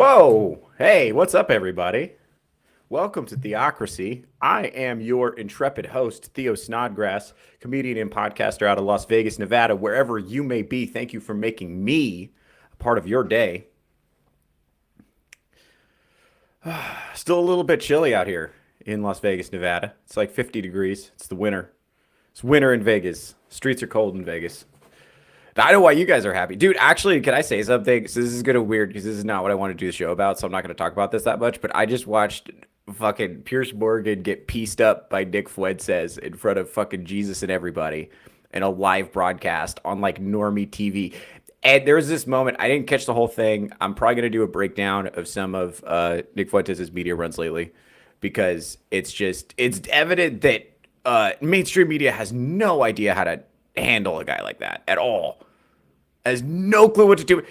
Whoa! Hey, what's up, everybody? Welcome to Theocracy. I am your intrepid host, Theo Snodgrass, comedian and podcaster out of Las Vegas, Nevada. Wherever you may be, thank you for making me a part of your day. Still a little bit chilly out here in Las Vegas, Nevada. It's like 50 degrees. It's the winter. It's winter in Vegas. Streets are cold in Vegas. I know why you guys are happy. Dude, actually, can I say something? So this is going to weird because this is not what I want to do the show about, so I'm not going to talk about this that much, but I just watched fucking Pierce Morgan get pieced up by Nick Fuentes in front of fucking Jesus and everybody in a live broadcast on like normie TV. And there was this moment, I didn't catch the whole thing. I'm probably going to do a breakdown of some of Nick Fuentes' media runs lately because it's evident that mainstream media has no idea how to handle a guy like that at all. Has no clue what to do.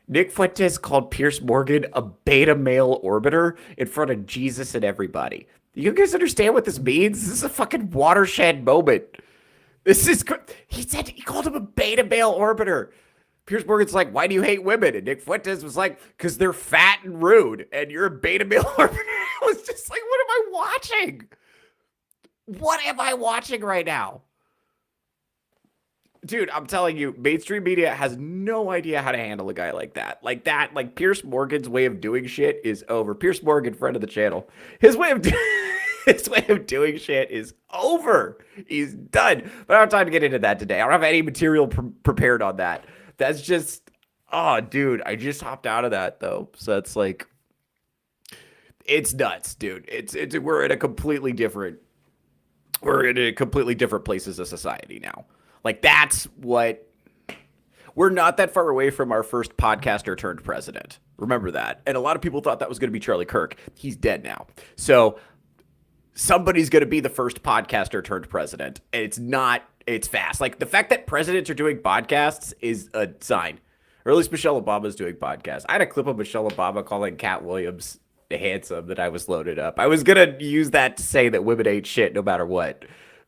Nick Fuentes called Pierce Morgan a beta male orbiter in front of Jesus and everybody. You guys understand what this means? This is a fucking watershed moment. He called him a beta male orbiter. Pierce Morgan's like, why do you hate women? And Nick Fuentes was like, because they're fat and rude, and you're a beta male orbiter. I was just like, what am I watching? What am I watching right now? Dude, I'm telling you, mainstream media has no idea how to handle a guy like that. Like Pierce Morgan's way of doing shit is over. Pierce Morgan, friend of the channel, his way of doing shit is over. He's done. But I don't have time to get into that today. I don't have any material prepared on that. That's just, oh, dude, I just hopped out of that though. So it's like, it's nuts, dude. We're in a completely different place as a society now. Like, we're not that far away from our first podcaster turned president. Remember that. And a lot of people thought that was going to be Charlie Kirk. He's dead now. So somebody's going to be the first podcaster turned president. And it's fast. Like, the fact that presidents are doing podcasts is a sign. Or at least Michelle Obama's doing podcasts. I had a clip of Michelle Obama calling Cat Williams handsome that I was loaded up. I was going to use that to say that women ain't shit no matter what.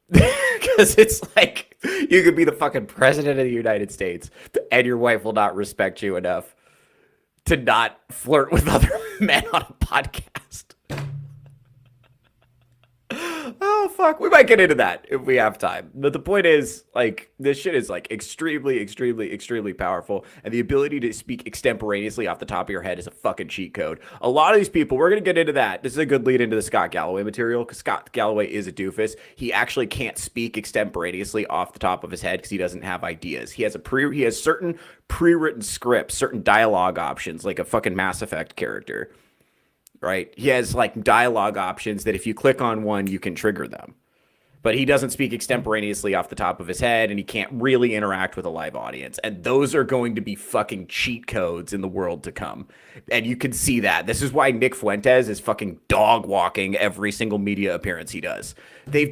Because it's like, you could be the fucking president of the United States and your wife will not respect you enough to not flirt with other men on a podcast. Oh, fuck. We might get into that if we have time. But the point is, like, this shit is, like, extremely, extremely, extremely powerful. And the ability to speak extemporaneously off the top of your head is a fucking cheat code. A lot of these people, we're going to get into that. This is a good lead into the Scott Galloway material because Scott Galloway is a doofus. He actually can't speak extemporaneously off the top of his head because he doesn't have ideas. He has certain pre-written scripts, certain dialogue options, like a fucking Mass Effect character. Right? He has like dialogue options that if you click on one, you can trigger them. But he doesn't speak extemporaneously off the top of his head, and he can't really interact with a live audience. And those are going to be fucking cheat codes in the world to come. And you can see that. This is why Nick Fuentes is fucking dog walking every single media appearance he does. They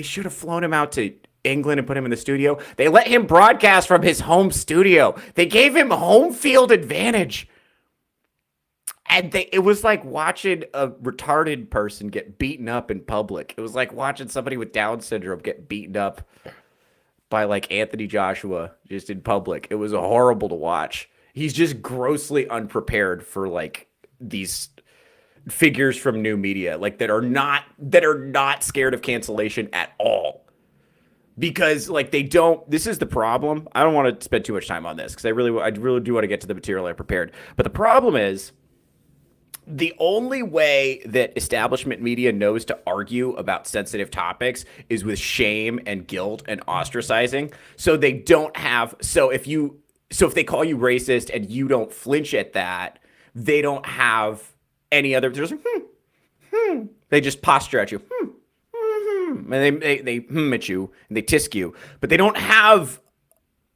should have flown him out to England and put him in the studio. They let him broadcast from his home studio. They gave him home field advantage. And it was like watching a retarded person get beaten up in public. It was like watching somebody with Down syndrome get beaten up by like Anthony Joshua just in public. It was horrible to watch. He's just grossly unprepared for like these figures from new media, like that are not scared of cancellation at all. Because like this is the problem. I don't want to spend too much time on this because I really do want to get to the material I prepared. But the problem is, the only way that establishment media knows to argue about sensitive topics is with shame and guilt and ostracizing. So if they call you racist and you don't flinch at that, they don't have any other. They just posture at you, and they at you and they tisk you, but they don't have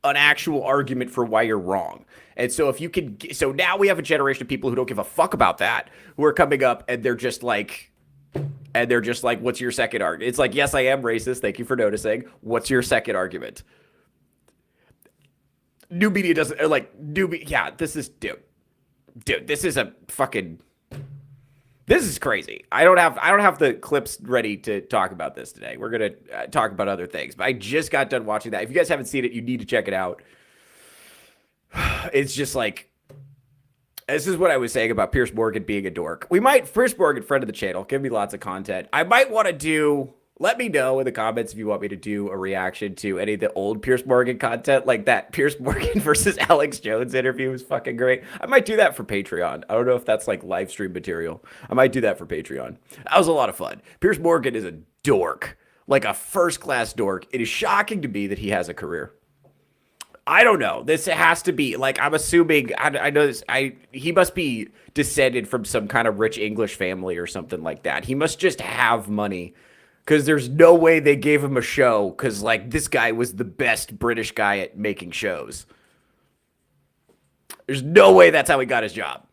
an actual argument for why you're wrong. And so so now we have a generation of people who don't give a fuck about that, who are coming up and they're just like, what's your second argument? It's like, yes, I am racist. Thank you for noticing. What's your second argument? New media doesn't yeah, this is, dude, this is this is crazy. I don't have the clips ready to talk about this today. We're going to talk about other things, but I just got done watching that. If you guys haven't seen it, you need to check it out. It's just like, This is what I was saying about Pierce Morgan being a dork. Pierce Morgan, friend of the channel, give me lots of content. I might want to let me know in the comments if you want me to do a reaction to any of the old Pierce Morgan content, like that Pierce Morgan versus Alex Jones interview was fucking great. I might do that for Patreon. I don't know if that's like live stream material. I might do that for Patreon. That was a lot of fun. Pierce Morgan is a dork, like a first-class dork. It is shocking to me that he has a career. I don't know. This has to be like, I'm assuming, I know this, he must be descended from some kind of rich English family or something like that. He must just have money, because there's no way they gave him a show, because like this guy was the best British guy at making shows. There's no way that's how he got his job.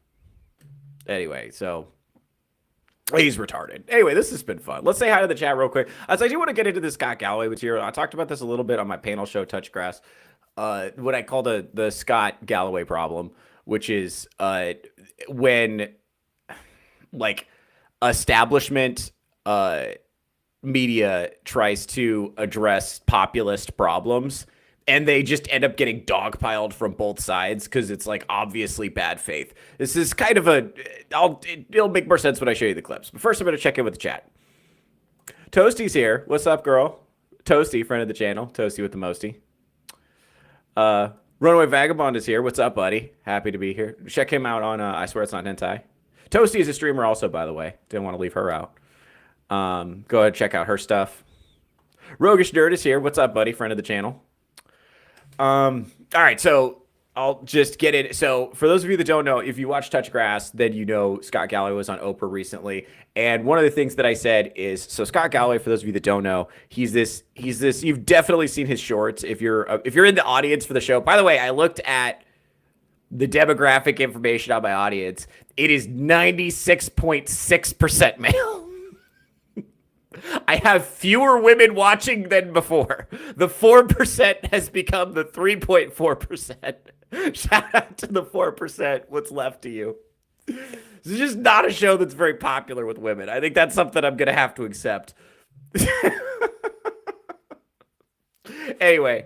Anyway, so he's retarded. Anyway, this has been fun. Let's say hi to the chat real quick. I do want to get into this Scott Galloway material. I talked about this a little bit on my panel show, Touchgrass. What I call the Scott Galloway problem, which is when like establishment media tries to address populist problems and they just end up getting dogpiled from both sides because it's like obviously bad faith. This is kind of it'll make more sense when I show you the clips. But first I'm going to check in with the chat. Toasty's here. What's up, girl? Toasty, friend of the channel. Toasty with the mosty. Runaway Vagabond is here. What's up, buddy? Happy to be here. Check him out on I Swear It's Not Hentai. Toasty is a streamer also, by the way. Didn't want to leave her out. Go ahead, check out her stuff. Roguish Nerd is here. What's up, buddy? Friend of the channel. All right, so I'll just get it. So for those of you that don't know, if you watch Touchgrass, then you know Scott Galloway was on Oprah recently. And one of the things that I said is, so Scott Galloway, for those of you that don't know, he's this, you've definitely seen his shorts. If you're in the audience for the show, by the way, I looked at the demographic information on my audience. It is 96.6% male. I have fewer women watching than before. The 4% has become the 3.4%. Shout out to the 4%. What's left to you? This is just not a show that's very popular with women. I think that's something I'm going to have to accept. Anyway,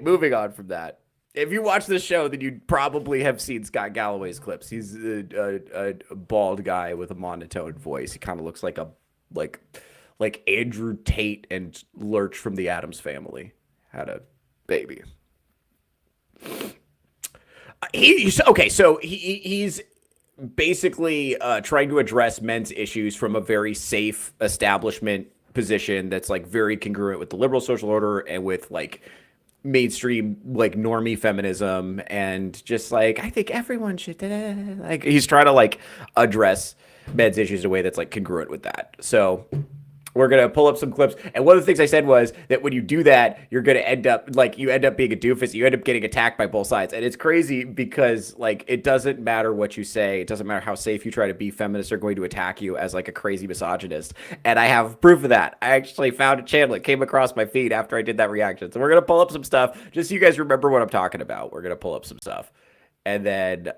moving on from that. If you watch this show, then you'd probably have seen Scott Galloway's clips. He's a bald guy with a monotone voice. He kind of looks like like Andrew Tate and Lurch from the Addams Family had a baby. He's basically trying to address men's issues from a very safe establishment position that's like very congruent with the liberal social order and with like mainstream like normie feminism, and just like I think everyone should like he's trying to like address men's issues in a way that's like congruent with that. So we're going to pull up some clips. And one of the things I said was that when you do that, you're going to end up like you end up being a doofus. You end up getting attacked by both sides. And it's crazy because like it doesn't matter what you say. It doesn't matter how safe you try to be. Feminists are going to attack you as like a crazy misogynist. And I have proof of that. I actually found a channel. It came across my feed after I did that reaction. So we're going to pull up some stuff just so you guys remember what I'm talking about. We're going to pull up some stuff. And then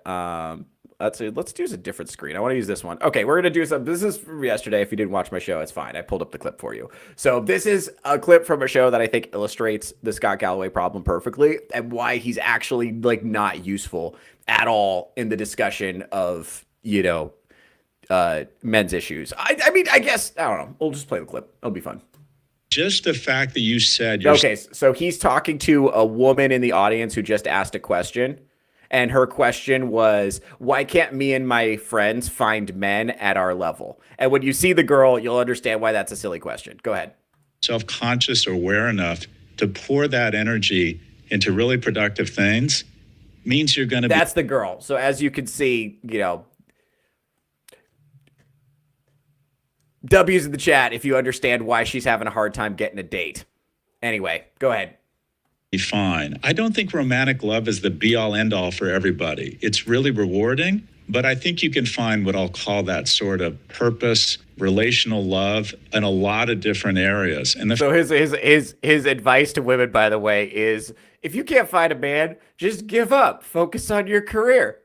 let's use a different screen. I want to use this one. Okay, we're going to do some. This is from yesterday. If you didn't watch my show, it's fine. I pulled up the clip for you. So this is a clip from a show that I think illustrates the Scott Galloway problem perfectly and why he's actually like not useful at all in the discussion of, men's issues. I mean, I guess, I don't know. We'll just play the clip. It'll be fun. Just the fact that you said okay, so he's talking to a woman in the audience who just asked a question. And her question was, why can't me and my friends find men at our level? And when you see the girl, you'll understand why that's a silly question. Go ahead. Self-conscious or aware enough to pour that energy into really productive things means you're going to That's the girl. So as you can see, W's in the chat if you understand why she's having a hard time getting a date. Anyway, go ahead. Fine. I don't think romantic love is the be-all end-all for everybody. It's really rewarding, but I think you can find what I'll call that sort of purpose, relational love in a lot of different areas. And so his advice to women, by the way, is if you can't find a man, just give up. Focus on your career.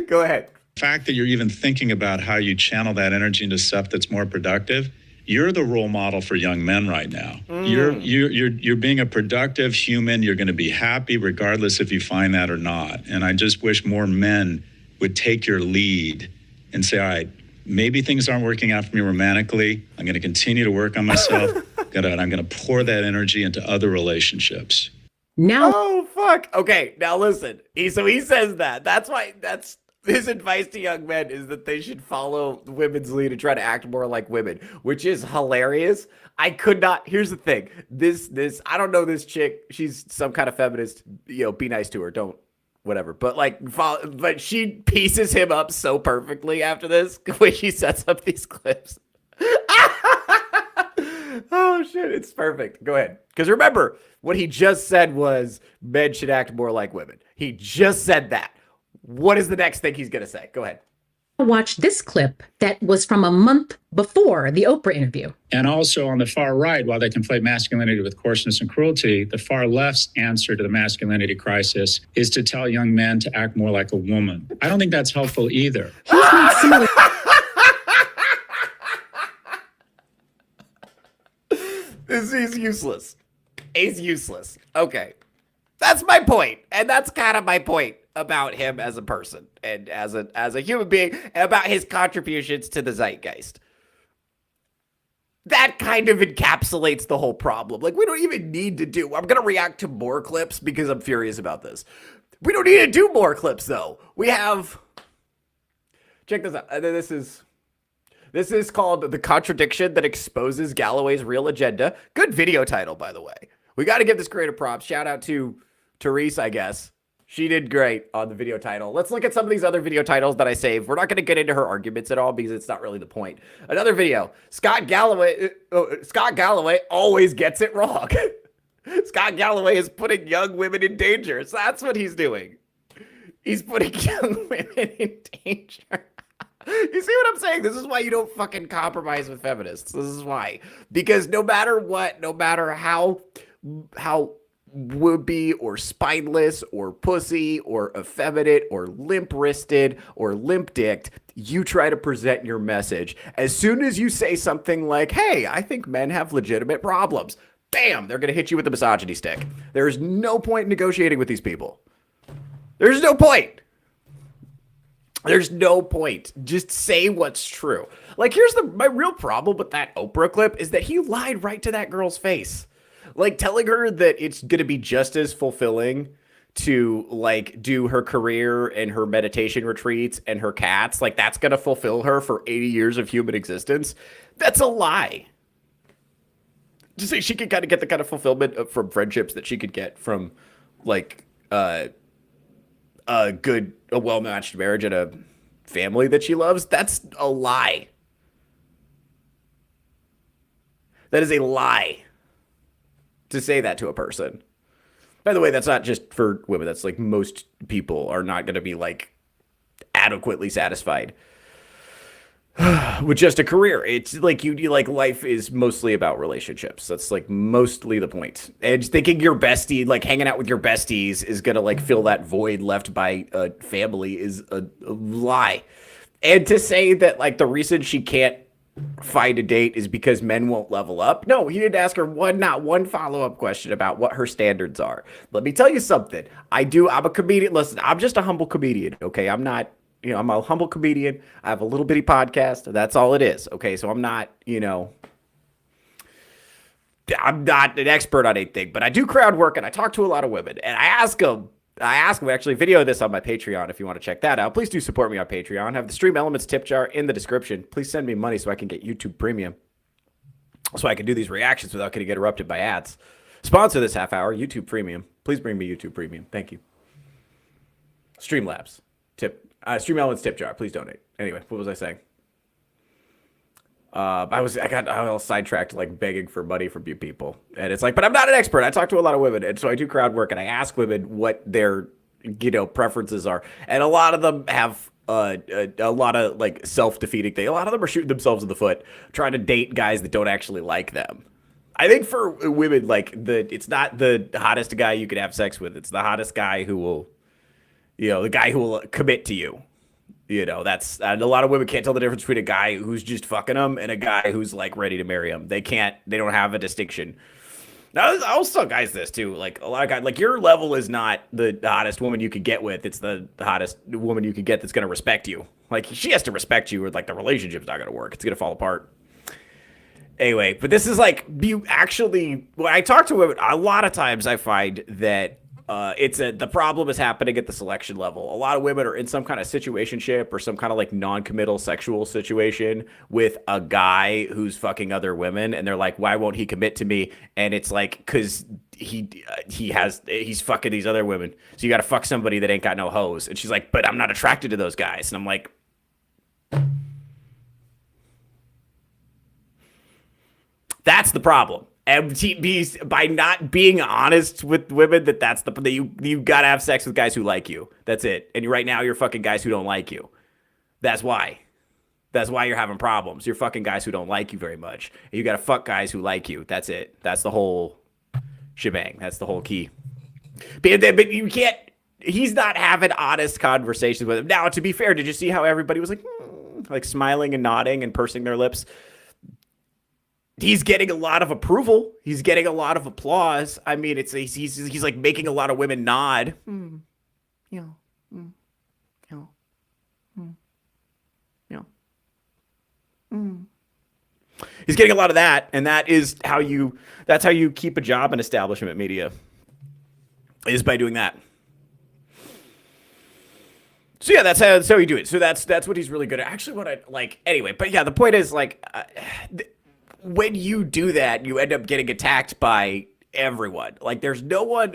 Go ahead. The fact that you're even thinking about how you channel that energy into stuff that's more productive You're the role model for young men right now. You're being a productive human. You're going to be happy regardless if you find that or not. And I just wish more men would take your lead and say, all right, maybe things aren't working out for me romantically. I'm going to continue to work on myself. And I'm going to pour that energy into other relationships. Now, Oh, fuck. Okay, now listen. So he says that. That's why, that's his advice to young men is that they should follow women's lead and try to act more like women, which is hilarious. I could not. Here's the thing. I don't know this chick. She's some kind of feminist. Be nice to her. Don't, whatever. But but she pieces him up so perfectly after this when she sets up these clips. Oh, shit. It's perfect. Go ahead. Because remember, what he just said was men should act more like women. He just said that. What is the next thing he's going to say? Go ahead. watch this clip that was from a month before the Oprah interview. And also on the far right, while they conflate masculinity with coarseness and cruelty, the far left's answer to the masculinity crisis is to tell young men to act more like a woman. I don't think that's helpful either. He's made similar. He's useless. He's useless. Okay. That's my point. And that's kind of my point about him as a person and as a human being, and about his contributions to the zeitgeist. That kind of encapsulates the whole problem. Like, we don't even need to do... I'm going to react to more clips because I'm furious about this. We don't need to do more clips, though. We have... Check this out. This is called The Contradiction That Exposes Galloway's Real Agenda. Good video title, by the way. We got to give this creator props. Shout out to Therese, I guess. She did great on the video title. Let's look at some of these other video titles that I saved. We're not going to get into her arguments at all because it's not really the point. Another video. Scott Galloway always gets it wrong. Scott Galloway is putting young women in danger. So that's what he's doing. He's putting young women in danger. You see what I'm saying? This is why you don't fucking compromise with feminists. This is why. Because no matter what, no matter how would-be or spineless or pussy or effeminate or limp-wristed or limp-dicked, you try to present your message. As soon as you say something like, hey, I think men have legitimate problems, bam, they're going to hit you with the misogyny stick. There's no point in negotiating with these people. There's no point. There's no point. Just say what's true. Like, here's my real problem with that Oprah clip is that he lied right to that girl's face. Like, telling her that it's going to be just as fulfilling to, like, do her career and her meditation retreats and her cats. Like, that's going to fulfill her for 80 years of human existence. That's a lie. Just say she could kind of get the kind of fulfillment from friendships that she could get from, like, a well-matched marriage and a family that she loves. That's a lie. That is a lie to say that to a person. By the way, that's not just for women. That's like most people are not going to be like adequately satisfied with just a career. It's like you like life is mostly about relationships. That's like mostly the point. And thinking your bestie, like hanging out with your besties is going to like fill that void left by a family is a lie. And to say that like the reason she can't find a date is because men won't level up. No, he didn't ask her not one follow-up question about what her standards are. Let me tell you something. I'm a comedian. Listen, I'm just a humble comedian. Okay. I'm not, I'm a humble comedian. I have a little bitty podcast. That's all it is. Okay. So I'm not, I'm not an expert on anything, but I do crowd work and I talk to a lot of women and I ask them, actually video this on my Patreon if you want to check that out. Please do support me on Patreon. I have the Stream Elements tip jar in the description. Please send me money so I can get YouTube Premium. So I can do these reactions without getting interrupted by ads. Sponsor this half hour, YouTube Premium. Please bring me YouTube Premium. Thank you. Streamlabs tip. Stream Elements tip jar. Please donate. Anyway, what was I saying? I got all sidetracked, like begging for money from you people. And it's like, but I'm not an expert. I talk to a lot of women. And so I do crowd work and I ask women what their, preferences are. And a lot of them have a lot of like self-defeating things. A lot of them are shooting themselves in the foot, trying to date guys that don't actually like them. I think for women, like it's not the hottest guy you could have sex with. It's the hottest guy who will, the guy who will commit to you. You know, that's and a lot of women can't tell the difference between a guy who's just fucking them and a guy who's like ready to marry them. They don't have a distinction. Now, I'll tell guys this too. Like a lot of guys, like your level is not the hottest woman you could get with. It's the hottest woman you could get that's going to respect you. Like she has to respect you or like the relationship's not going to work. It's going to fall apart. Anyway, but this is like you actually, when I talk to women, a lot of times I find that the problem is happening at the selection level. A lot of women are in some kind of situationship or some kind of like non-committal sexual situation with a guy who's fucking other women, and they're like, "Why won't he commit to me?" And it's like, because he's fucking these other women, so you got to fuck somebody that ain't got no hoes. And she's like, "But I'm not attracted to those guys," and I'm like. That's the problem. MTBs, by not being honest with women, that you gotta have sex with guys who like you. That's it. And right now you're fucking guys who don't like you. That's why. That's why you're having problems. You're fucking guys who don't like you very much. And you gotta fuck guys who like you. That's it. That's the whole shebang. That's the whole key. But you can't. He's not having honest conversations with him. Now, to be fair, did you see how everybody was like smiling and nodding and pursing their lips? He's getting a lot of approval. He's getting a lot of applause. I mean, he's like making a lot of women nod. He's getting a lot of that, and that's how you keep a job in establishment media. Is by doing that. So yeah, that's how you do it. So that's what he's really good at. Actually, what I like anyway. But yeah, the point is like. When you do that, you end up getting attacked by everyone. Like there's no one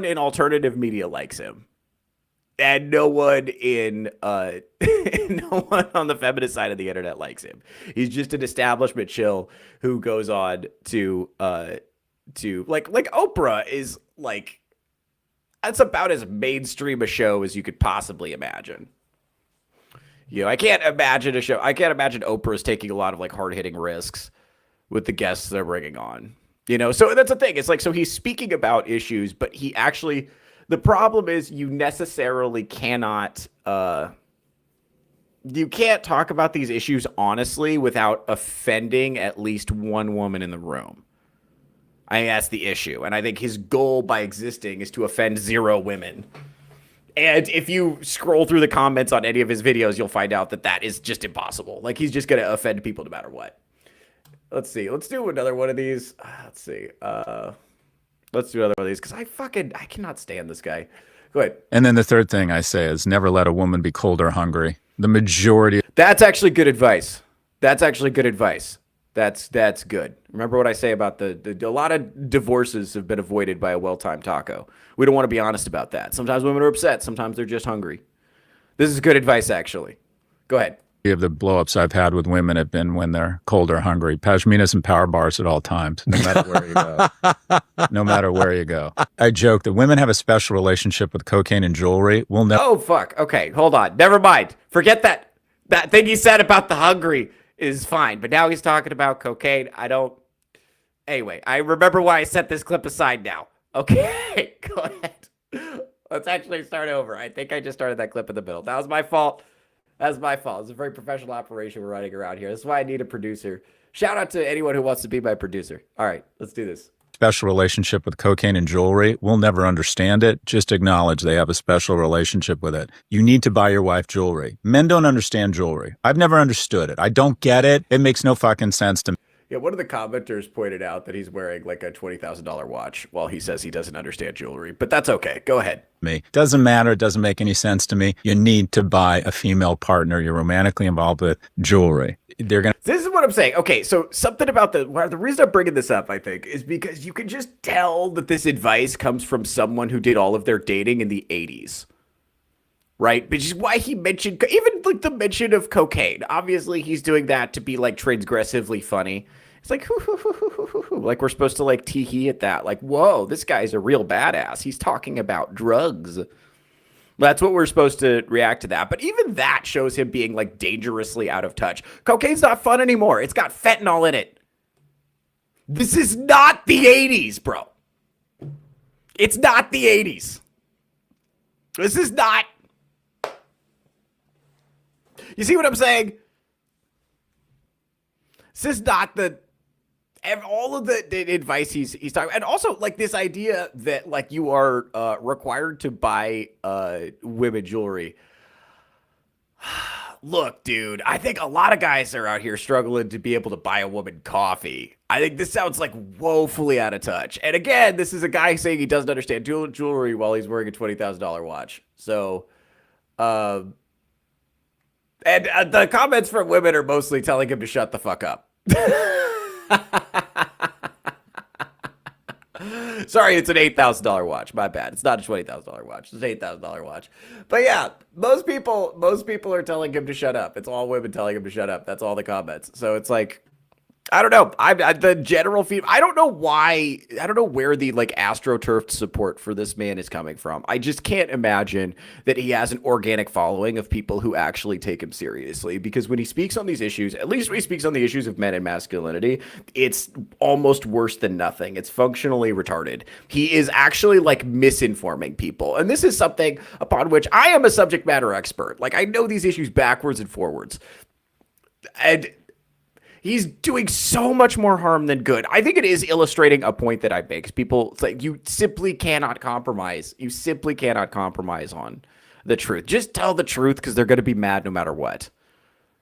in alternative media likes him. And no one on the feminist side of the internet likes him. He's just an establishment shill who goes on to like Oprah is like that's about as mainstream a show as you could possibly imagine. You know, I can't imagine Oprah's taking a lot of like hard-hitting risks with the guests they're bringing on, you know? So that's the thing. It's like, so he's speaking about issues, but the problem is you necessarily cannot, you can't talk about these issues honestly without offending at least one woman in the room. I think that's the issue. And I think his goal by existing is to offend 0 women. And if you scroll through the comments on any of his videos, you'll find out that is just impossible. Like he's just going to offend people no matter what. Let's see. Let's do another one of these. Let's see. Let's do another one of these because I cannot stand this guy. Go ahead. And then the third thing I say is never let a woman be cold or hungry. The majority. That's actually good advice. That's good. Remember what I say about a lot of divorces have been avoided by a well-timed taco. We don't want to be honest about that. Sometimes women are upset. Sometimes they're just hungry. This is good advice, actually. Go ahead. Of the blow-ups I've had with women have been when they're cold or hungry. Pashminas and power bars at all times, no matter where you go. No matter where you go. I joke that women have a special relationship with cocaine and jewelry. We'll never. Oh, fuck. Okay, hold on. Never mind. Forget that. That thing he said about the hungry is fine, but now he's talking about cocaine. Anyway, I remember why I set this clip aside now. Okay, go ahead. Let's actually start over. I think I just started that clip in the middle. That was my fault. That's my fault. It's a very professional operation we're running around here. That's why I need a producer. Shout out to anyone who wants to be my producer. All right, let's do this. Special relationship with cocaine and jewelry. We'll never understand it. Just acknowledge they have a special relationship with it. You need to buy your wife jewelry. Men don't understand jewelry. I've never understood it. I don't get it. It makes no fucking sense to me. Yeah, one of the commenters pointed out that he's wearing like a $20,000 watch while he says he doesn't understand jewelry, but that's okay. Go ahead. Doesn't matter. It doesn't make any sense to me. You need to buy a female partner you're romantically involved with jewelry. This is what I'm saying. Okay, so something about the reason I'm bringing this up, I think, is because you can just tell that this advice comes from someone who did all of their dating in the 80s. Right? Which is why he mentioned, even like the mention of cocaine. Obviously, he's doing that to be like transgressively funny. It's like, like we're supposed to like tee-hee at that. Like, whoa, this guy's a real badass. He's talking about drugs. That's what we're supposed to react to that. But even that shows him being like dangerously out of touch. Cocaine's not fun anymore. It's got fentanyl in it. This is not the 80s, bro. It's not the 80s. This is not. You see what I'm saying? This is not all of the advice he's talking, and also like this idea that like you are required to buy women jewelry. Look, dude, I think a lot of guys are out here struggling to be able to buy a woman coffee. I think this sounds like woefully out of touch. And again, this is a guy saying he doesn't understand jewelry while he's wearing a $20,000 watch. So, and the comments from women are mostly telling him to shut the fuck up. Sorry, it's an $8,000 watch. My bad. It's not a $20,000 watch. It's an $8,000 watch. But yeah, most people are telling him to shut up. It's all women telling him to shut up. That's all the comments. So it's like, I don't know. The general feedback. I don't know why. I don't know where the like astroturfed support for this man is coming from. I just can't imagine that he has an organic following of people who actually take him seriously. Because when he speaks on these issues, at least when he speaks on the issues of men and masculinity, it's almost worse than nothing. It's functionally retarded. He is actually like misinforming people, and this is something upon which I am a subject matter expert. Like I know these issues backwards and forwards, and he's doing so much more harm than good. I think it is illustrating a point that I make. People, it's like you simply cannot compromise. You simply cannot compromise on the truth. Just tell the truth because they're going to be mad no matter what.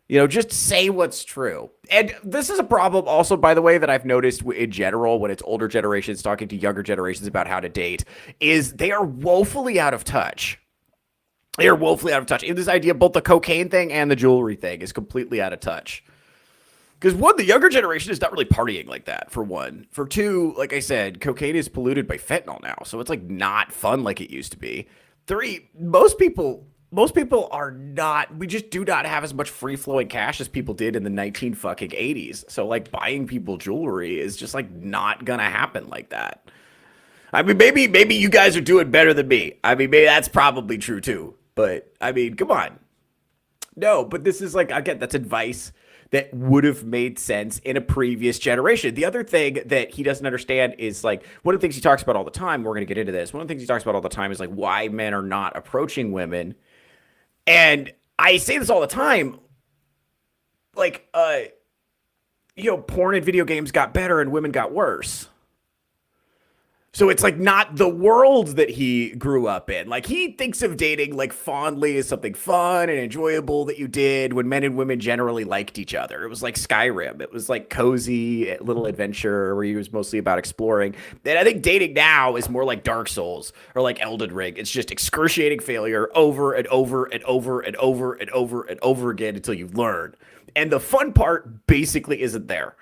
You know, just say what's true. And this is a problem also, by the way, that I've noticed in general when it's older generations talking to younger generations about how to date, is they are woefully out of touch. They are woefully out of touch. In this idea, both the cocaine thing and the jewelry thing is completely out of touch. Because one, the younger generation is not really partying like that, for one. For two, like I said, cocaine is polluted by fentanyl now, so it's like not fun like it used to be. Three, most people are not, we just do not have as much free-flowing cash as people did in the 1980s. So like buying people jewelry is just like not gonna happen like that. I mean, maybe you guys are doing better than me. I mean, maybe that's probably true too. But I mean, come on. No, but this is like, again, that's advice that would have made sense in a previous generation. The other thing that he doesn't understand is like, one of the things he talks about all the time, we're going to get into this, one of the things he talks about all the time is like why men are not approaching women. And I say this all the time, like, you know, porn and video games got better and women got worse. So it's like not the world that he grew up in. Like he thinks of dating like fondly as something fun and enjoyable that you did when men and women generally liked each other. It was like Skyrim. It was like cozy little adventure where he was mostly about exploring. And I think dating now is more like Dark Souls or like Elden Ring. It's just excruciating failure over and over and over and over and over and over again until you learn. And the fun part basically isn't there.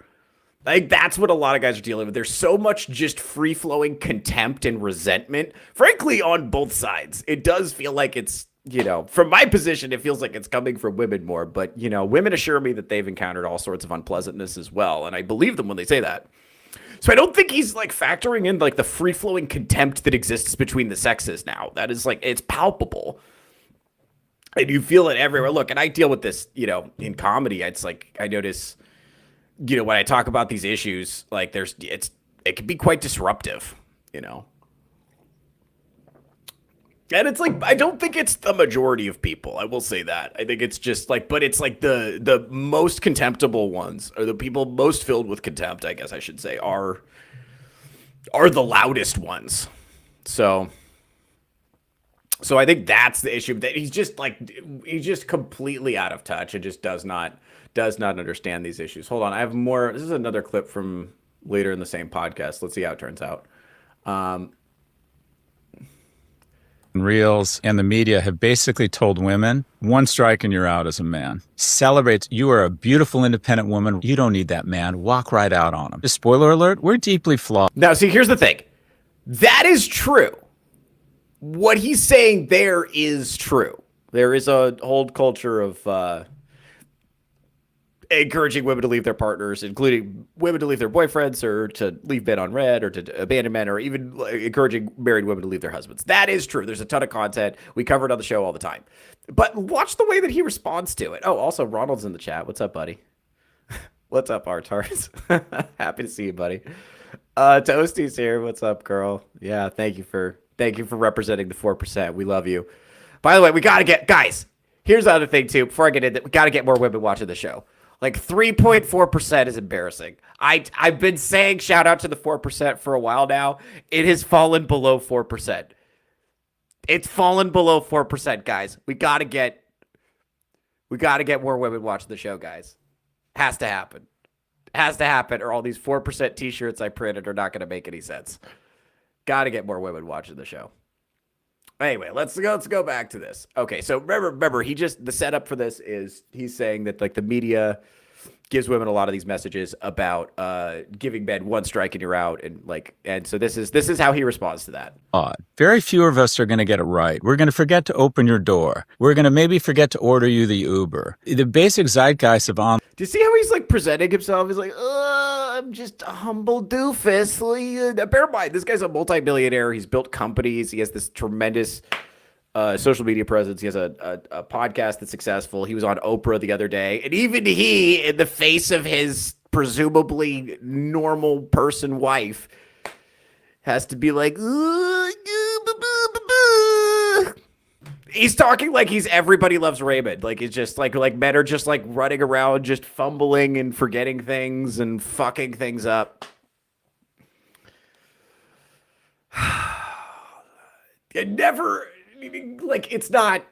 I think that's what a lot of guys are dealing with. There's so much just free-flowing contempt and resentment, frankly, on both sides. It does feel like it's, you know, from my position, it feels like it's coming from women more. But, you know, women assure me that they've encountered all sorts of unpleasantness as well. And I believe them when they say that. So I don't think he's, like, factoring in, like, the free-flowing contempt that exists between the sexes now. That is, like, it's palpable. And you feel it everywhere. Look, and I deal with this, you know, in comedy. It's like, I notice, you know, when I talk about these issues, like it can be quite disruptive, you know. And it's like, I don't think it's the majority of people. I will say that. I think it's just like, but it's like the most contemptible ones, or the people most filled with contempt, I guess I should say, are the loudest ones. So I think that's the issue, that he's just completely out of touch and just does not understand these issues. Hold on, I have more. This is another clip from later in the same podcast. Let's see how it turns out. Reels and the media have basically told women, one strike and you're out as a man. Celebrates, you are a beautiful, independent woman. You don't need that man. Walk right out on him. Just spoiler alert, we're deeply flawed. Now, see, here's the thing. That is true. What he's saying there is true. There is a whole culture of encouraging women to leave their partners, including women to leave their boyfriends, or to leave men on red, or to abandon men, or even encouraging married women to leave their husbands. That is true. There's a ton of content. We cover it on the show all the time. But watch the way that he responds to it. Oh, also, Ronald's in the chat. What's up, buddy? What's up, Artars? Happy to see you, buddy. Toasty's here. What's up, girl? Yeah, thank you for representing the 4%. We love you. By the way, we got to get, guys, Here's the other thing too. Before I get into it, we got to get more women watching the show. Like 3.4% is embarrassing. I've been saying shout out to the 4% for a while now. It has fallen below 4%. It's fallen below 4%, guys. We gotta get more women watching the show, guys. Has to happen. Has to happen, or all these 4% t-shirts I printed are not gonna make any sense. Gotta get more women watching the show. Anyway, let's go back to this. Okay, so remember, the setup for this is he's saying that like the media gives women a lot of these messages about giving men one strike and you're out, and so this is how he responds to that. Very few of us are going to get it right. We're going to forget to open your door. We're going to maybe forget to order you the Uber. The basic zeitgeist of on. Do you see how he's like presenting himself? He's like, I'm just a humble doofus. Bear in mind, this guy's a multi-billionaire. He's built companies. He has this tremendous social media presence. He has a podcast that's successful. He was on Oprah the other day. And even he, in the face of his presumably normal person wife, has to be like, he's talking like he's Everybody Loves Raymond. Like it's just like men are just like running around, just fumbling and forgetting things and fucking things up. It never, like, it's not,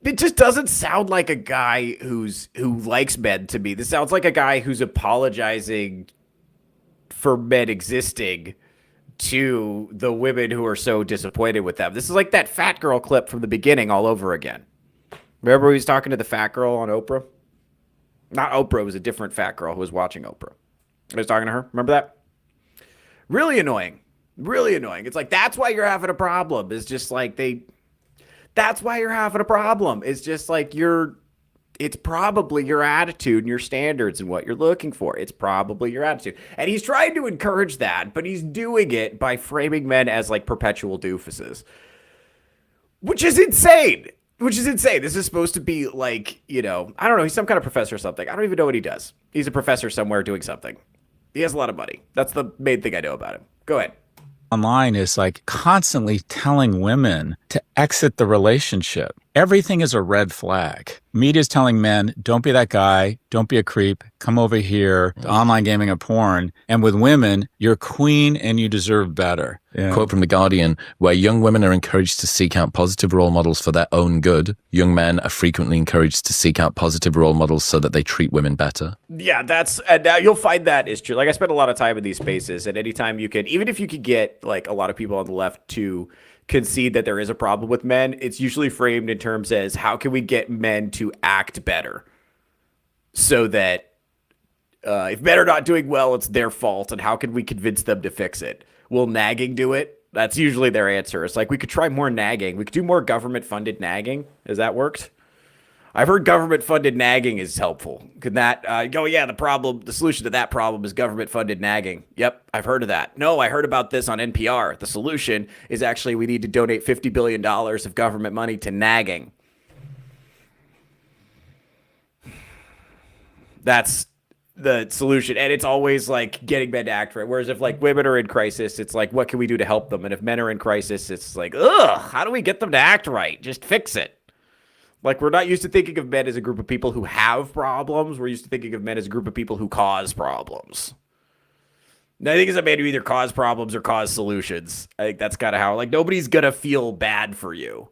it just doesn't sound like a guy who likes men to me. This sounds like a guy who's apologizing for men existing to the women who are so disappointed with them. This is like that fat girl clip from the beginning all over again. Remember he was talking to the fat girl on Oprah? Not Oprah, it was a different fat girl who was watching Oprah. I was talking to her. Remember that? Really annoying. Really annoying. It's like, that's why you're having a problem. It's just like that's why you're having a problem. It's just like it's probably your attitude and your standards and what you're looking for. It's probably your attitude. And he's trying to encourage that, but he's doing it by framing men as like perpetual doofuses. Which is insane. This is supposed to be like, I don't know, he's some kind of professor or something. I don't even know what he does. He's a professor somewhere doing something. He has a lot of money. That's the main thing I know about him. Go ahead. Online is like constantly telling women to exit the relationship. Everything is a red flag. Media's telling men, don't be that guy, don't be a creep, come over here, online gaming and porn. And with women, you're queen and you deserve better. Yeah. Quote from The Guardian, where young women are encouraged to seek out positive role models for their own good, young men are frequently encouraged to seek out positive role models so that they treat women better. Yeah, and now you'll find that is true. Like, I spent a lot of time in these spaces, and anytime you can, even if you could get like a lot of people on the left to concede that there is a problem with men, it's usually framed in terms as how can we get men to act better so that if men are not doing well, it's their fault, and how can we convince them to fix it? Will nagging do it? That's usually their answer. It's like, we could try more nagging. We could do more government-funded nagging. Has that worked? I've heard government-funded nagging is helpful. Could that the solution to that problem is government-funded nagging. Yep, I've heard of that. No, I heard about this on NPR. The solution is actually we need to donate $50 billion of government money to nagging. That's the solution. And it's always like getting men to act right. Whereas if like women are in crisis, it's like, what can we do to help them? And if men are in crisis, it's like, how do we get them to act right? Just fix it. Like, we're not used to thinking of men as a group of people who have problems. We're used to thinking of men as a group of people who cause problems. And I think it's a man who either cause problems or cause solutions. I think that's kind of how, like, nobody's going to feel bad for you.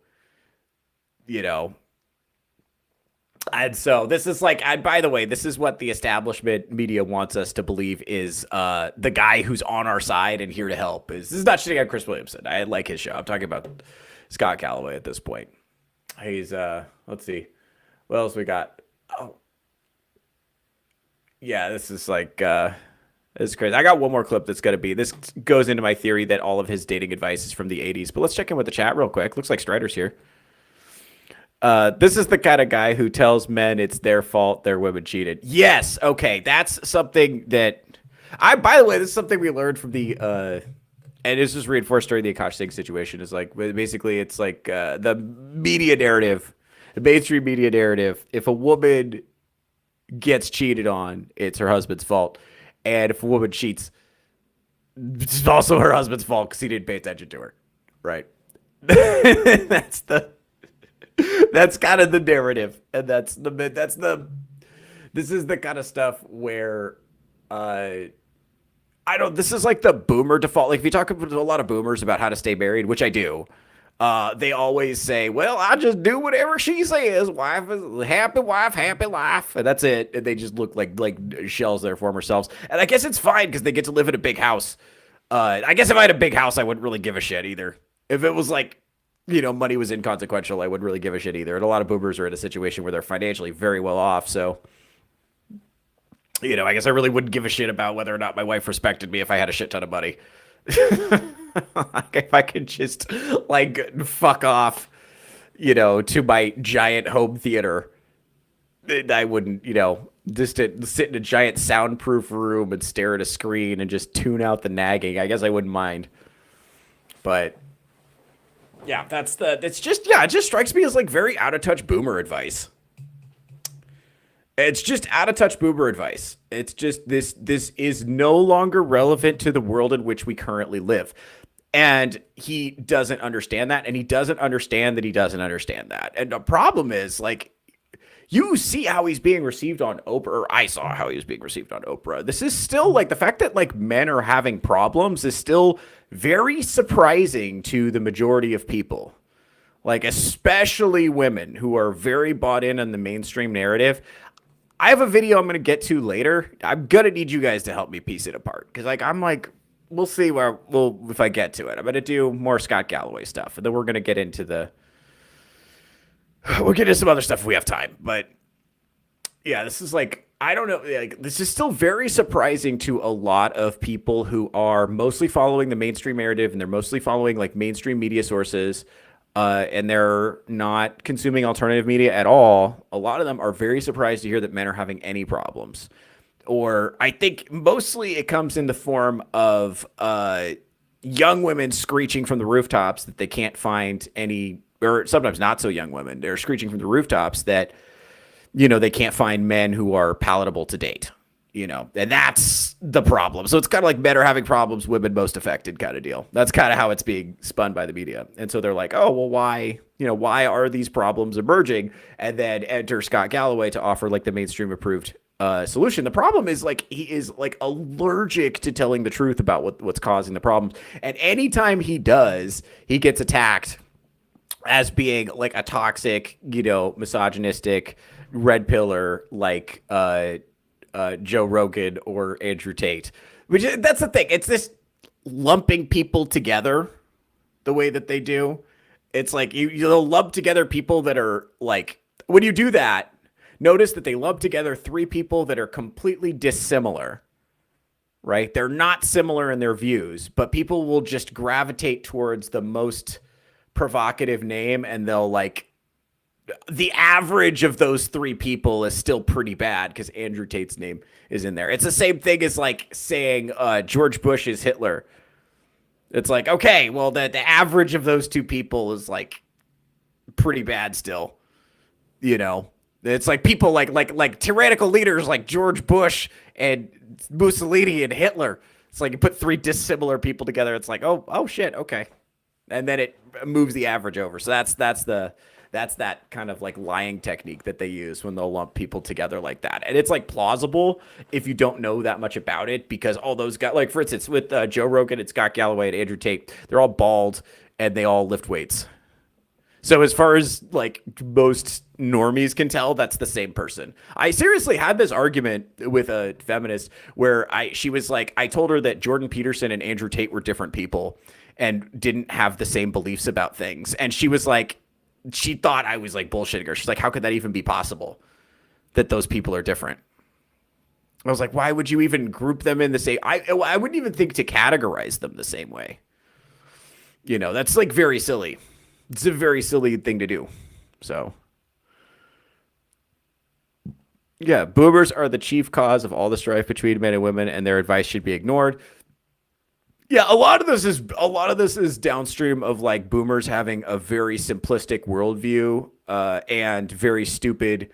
And so this is like, and by the way, this is what the establishment media wants us to believe is the guy who's on our side and here to help. This is not shitting on Chris Williamson. I like his show. I'm talking about Scott Galloway at this point. He's, let's see. What else we got? Oh. Yeah, this is like, this is crazy. I got one more clip that's going to be, this goes into my theory that all of his dating advice is from the 80s. But let's check in with the chat real quick. Looks like Strider's here. This is the kind of guy who tells men it's their fault their women cheated. Yes, okay. That's something that, by the way, this is something we learned from the, and this was reinforced during the Akash Singh situation, is like, basically it's like the media narrative, the mainstream media narrative, if a woman gets cheated on, it's her husband's fault. And if a woman cheats, it's also her husband's fault because he didn't pay attention to her. Right? That's the That's kind of the narrative, and this is the kind of stuff where I don't. This is like the boomer default. Like if you talk to a lot of boomers about how to stay married, which I do, they always say, "Well, I just do whatever she says. Wife is happy life," and that's it. And they just look like shells of their former selves. And I guess it's fine because they get to live in a big house. I guess if I had a big house, I wouldn't really give a shit either. If it was like, money was inconsequential, I wouldn't really give a shit either. And a lot of boomers are in a situation where they're financially very well off, so. I guess I really wouldn't give a shit about whether or not my wife respected me if I had a shit ton of money. If I could just, fuck off, to my giant home theater, I wouldn't, just to sit in a giant soundproof room and stare at a screen and just tune out the nagging. I guess I wouldn't mind. But, yeah, it just strikes me as, very out-of-touch boomer advice. It's just out of touch boomer advice. It's just this is no longer relevant to the world in which we currently live. And he doesn't understand that. And he doesn't understand that he doesn't understand that. And the problem is, you see how he's being received on Oprah, or I saw how he was being received on Oprah. This is still the fact that men are having problems is still very surprising to the majority of people. Especially women who are very bought in on the mainstream narrative. I have a video I'm going to get to later. I'm going to need you guys to help me piece it apart. Because, we'll see if I get to it. I'm going to do more Scott Galloway stuff. And then we're going to get into we'll get into some other stuff if we have time. But, yeah, this is I don't know. This is still very surprising to a lot of people who are mostly following the mainstream narrative. And they're mostly following, mainstream media sources. And they're not consuming alternative media at all. A lot of them are very surprised to hear that men are having any problems. Or I think mostly it comes in the form of young women screeching from the rooftops that they can't find any, or sometimes not so young women. They're screeching from the rooftops that, they can't find men who are palatable to date. And that's the problem. So it's kind of like men are having problems, women most affected kind of deal. That's kind of how it's being spun by the media. And so they're like, oh, well, why are these problems emerging? And then enter Scott Galloway to offer the mainstream approved solution. The problem is he is allergic to telling the truth about what's causing the problems. And anytime he does, he gets attacked as being a toxic, misogynistic red pillar, Joe Rogan or Andrew Tate, that's the thing. It's this lumping people together the way that they do. It's you'll lump together people that are when you do that, notice that they lump together three people that are completely dissimilar, right? They're not similar in their views, but people will just gravitate towards the most provocative name, and they'll the average of those three people is still pretty bad because Andrew Tate's name is in there. It's the same thing as saying George Bush is Hitler. It's okay, well, the average of those two people is pretty bad still. It's people like tyrannical leaders like George Bush and Mussolini and Hitler. It's you put three dissimilar people together. It's oh shit, okay, and then it moves the average over. So that's that kind of lying technique that they use when they'll lump people together like that. And it's plausible if you don't know that much about it, because all those guys, for instance, with Joe Rogan and Scott Galloway and Andrew Tate, they're all bald and they all lift weights. So as far as most normies can tell, that's the same person. I seriously had this argument with a feminist where she was I told her that Jordan Peterson and Andrew Tate were different people and didn't have the same beliefs about things. And she was she thought I was bullshitting her. She's how could that even be possible that those people are different? I was why would you even group them in the same? I wouldn't even think to categorize them the same way. That's very silly. It's a very silly thing to do. So, yeah, boomers are the chief cause of all the strife between men and women, and their advice should be ignored. Yeah, a lot of this is downstream of boomers having a very simplistic worldview and very stupid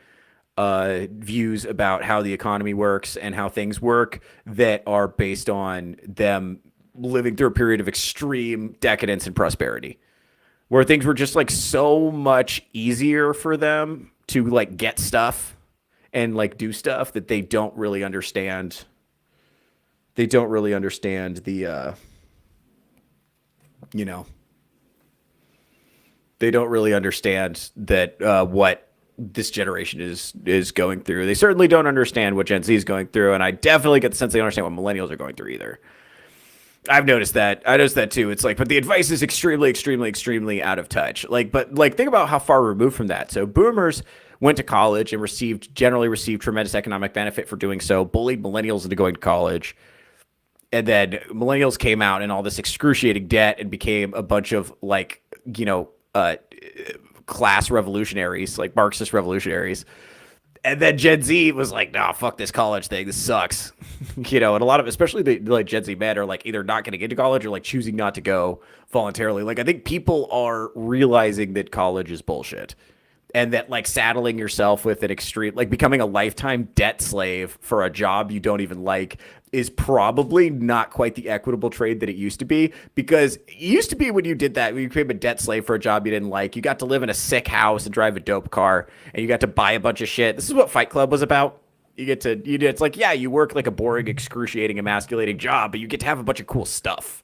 views about how the economy works and how things work that are based on them living through a period of extreme decadence and prosperity. where things were just like so much easier for them to like get stuff and like do stuff that they don't really understand. They don't really understand the, you know, they don't really understand that what this generation is going through. They certainly don't understand what Gen Z is going through, and I definitely get the sense they don't understand what millennials are going through either. I've noticed that. I noticed that too. It's like, but the advice is extremely, extremely, extremely out of touch. Like, but like, think about how far removed from that. So boomers went to college and generally received tremendous economic benefit for doing so, bullied millennials into going to college. And then millennials came out in all this excruciating debt and became a bunch of like, you know, class revolutionaries, like Marxist revolutionaries. And then Gen Z was like, nah, fuck this college thing. This sucks. You know, and a lot of, especially the like Gen Z men are like either not getting into college or like choosing not to go voluntarily. Like, I think people are realizing that college is bullshit and that like saddling yourself with an extreme, like becoming a lifetime debt slave for a job you don't even like is probably not quite the equitable trade that it used to be, because it used to be when you did that, when you became a debt slave for a job you didn't like, you got to live in a sick house and drive a dope car and you got to buy a bunch of shit. This is what Fight Club was about. It's like, yeah, you work like a boring, excruciating, emasculating job, but you get to have a bunch of cool stuff.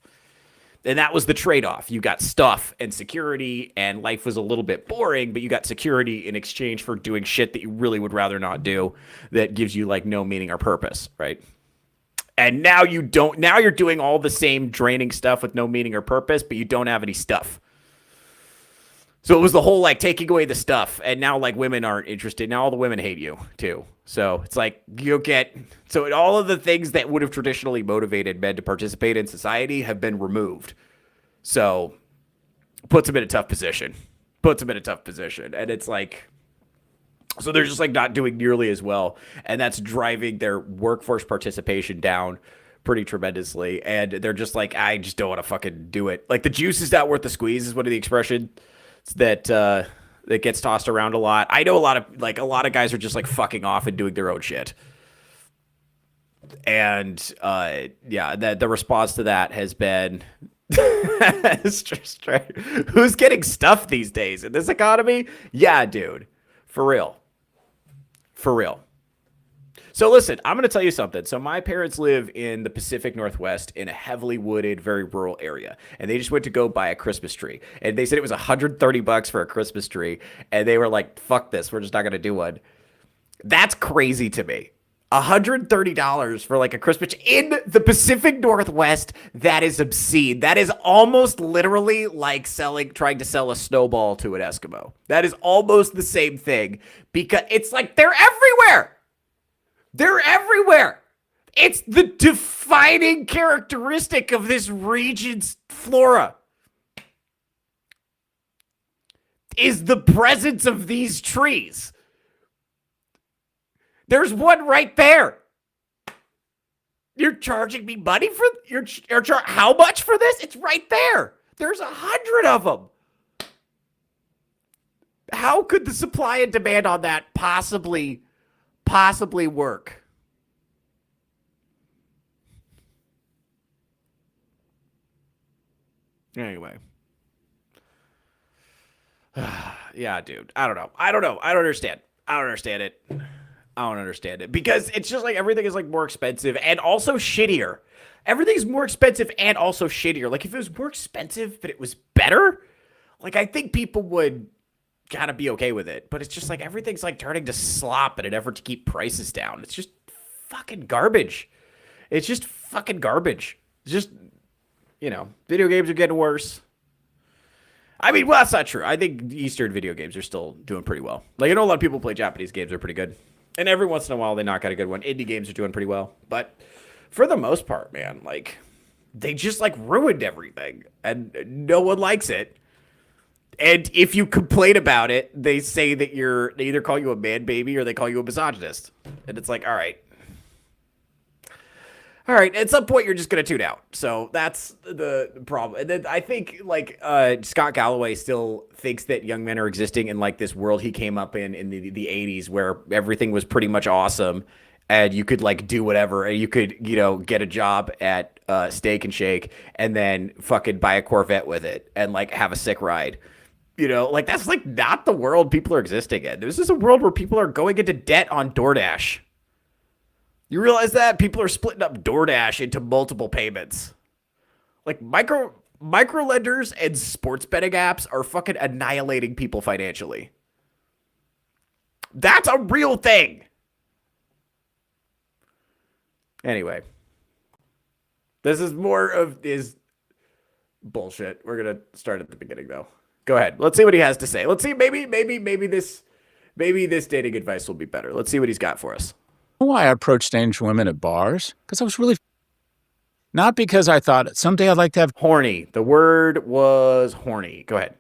And that was the trade-off. You got stuff and security, and life was a little bit boring, but you got security in exchange for doing shit that you really would rather not do that gives you like no meaning or purpose, right? And now you're doing all the same draining stuff with no meaning or purpose, but you don't have any stuff. So it was the whole like taking away the stuff, and now like women aren't interested. Now all the women hate you too. So it's like all of the things that would have traditionally motivated men to participate in society have been removed. So puts them in a tough position. And it's like, so they're just like not doing nearly as well. And that's driving their workforce participation down pretty tremendously. And they're just like, I just don't want to fucking do it. Like the juice is not worth the squeeze is one of the expressions that gets tossed around a lot. I know a lot of guys are just like fucking off and doing their own shit. And the response to that has been it's just who's getting stuff these days in this economy? Yeah, dude. For real. So listen, I'm going to tell you something. So my parents live in the Pacific Northwest in a heavily wooded, very rural area. And they just went to go buy a Christmas tree. And they said it was $130 for a Christmas tree. And they were like, fuck this. We're just not going to do one. That's crazy to me. $130 for like a Christmas tree in the Pacific Northwest. That is obscene. That is almost literally like trying to sell a snowball to an Eskimo. That is almost the same thing, because it's like they're everywhere. They're everywhere. It's the defining characteristic of this region's flora is the presence of these trees. There's one right there. You're charging me money for how much for this? It's right there. There's 100 of them. How could the supply and demand on that possibly work? Anyway. Yeah, dude. I don't know. I don't understand it because it's just like everything is like more expensive and also shittier. Everything's more expensive and also shittier. Like if it was more expensive but it was better, like I think people would kind of be okay with it. But it's just like everything's like turning to slop in an effort to keep prices down. It's just fucking garbage. It's just, video games are getting worse. I mean, well, that's not true. I think Eastern video games are still doing pretty well. Like, I know a lot of people play Japanese games are pretty good. And every once in a while, they knock out a good one. Indie games are doing pretty well. But for the most part, man, like, they just, like, ruined everything. And no one likes it. And if you complain about it, they say that they either call you a man baby or they call you a misogynist. And it's like, all right. At some point, you're just going to tune out. So that's the problem. And then I think, like, Scott Galloway still thinks that young men are existing in, like, this world he came up in the 80s where everything was pretty much awesome. And you could, like, do whatever. And you could, get a job at Steak and Shake and then fucking buy a Corvette with it and, like, have a sick ride. You know, like that's like not the world people are existing in. This is a world where people are going into debt on DoorDash. You realize that people are splitting up DoorDash into multiple payments. Like micro lenders and sports betting apps are fucking annihilating people financially. That's a real thing. Anyway, this is more of his bullshit. We're gonna start at the beginning though. Go ahead. Let's see what he has to say. Let's see. Maybe this dating advice will be better. Let's see what he's got for us. Why I approached strange women at bars? Because I was really, not because I thought someday I'd like to have Horny. The word was horny. Go ahead.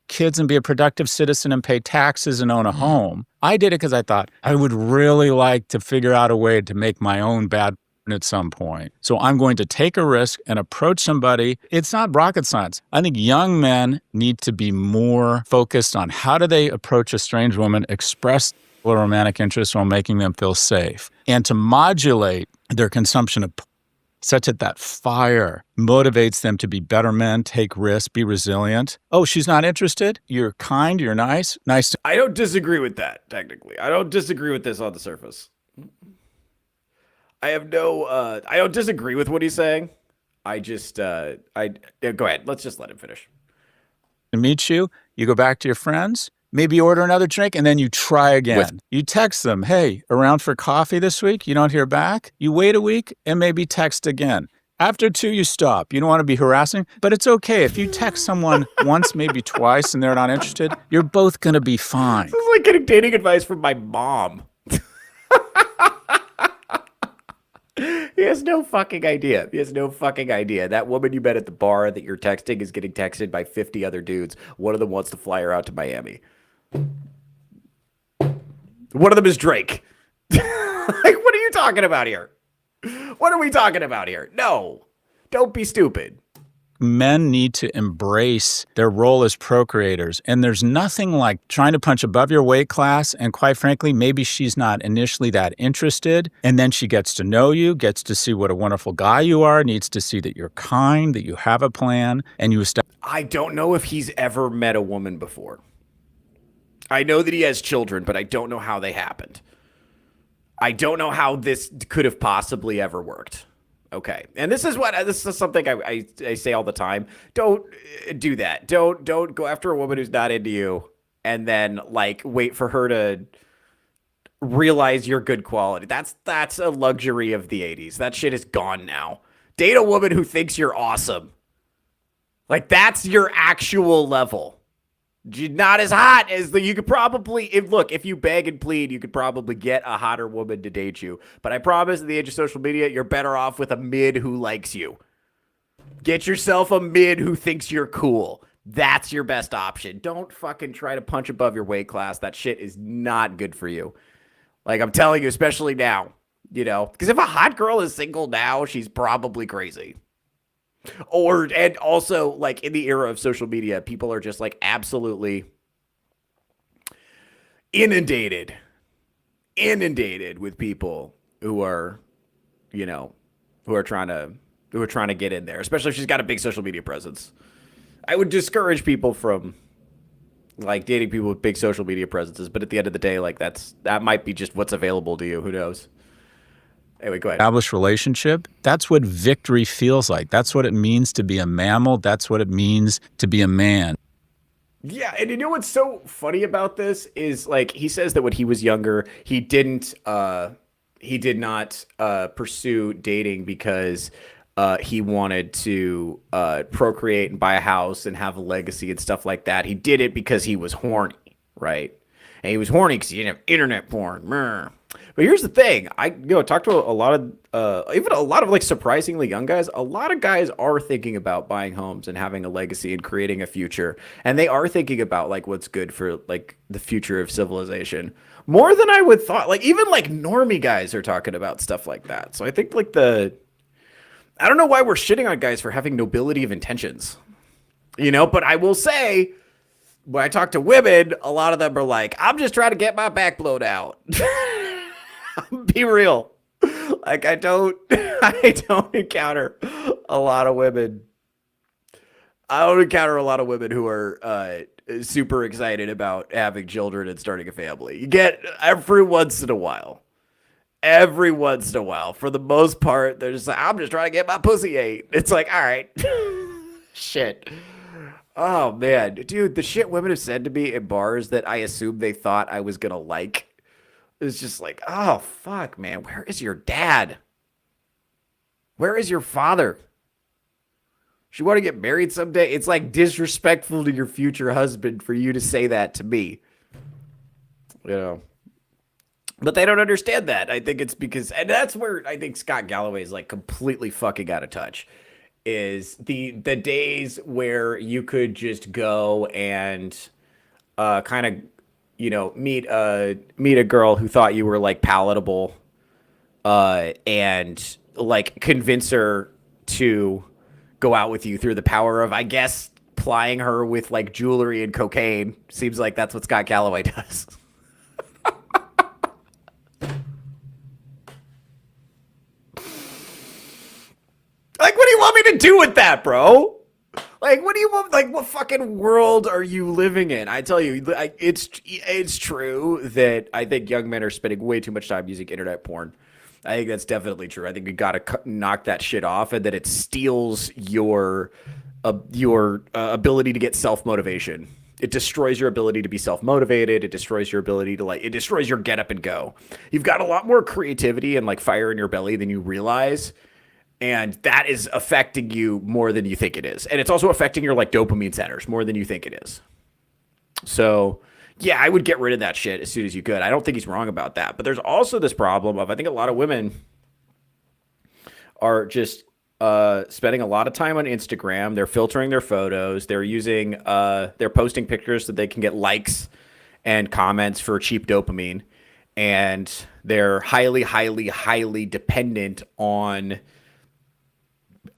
kids and be a productive citizen and pay taxes and own a home. I did it because I thought I would really like to figure out a way to make my own bad at some point. So I'm going to take a risk and approach somebody. It's not rocket science. I think young men need to be more focused on how do they approach a strange woman, express a romantic interest while making them feel safe, and to modulate their consumption of such that fire motivates them to be better men, take risks, be resilient. Oh, she's not interested? You're kind, you're nice. I don't disagree with that, technically. I don't disagree with this on the surface. I don't disagree with what he's saying. I just, go ahead. Let's just let him finish. To meet you, you go back to your friends, maybe order another drink, and then you try again. You text them, hey, around for coffee this week? You don't hear back? You wait a week and maybe text again. After 2, you stop. You don't want to be harassing, but it's okay. If you text someone once, maybe twice, and they're not interested, you're both going to be fine. This is like getting dating advice from my mom. He has no fucking idea. That woman you met at the bar that you're texting is getting texted by 50 other dudes. One of them wants to fly her out to Miami. One of them is Drake. Like, what are you talking about here? What are we talking about here? No, don't be stupid. Men need to embrace their role as procreators. And there's nothing like trying to punch above your weight class. And quite frankly, maybe she's not initially that interested. And then she gets to know you, gets to see what a wonderful guy you are, needs to see that you're kind, that you have a plan, and you establish. I don't know if he's ever met a woman before. I know that he has children, but I don't know how they happened. I don't know how this could have possibly ever worked. Okay. And this is something I say all the time. Don't do that. Don't go after a woman who's not into you and then like wait for her to realize your good quality. That's a luxury of the 80s. That shit is gone now. Date a woman who thinks you're awesome. Like that's your actual level. Not as hot as you could probably, if you beg and plead, you could probably get a hotter woman to date you. But I promise in the age of social media, you're better off with a mid who likes you. Get yourself a mid who thinks you're cool. That's your best option. Don't fucking try to punch above your weight class. That shit is not good for you. Like I'm telling you, especially now, because if a hot girl is single now, she's probably crazy. And also like in the era of social media, people are just like absolutely inundated with people who are trying to get in there, especially if she's got a big social media presence. I would discourage people from like dating people with big social media presences, but at the end of the day, like that might be just what's available to you. Who knows? Anyway, go ahead. Established relationship. That's what victory feels like. That's what it means to be a mammal. That's what it means to be a man. Yeah, and you know what's so funny about this is like he says that when he was younger, he did not pursue dating because he wanted to procreate and buy a house and have a legacy and stuff like that. He did it because he was horny, right? And he was horny because he didn't have internet porn. But here's the thing. I talked to a lot of like surprisingly young guys. A lot of guys are thinking about buying homes and having a legacy and creating a future. And they are thinking about like what's good for like the future of civilization more than I would thought. Like even like normie guys are talking about stuff like that. So I think like I don't know why we're shitting on guys for having nobility of intentions, but I will say when I talk to women, a lot of them are like, I'm just trying to get my back blown out. Be real. Like I don't encounter a lot of women. I don't encounter a lot of women who are super excited about having children and starting a family. You get every once in a while. Every once in a while. For the most part, they're just like, I'm just trying to get my pussy ate. It's like, all right. Shit. Oh, man. Dude, the shit women have said to me in bars that I assumed they thought I was going to like. It's just like, oh, fuck, man. Where is your dad? Where is your father? You want to get married someday? It's like disrespectful to your future husband for you to say that to me. You know. But they don't understand that. I think it's because, and that's where I think Scott Galloway is like completely fucking out of touch, is the days where you could just go and kind of, you know, meet a girl who thought you were like palatable and like convince her to go out with you through the power of, I guess, plying her with like jewelry and cocaine. Seems like that's what Scott Galloway does. Like, what do you want me to do with that, bro? Like, what do you want? Like, what fucking world are you living in? I tell you, it's true that I think young men are spending way too much time using internet porn. I think that's definitely true. I think we got to knock that shit off, and that it steals your ability to get self-motivation. It destroys your ability to be self-motivated. It destroys your ability to it destroys your get up and go. You've got a lot more creativity and like fire in your belly than you realize. And that is affecting you more than you think it is. And it's also affecting your like dopamine centers more than you think it is. So yeah, I would get rid of that shit as soon as you could. I don't think he's wrong about that. But there's also this problem of, I think a lot of women are just spending a lot of time on Instagram. They're filtering their photos. They're using, they're posting pictures so they can get likes and comments for cheap dopamine. And they're highly, highly, highly dependent on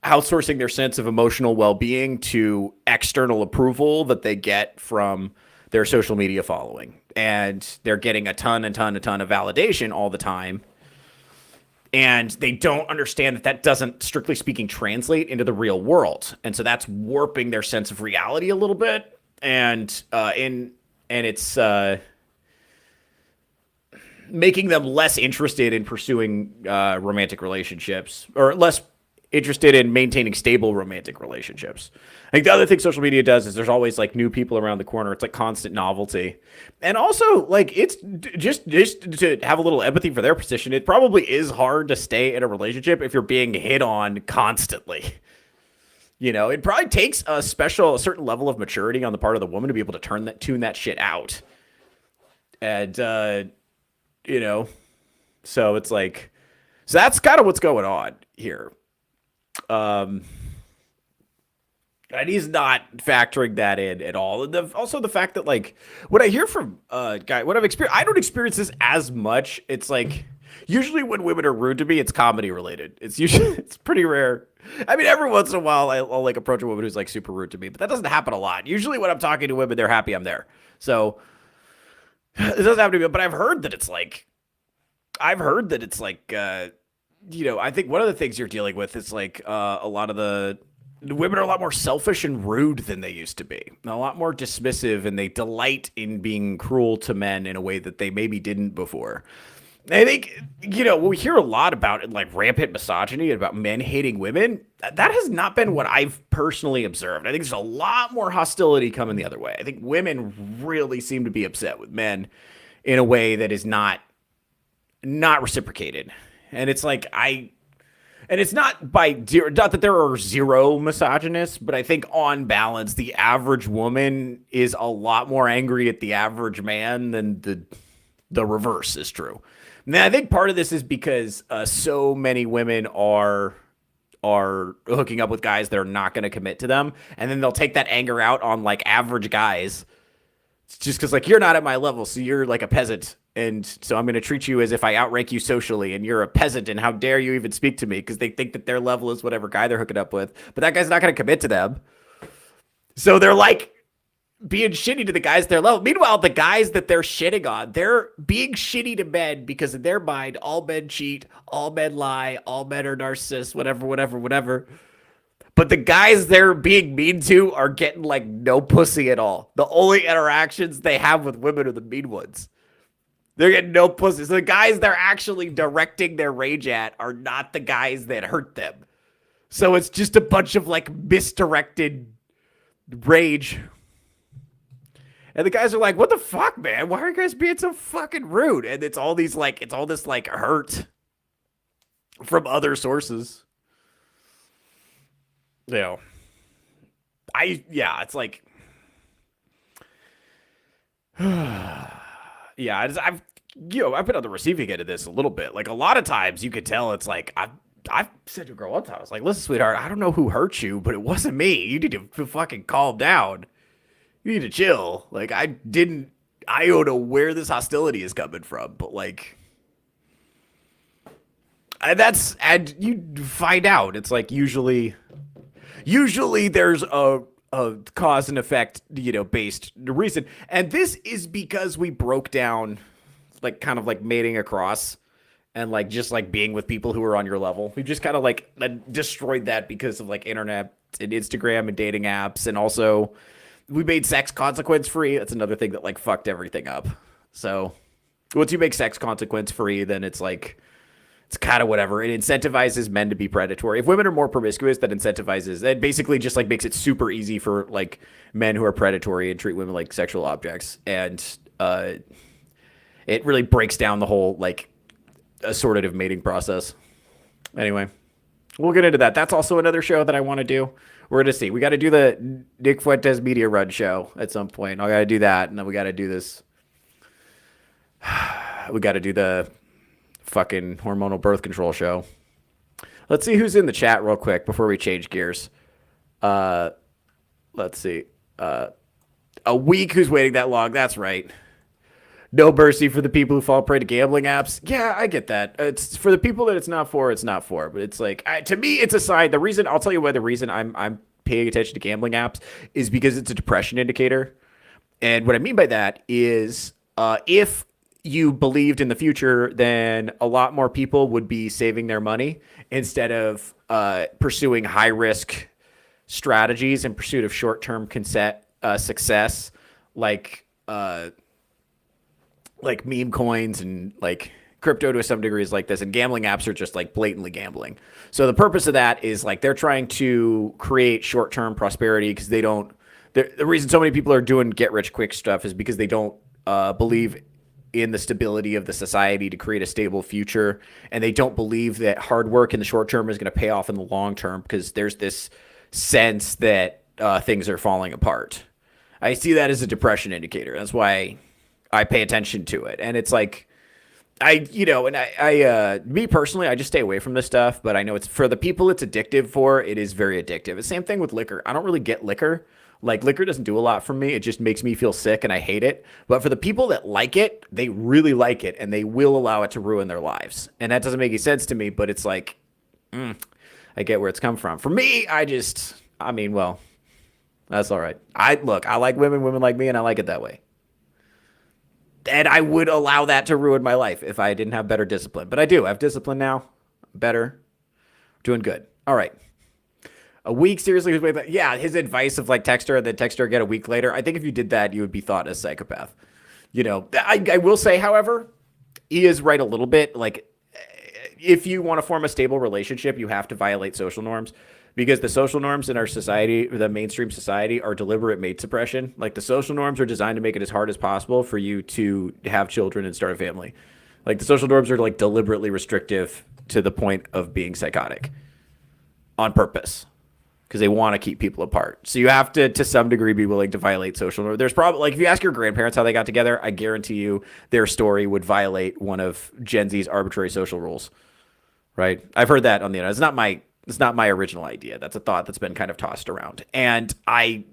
outsourcing their sense of emotional well-being to external approval that they get from their social media following. And they're getting a ton of validation all the time. And they don't understand that that doesn't, strictly speaking, translate into the real world. And so that's warping their sense of reality a little bit. And it's making them less interested in pursuing romantic relationships, or less interested in maintaining stable romantic relationships. I think the other thing social media does is there's always like new people around the corner. It's like constant novelty. And also like it's just to have a little empathy for their position. It probably is hard to stay in a relationship if you're being hit on constantly. You know, it probably takes a certain level of maturity on the part of the woman to be able to tune that shit out. And, you know, so it's like, so that's kind of what's going on here. And he's not factoring that in at all. And also the fact that like what I hear from what I've experienced, I don't experience this as much. It's like usually when women are rude to me, it's comedy related. It's pretty rare. I mean, every once in a while I'll like approach a woman who's like super rude to me, but that doesn't happen a lot. Usually when I'm talking to women, they're happy I'm there. So it doesn't happen to me, but I've heard that it's like, you know, I think one of the things you're dealing with is like a lot of the women are a lot more selfish and rude than they used to be. A lot more dismissive, and they delight in being cruel to men in a way that they maybe didn't before. I think, you know, we hear a lot about like rampant misogyny and about men hating women. That has not been what I've personally observed. I think there's a lot more hostility coming the other way. I think women really seem to be upset with men in a way that is not reciprocated. And it's like, and it's not that there are zero misogynists, but I think on balance, the average woman is a lot more angry at the average man than the reverse is true. And I think part of this is because so many women are hooking up with guys that are not going to commit to them. And then they'll take that anger out on like average guys. It's just because like, you're not at my level, so you're like a peasant. And so I'm going to treat you as if I outrank you socially, and you're a peasant, and how dare you even speak to me, because they think that their level is whatever guy they're hooking up with. But that guy's not going to commit to them. So they're like being shitty to the guys at their level. Meanwhile, the guys that they're shitting on, they're being shitty to men because in their mind, all men cheat, all men lie, all men are narcissists, whatever. But the guys they're being mean to are getting like no pussy at all. The only interactions they have with women are the mean ones. They're getting no pussy. So the guys they're actually directing their rage at are not the guys that hurt them. So it's just a bunch of like misdirected rage. And the guys are like, what the fuck, man? Why are you guys being so fucking rude? And it's all this like hurt from other sources. You know, it's like, yeah, I've been on the receiving end of this a little bit. Like a lot of times you could tell it's like, I've said to a girl one time, I was like, listen, sweetheart, I don't know who hurt you, but it wasn't me. You need to fucking calm down. You need to chill. Like I don't know where this hostility is coming from, but like, and you find out, it's like usually there's a cause and effect, based reason. And this is because we broke down like kind of like mating across and like just like being with people who are on your level. We just kind of like destroyed that because of like internet and Instagram and dating apps. And also we made sex consequence free. That's another thing that like fucked everything up. So once you make sex consequence free, then it's like, it's kind of whatever. It incentivizes men to be predatory. If women are more promiscuous, that incentivizes. It basically just like makes it super easy for like men who are predatory and treat women like sexual objects. And it really breaks down the whole like assortative mating process. Anyway, we'll get into that. That's also another show that I want to do. We're going to see. We got to do the Nick Fuentes Media Run show at some point. I got to do that. And then we got to do this. We got to do the fucking hormonal birth control show. Let's see who's in the chat real quick before we change gears. Let's see. A week who's waiting that long. That's right. No mercy for the people who fall prey to gambling apps. Yeah, I get that. It's for the people that it's not for, it's not for. But it's like, to me, it's a sign. The reason, I'll tell you why the reason I'm paying attention to gambling apps is because it's a depression indicator. And what I mean by that is if you believed in the future, then a lot more people would be saving their money instead of pursuing high risk strategies in pursuit of short-term success, like meme coins and like crypto to some degree is like this, and gambling apps are just like blatantly gambling. So the purpose of that is like they're trying to create short-term prosperity because they don't. The reason so many people are doing get rich quick stuff is because they don't believe in the stability of the society to create a stable future, and they don't believe that hard work in the short term is going to pay off in the long term because there's this sense that things are falling apart. I see that as a depression indicator. That's why I pay attention to it. And it's like, me personally, I just stay away from this stuff, but I know it's for the people it's addictive for, it is very addictive. The same thing with liquor. I don't really get liquor. Like, liquor doesn't do a lot for me. It just makes me feel sick and I hate it. But for the people that like it, they really like it and they will allow it to ruin their lives. And that doesn't make any sense to me, but it's like, I get where it's come from. For me, that's all right. I like women like me, and I like it that way. And I would allow that to ruin my life if I didn't have better discipline. But I do. I have discipline now. Better. Doing good. All right. A week, seriously? Yeah, his advice of like text her and then text her again a week later. I think if you did that, you would be thought as psychopath. I will say, however, he is right a little bit. Like, if you want to form a stable relationship, you have to violate social norms. Because the social norms in our society, the mainstream society, are deliberate mate suppression. Like, the social norms are designed to make it as hard as possible for you to have children and start a family. Like, the social norms are like deliberately restrictive to the point of being psychotic on purpose because they want to keep people apart. So you have to some degree, be willing to violate social norms. There's probably, like, if you ask your grandparents how they got together, I guarantee you their story would violate one of Gen Z's arbitrary social rules. Right? I've heard that on the internet. It's not my original idea. That's a thought that's been kind of tossed around. And I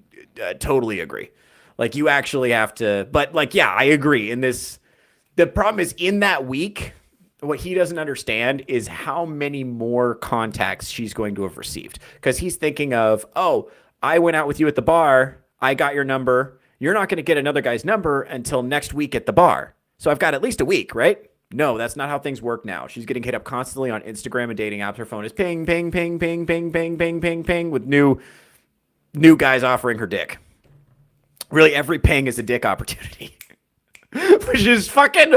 totally agree. Like, you actually have to, but like, yeah, I agree. The problem is in that week, what he doesn't understand is how many more contacts she's going to have received. Because he's thinking of, oh, I went out with you at the bar. I got your number. You're not going to get another guy's number until next week at the bar. So I've got at least a week, right? No, that's not how things work now. She's getting hit up constantly on Instagram and dating apps. Her phone is ping, ping, ping, ping, ping, ping, ping, ping, ping, with new guys offering her dick. Really, every ping is a dick opportunity, which is fucking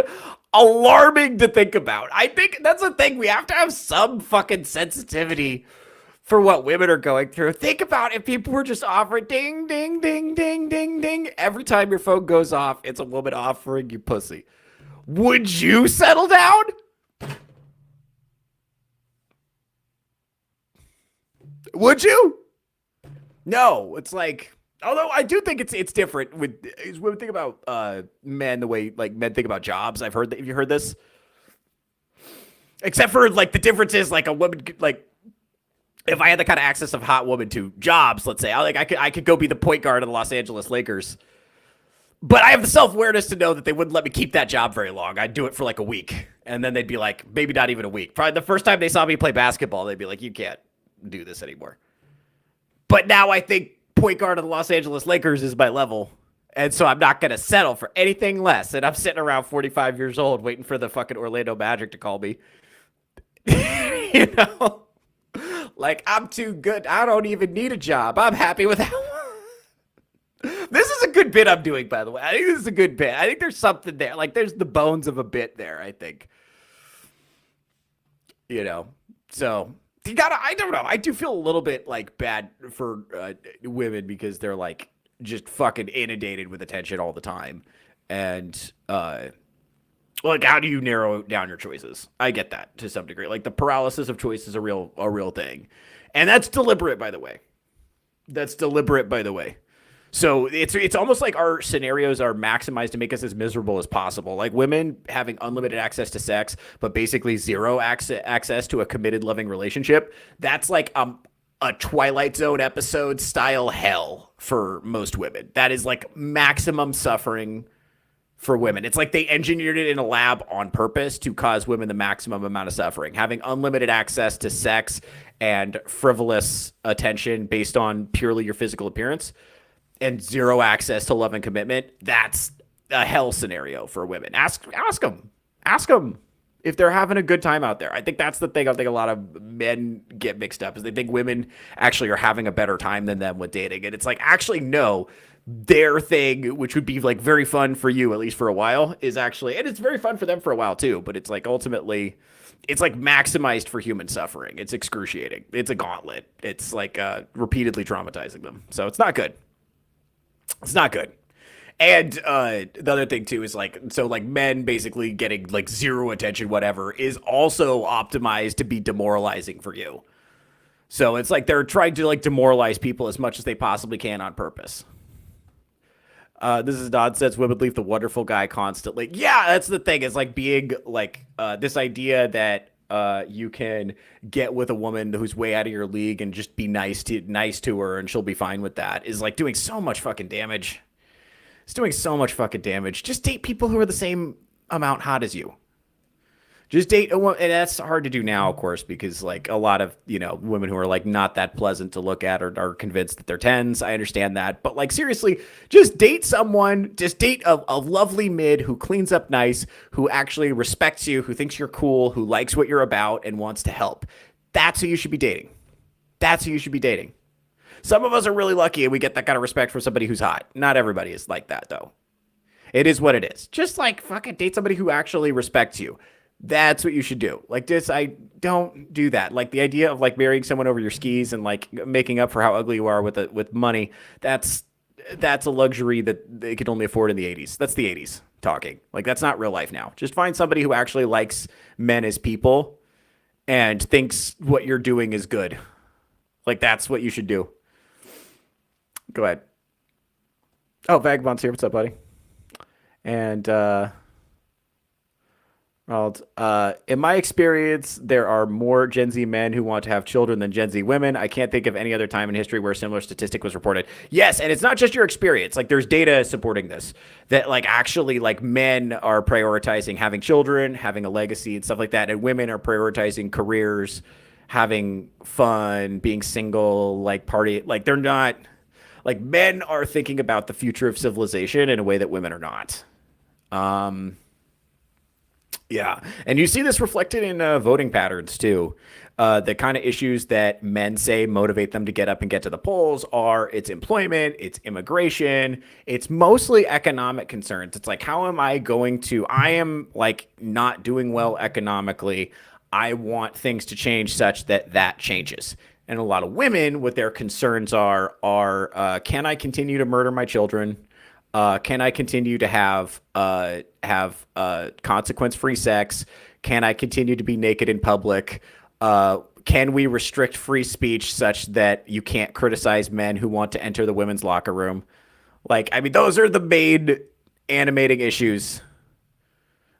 alarming to think about. I think that's the thing. We have to have some fucking sensitivity for what women are going through. Think about if people were just offering ding, ding, ding, ding, ding, ding. Every time your phone goes off, it's a woman offering you pussy. Would you settle down? Would you? No, it's like, although I do think it's different with women think about men the way like men think about jobs. I've heard that. Have you heard this? Except for like the difference is like a woman like if I had the kind of access of hot woman to jobs, let's say, I could go be the point guard of the Los Angeles Lakers. But I have the self-awareness to know that they wouldn't let me keep that job very long. I'd do it for like a week. And then they'd be like, maybe not even a week. Probably the first time they saw me play basketball, they'd be like, you can't do this anymore. But now I think point guard of the Los Angeles Lakers is my level. And so I'm not going to settle for anything less. And I'm sitting around 45 years old waiting for the fucking Orlando Magic to call me. You know? Like, I'm too good. I don't even need a job. I'm happy with that. This is a good bit I'm doing, by the way. I think this is a good bit. I think there's something there. Like, there's the bones of a bit there, I think. You know? So, you gotta, I don't know. I do feel a little bit, like, bad for women because they're, like, just fucking inundated with attention all the time. And, like, how do you narrow down your choices? I get that to some degree. Like, the paralysis of choice is a real thing. And that's deliberate, by the way. That's deliberate, by the way. So it's almost like our scenarios are maximized to make us as miserable as possible. Like women having unlimited access to sex, but basically zero access to a committed, loving relationship. That's like a Twilight Zone episode style hell for most women. That is like maximum suffering for women. It's like they engineered it in a lab on purpose to cause women the maximum amount of suffering. Having unlimited access to sex and frivolous attention based on purely your physical appearance and zero access to love and commitment, that's a hell scenario for women. Ask them if they're having a good time out there. I think that's the thing I think a lot of men get mixed up is they think women actually are having a better time than them with dating. And it's like, actually, no, their thing, which would be like very fun for you, at least for a while, is actually, and it's very fun for them for a while too, but it's like ultimately, it's like maximized for human suffering. It's excruciating. It's a gauntlet. It's like repeatedly traumatizing them. So it's not good. It's not good. And the other thing too is like, so like men basically getting like zero attention, whatever, is also optimized to be demoralizing for you. So it's like they're trying to like demoralize people as much as they possibly can on purpose. This is Dodd says women leave the wonderful guy constantly. Yeah, that's the thing. It's like being like this idea that you can get with a woman who's way out of your league and just be nice to her and she'll be fine with that is like doing so much fucking damage. It's doing so much fucking damage. Just date people who are the same amount hot as you. Just date a woman, and that's hard to do now, of course, because like a lot of, you know, women who are like not that pleasant to look at or are convinced that they're 10s. I understand that. But like seriously, just date someone, just date a lovely mid who cleans up nice, who actually respects you, who thinks you're cool, who likes what you're about and wants to help. That's who you should be dating. That's who you should be dating. Some of us are really lucky and we get that kind of respect from somebody who's hot. Not everybody is like that though. It is what it is. Just like fucking date somebody who actually respects you. That's what you should do. Like this, I don't do that. Like the idea of like marrying someone over your skis and like making up for how ugly you are with money. That's a luxury that they could only afford in the 80s. That's the 80s talking. Like that's not real life now. Just find somebody who actually likes men as people and thinks what you're doing is good. Like that's what you should do. Go ahead. Oh, Vagabond's here. What's up, buddy? And in my experience, there are more Gen Z men who want to have children than Gen Z women. I can't think of any other time in history where a similar statistic was reported. Yes, and it's not just your experience. Like there's data supporting this, that like actually like men are prioritizing having children, having a legacy and stuff like that. And women are prioritizing careers, having fun, being single, like party. Like they're not, like men are thinking about the future of civilization in a way that women are not. Yeah. And you see this reflected in voting patterns too. The kind of issues that men say motivate them to get up and get to the polls are it's employment, it's immigration, it's mostly economic concerns. It's like, how am I going to, I am like not doing well economically. I want things to change such that that changes. And a lot of women, what their concerns are can I continue to murder my children? Can I continue to have consequence-free sex? Can I continue to be naked in public? Can we restrict free speech such that you can't criticize men who want to enter the women's locker room? Like, I mean, those are the main animating issues.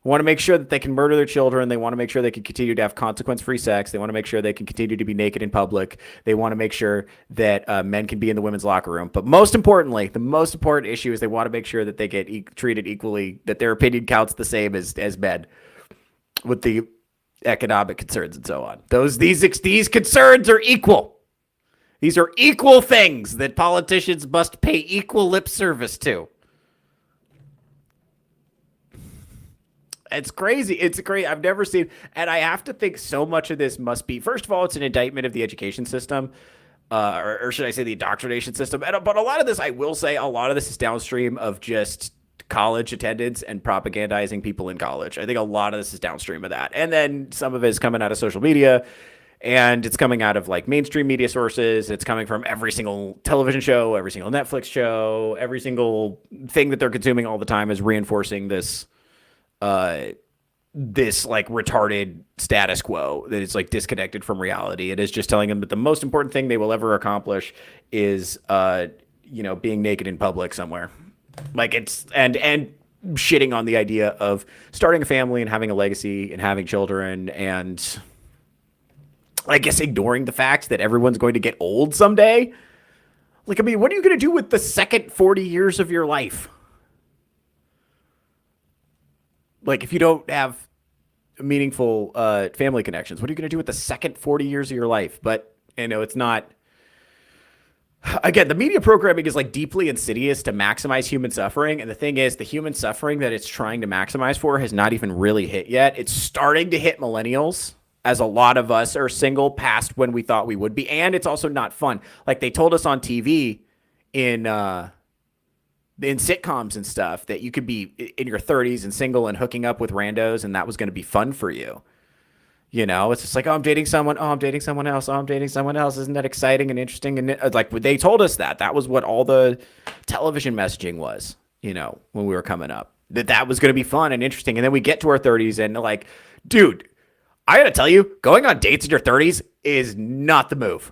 Want to make sure that they can murder their children. They want to make sure they can continue to have consequence-free sex. They want to make sure they can continue to be naked in public. They want to make sure that men can be in the women's locker room. But most importantly, the most important issue is they want to make sure that they get treated equally, that their opinion counts the same as men with the economic concerns and so on. These concerns are equal. These are equal things that politicians must pay equal lip service to. It's crazy. It's great. I've never seen, and I have to think so much of this must be, first of all, it's an indictment of the education system, or should I say the indoctrination system. But a lot of this, I will say, a lot of this is downstream of just college attendance and propagandizing people in college. I think a lot of this is downstream of that. And then some of it is coming out of social media, and it's coming out of like mainstream media sources. It's coming from every single television show, every single Netflix show, every single thing that they're consuming all the time is reinforcing this like retarded status quo that is like disconnected from reality. It is just telling them that the most important thing they will ever accomplish is, being naked in public somewhere. Like it's, and shitting on the idea of starting a family and having a legacy and having children, and I guess ignoring the fact that everyone's going to get old someday. Like, I mean, what are you going to do with the second 40 years of your life? Like, if you don't have meaningful family connections, what are you going to do with the second 40 years of your life? But, it's not. Again, the media programming is like deeply insidious to maximize human suffering. And the thing is, the human suffering that it's trying to maximize for has not even really hit yet. It's starting to hit millennials, as a lot of us are single past when we thought we would be. And it's also not fun. Like they told us on TV in sitcoms and stuff that you could be in your 30s and single and hooking up with randos, and that was going to be fun for you. It's just like, oh, I'm dating someone. Oh, I'm dating someone else. Oh, I'm dating someone else. Isn't that exciting and interesting? And like they told us that was what all the television messaging was, when we were coming up, that was going to be fun and interesting. And then we get to our 30s and like, dude, I got to tell you, going on dates in your 30s is not the move.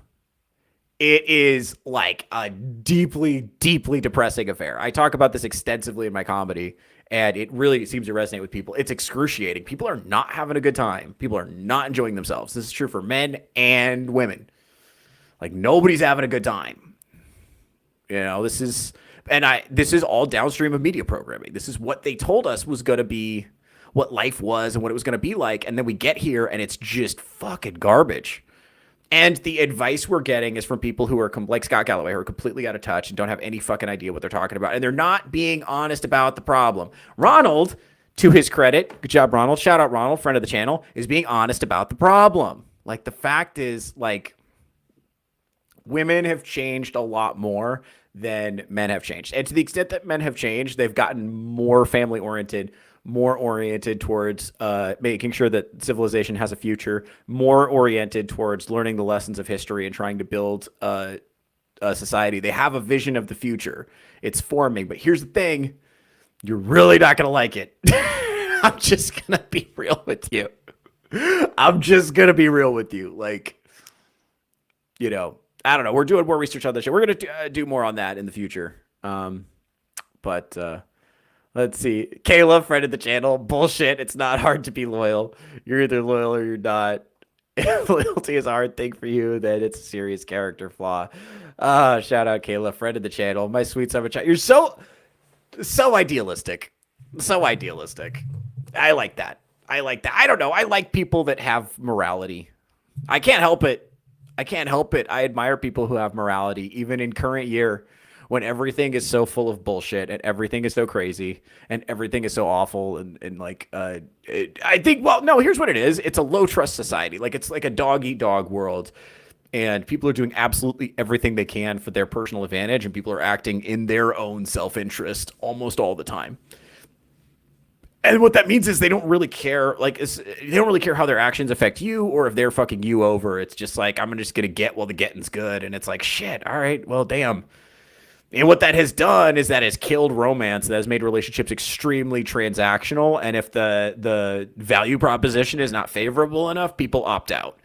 It is like a deeply, deeply depressing affair. I talk about this extensively in my comedy, and it really seems to resonate with people. It's excruciating. People are not having a good time. People are not enjoying themselves. This is true for men and women. Like nobody's having a good time. This is all downstream of media programming. This is what they told us was going to be what life was and what it was going to be like. And then we get here and it's just fucking garbage. And the advice we're getting is from people who are like Scott Galloway, who are completely out of touch and don't have any fucking idea what they're talking about. And they're not being honest about the problem. Ronald, to his credit, good job, Ronald. Shout out, Ronald, friend of the channel, is being honest about the problem. Like the fact is, like, women have changed a lot more than men have changed. And to the extent that men have changed, they've gotten more family oriented, more oriented towards making sure that civilization has a future, more oriented towards learning the lessons of history and trying to build a society. They have a vision of the future. It's forming. But here's the thing. You're really not going to like it. I'm just going to be real with you. Like, I don't know. We're doing more research on this shit. We're going to do more on that in the future. But let's see. Kayla, friend of the channel. Bullshit. It's not hard to be loyal. You're either loyal or you're not. If loyalty is a hard thing for you, then it's a serious character flaw. Shout out Kayla, friend of the channel. My sweet summer child. You're so idealistic. So idealistic. I like that. I don't know. I like people that have morality. I can't help it. I admire people who have morality, even in current year when everything is so full of bullshit and everything is so crazy and everything is so awful and like I think, well, no, here's what it is. It's a low trust society. Like it's like a dog eat dog world, and people are doing absolutely everything they can for their personal advantage, and people are acting in their own self-interest almost all the time. And what that means is they don't really care, like, they don't really care how their actions affect you or if they're fucking you over. It's just like, I'm just going to get while the getting's good. And it's like, shit, all right, well, damn. And what that has done is that has killed romance. That has made relationships extremely transactional. And if the value proposition is not favorable enough, people opt out.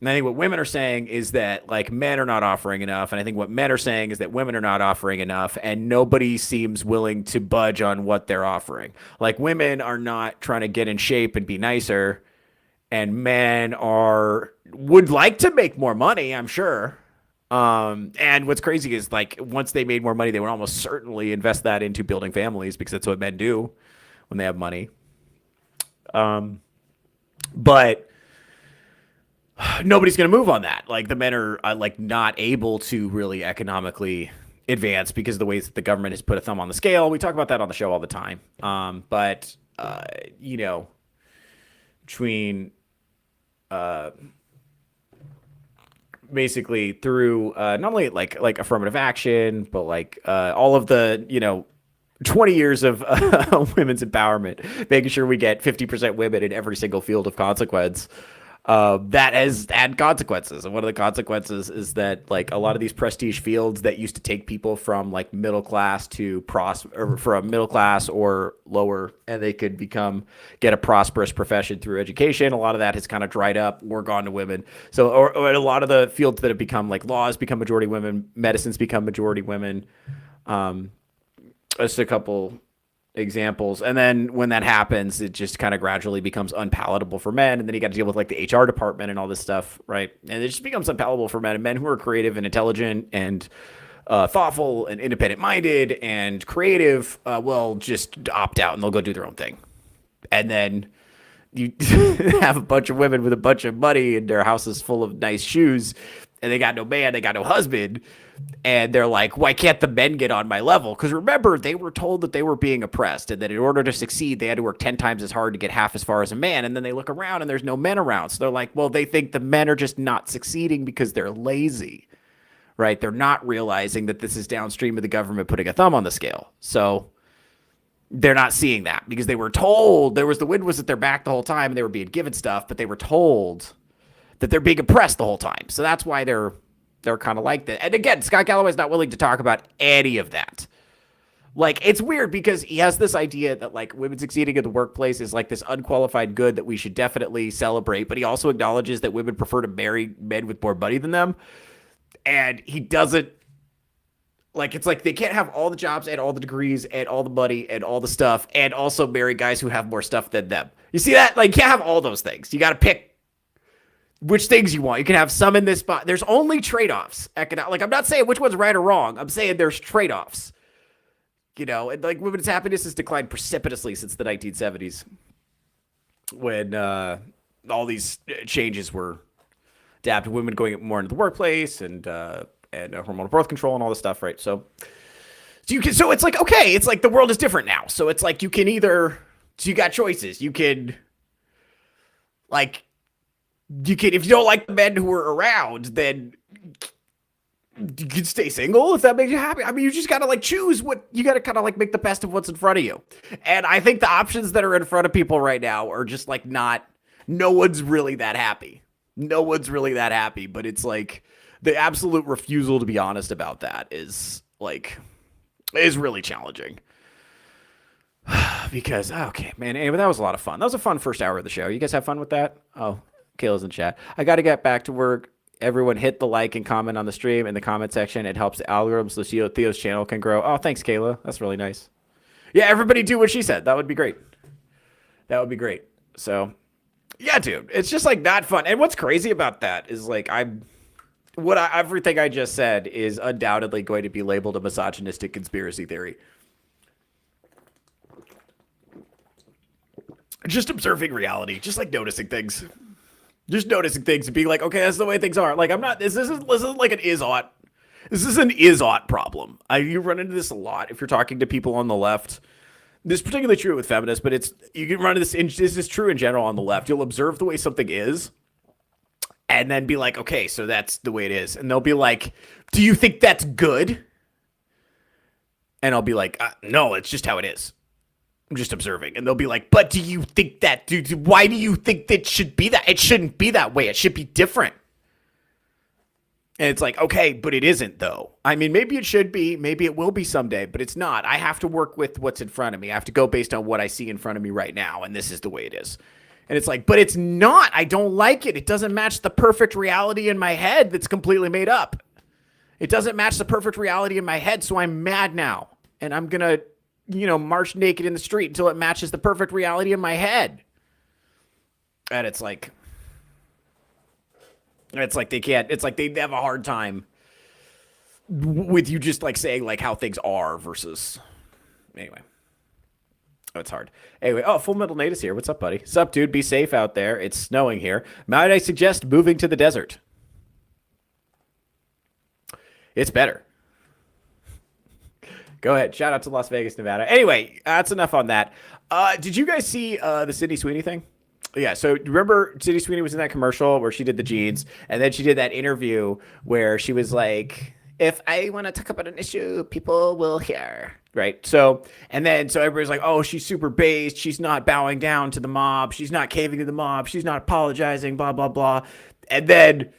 And I think what women are saying is that, like, men are not offering enough. And I think what men are saying is that women are not offering enough. And nobody seems willing to budge on what they're offering. Like, women are not trying to get in shape and be nicer. And men would like to make more money, I'm sure. And what's crazy is, like, once they made more money, they would almost certainly invest that into building families, because that's what men do when they have money. But nobody's going to move on that. Like, the men are like not able to really economically advance because of the ways that the government has put a thumb on the scale. We talk about that on the show all the time. But you know, between basically through not only like affirmative action, but like all of the, you know, 20 years of women's empowerment, making sure we get 50% women in every single field of consequence. That has had consequences. And one of the consequences is that, like, a lot of these prestige fields that used to take people from like middle class to or from middle class or lower, and they could get a prosperous profession through education. A lot of that has kind of dried up or gone to women. So, or a lot of the fields that have become, like, laws become majority women, medicines become majority women. Just a couple examples. And then when that happens, it just kind of gradually becomes unpalatable for men. And then you got to deal with, like, the HR department and all this stuff, right? And it just becomes unpalatable for men. And men who are creative and intelligent and thoughtful and independent-minded and creative will just opt out and they'll go do their own thing. And then you have a bunch of women with a bunch of money and their house is full of nice shoes, and they got no man, they got no husband. And they're like, why can't the men get on my level? Because remember, they were told that they were being oppressed and that in order to succeed, they had to work 10 times as hard to get half as far as a man. And then they look around and there's no men around. So they're like, well, they think the men are just not succeeding because they're lazy, right? They're not realizing that this is downstream of the government putting a thumb on the scale. So they're not seeing that because they were told the wind was at their back the whole time and they were being given stuff, but they were told that they're being oppressed the whole time. So that's why they're kind of like that. And again, Scott Galloway's not willing to talk about any of that. Like, it's weird because he has this idea that, like, women succeeding in the workplace is like this unqualified good that we should definitely celebrate. But he also acknowledges that women prefer to marry men with more money than them. And he doesn't, like, it's like they can't have all the jobs and all the degrees and all the money and all the stuff and also marry guys who have more stuff than them. You see that? Like, you can't have all those things. You got to pick which things you want. You can have some in this spot. There's only trade-offs. Like, I'm not saying which one's right or wrong. I'm saying there's trade-offs. You know, and, like, women's happiness has declined precipitously since the 1970s when all these changes were adapted. Women going more into the workplace and hormonal birth control and all this stuff, right? So it's like, okay, it's like the world is different now. So it's like you got choices. You can, if you don't like the men who are around, then you can stay single if that makes you happy. I mean, you just got to, like, choose you got to kind of, like, make the best of what's in front of you. And I think the options that are in front of people right now are just, like, no one's really that happy. No one's really that happy, but it's like the absolute refusal to be honest about that is really challenging. Because, okay, man, anyway, that was a lot of fun. That was a fun first hour of the show. You guys have fun with that? Oh, Kayla's in chat. I got to get back to work. Everyone hit the like and comment on the stream in the comment section. It helps the algorithms so Theo's channel can grow. Oh, thanks, Kayla. That's really nice. Yeah, everybody do what she said. That would be great. That would be great. So, yeah, dude, it's just, like, not fun. And what's crazy about that is, like, everything I just said is undoubtedly going to be labeled a misogynistic conspiracy theory. Just observing reality, just, like, noticing things. Just noticing things and being like, okay, that's the way things are. Like, this isn't like an is ought. This is an is-ought problem. You run into this a lot if you're talking to people on the left. This is particularly true with feminists, but you can run into this. This is true in general on the left. You'll observe the way something is, and then be like, okay, so that's the way it is. And they'll be like, do you think that's good? And I'll be like, no, it's just how it is. I'm just observing. And they'll be like, but do you think that, dude, why do you think that should be that? It shouldn't be that way. It should be different. And it's like, okay, but it isn't though. I mean, maybe it should be, maybe it will be someday, but it's not. I have to work with what's in front of me. I have to go based on what I see in front of me right now. And this is the way it is. And it's like, but it's not. I don't like it. It doesn't match the perfect reality in my head that's completely made up. It doesn't match the perfect reality in my head. So I'm mad now. And I'm going to, march naked in the street until it matches the perfect reality in my head. And it's like they can't, it's like they have a hard time with you just like saying like how things are versus, anyway. Oh, it's hard. Anyway, Full Metal Nate is here. What's up, buddy? Sup, dude? Be safe out there. It's snowing here. Might I suggest moving to the desert? It's better. Go ahead. Shout out to Las Vegas, Nevada. Anyway, that's enough on that. Did you guys see the Sydney Sweeney thing? Yeah, so remember Sydney Sweeney was in that commercial where she did the jeans, and then she did that interview where she was like, if I want to talk about an issue, people will hear, right? So everybody's like, oh, she's super based. She's not bowing down to the mob. She's not caving to the mob. She's not apologizing, blah, blah, blah. And then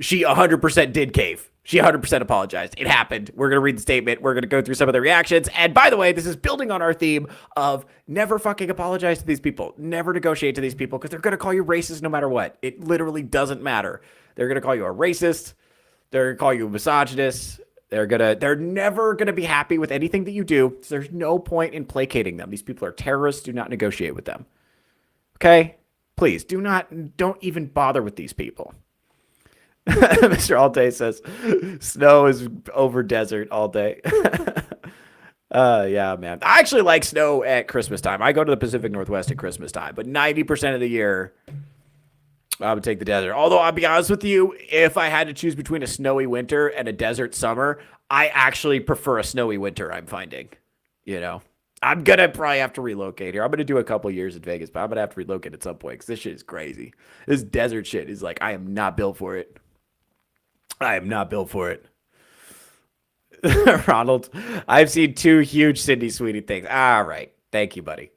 she 100% did cave. She 100% apologized. It happened. We're going to read the statement. We're going to go through some of the reactions. And by the way, this is building on our theme of never fucking apologize to these people. Never negotiate to these people because they're going to call you racist no matter what. It literally doesn't matter. They're going to call you a racist. They're going to call you a misogynist. They're never going to be happy with anything that you do. So there's no point in placating them. These people are terrorists. Do not negotiate with them. Okay? Please, don't even bother with these people. Mr. All Day says, snow is over desert all day. Yeah, man. I actually like snow at Christmas time. I go to the Pacific Northwest at Christmas time, but 90% of the year, I would take the desert. Although, I'll be honest with you, if I had to choose between a snowy winter and a desert summer, I actually prefer a snowy winter, I'm finding. I'm going to probably have to relocate here. I'm going to do a couple years in Vegas, but I'm going to have to relocate at some point because this shit is crazy. This desert shit is like, I am not built for it. I am not built for it. Ronald, I've seen 2 huge Sydney Sweeney things. All right. Thank you, buddy.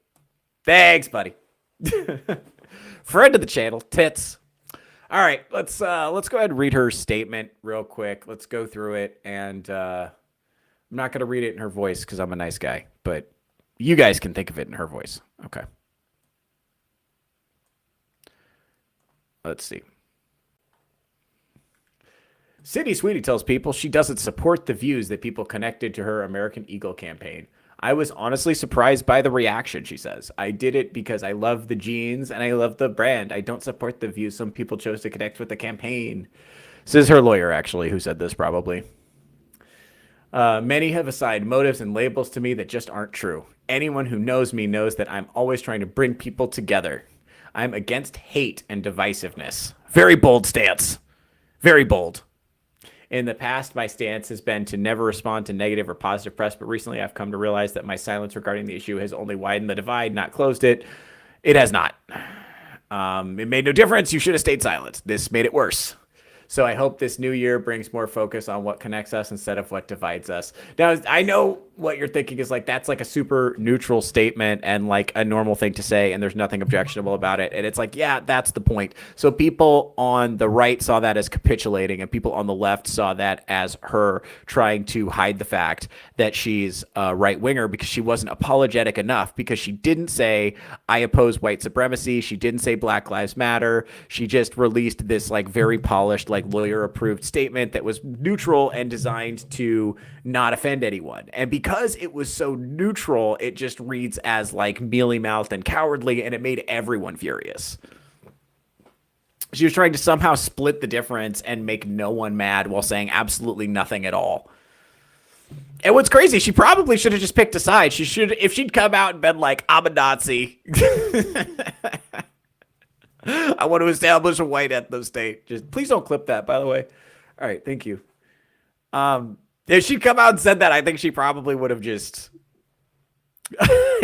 Thanks, buddy. Friend of the channel, tits. All right, let's go ahead and read her statement real quick. Let's go through it, and I'm not going to read it in her voice because I'm a nice guy, but you guys can think of it in her voice. Okay. Let's see. Sydney Sweeney tells people she doesn't support the views that people connected to her American Eagle campaign. I was honestly surprised by the reaction, she says. I did it because I love the jeans and I love the brand. I don't support the views some people chose to connect with the campaign. This is her lawyer, actually, who said this probably. Many have assigned motives and labels to me that just aren't true. Anyone who knows me knows that I'm always trying to bring people together. I'm against hate and divisiveness. Very bold stance. Very bold. In the past, my stance has been to never respond to negative or positive press, but recently I've come to realize that my silence regarding the issue has only widened the divide, not closed it. It has not. It made no difference. You should have stayed silent. This made it worse. So I hope this new year brings more focus on what connects us instead of what divides us. Now, I know what you're thinking is like, that's like a super neutral statement and like a normal thing to say, and there's nothing objectionable about it. And it's like, yeah, that's the point. So people on the right saw that as capitulating, and people on the left saw that as her trying to hide the fact that she's a right winger because she wasn't apologetic enough, because she didn't say, I oppose white supremacy. She didn't say Black Lives Matter. She just released this like very polished, like lawyer approved statement that was neutral and designed to not offend anyone. And because it was so neutral, it just reads as like mealy-mouthed and cowardly, and it made everyone furious. She was trying to somehow split the difference and make no one mad while saying absolutely nothing at all. And what's crazy, she probably should have just picked a side. She should, if she'd come out and been like, I'm a Nazi. I want to establish a white ethno state. Just please don't clip that, by the way. All right, thank you. If she'd come out and said that, I think she probably would have just.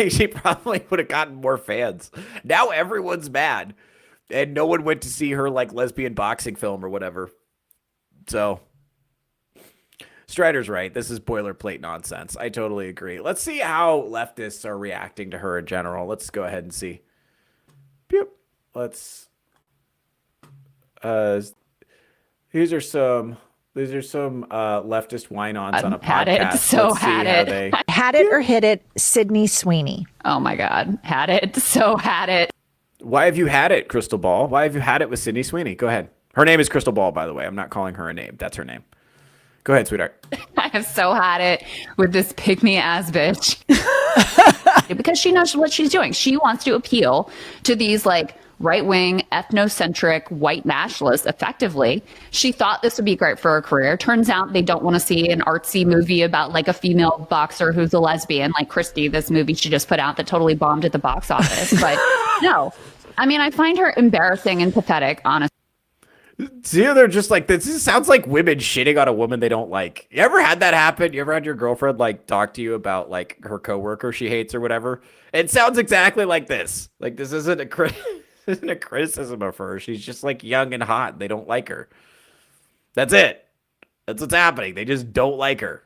She probably would have gotten more fans. Now everyone's mad, and no one went to see her like lesbian boxing film or whatever. So Strider's right. This is boilerplate nonsense. I totally agree. Let's see how leftists are reacting to her in general. Let's go ahead and see. Yep. Let's. These are some leftist whine-ons on a podcast. Had it. So Let's see had how it. they- Had it or hit it, Sydney Sweeney. Oh my God. Had it. So had it. Why have you had it, Crystal Ball? Why have you had it with Sydney Sweeney? Go ahead. Her name is Crystal Ball, by the way. I'm not calling her a name. That's her name. Go ahead, sweetheart. I have so had it with this pick-me-ass bitch. Because she knows what she's doing. She wants to appeal to these like right-wing, ethnocentric, white nationalists effectively. She thought this would be great for her career. Turns out they don't want to see an artsy movie about like a female boxer who's a lesbian, like Christy, this movie she just put out that totally bombed at the box office. But no, I mean, I find her embarrassing and pathetic, honestly. See, they're just like, this sounds like women shitting on a woman they don't like. You ever had that happen? You ever had your girlfriend like talk to you about like her coworker she hates or whatever? It sounds exactly like this. Like this isn't a criticism of her. She's just like young and hot. They don't like her. That's it. That's what's happening. They just don't like her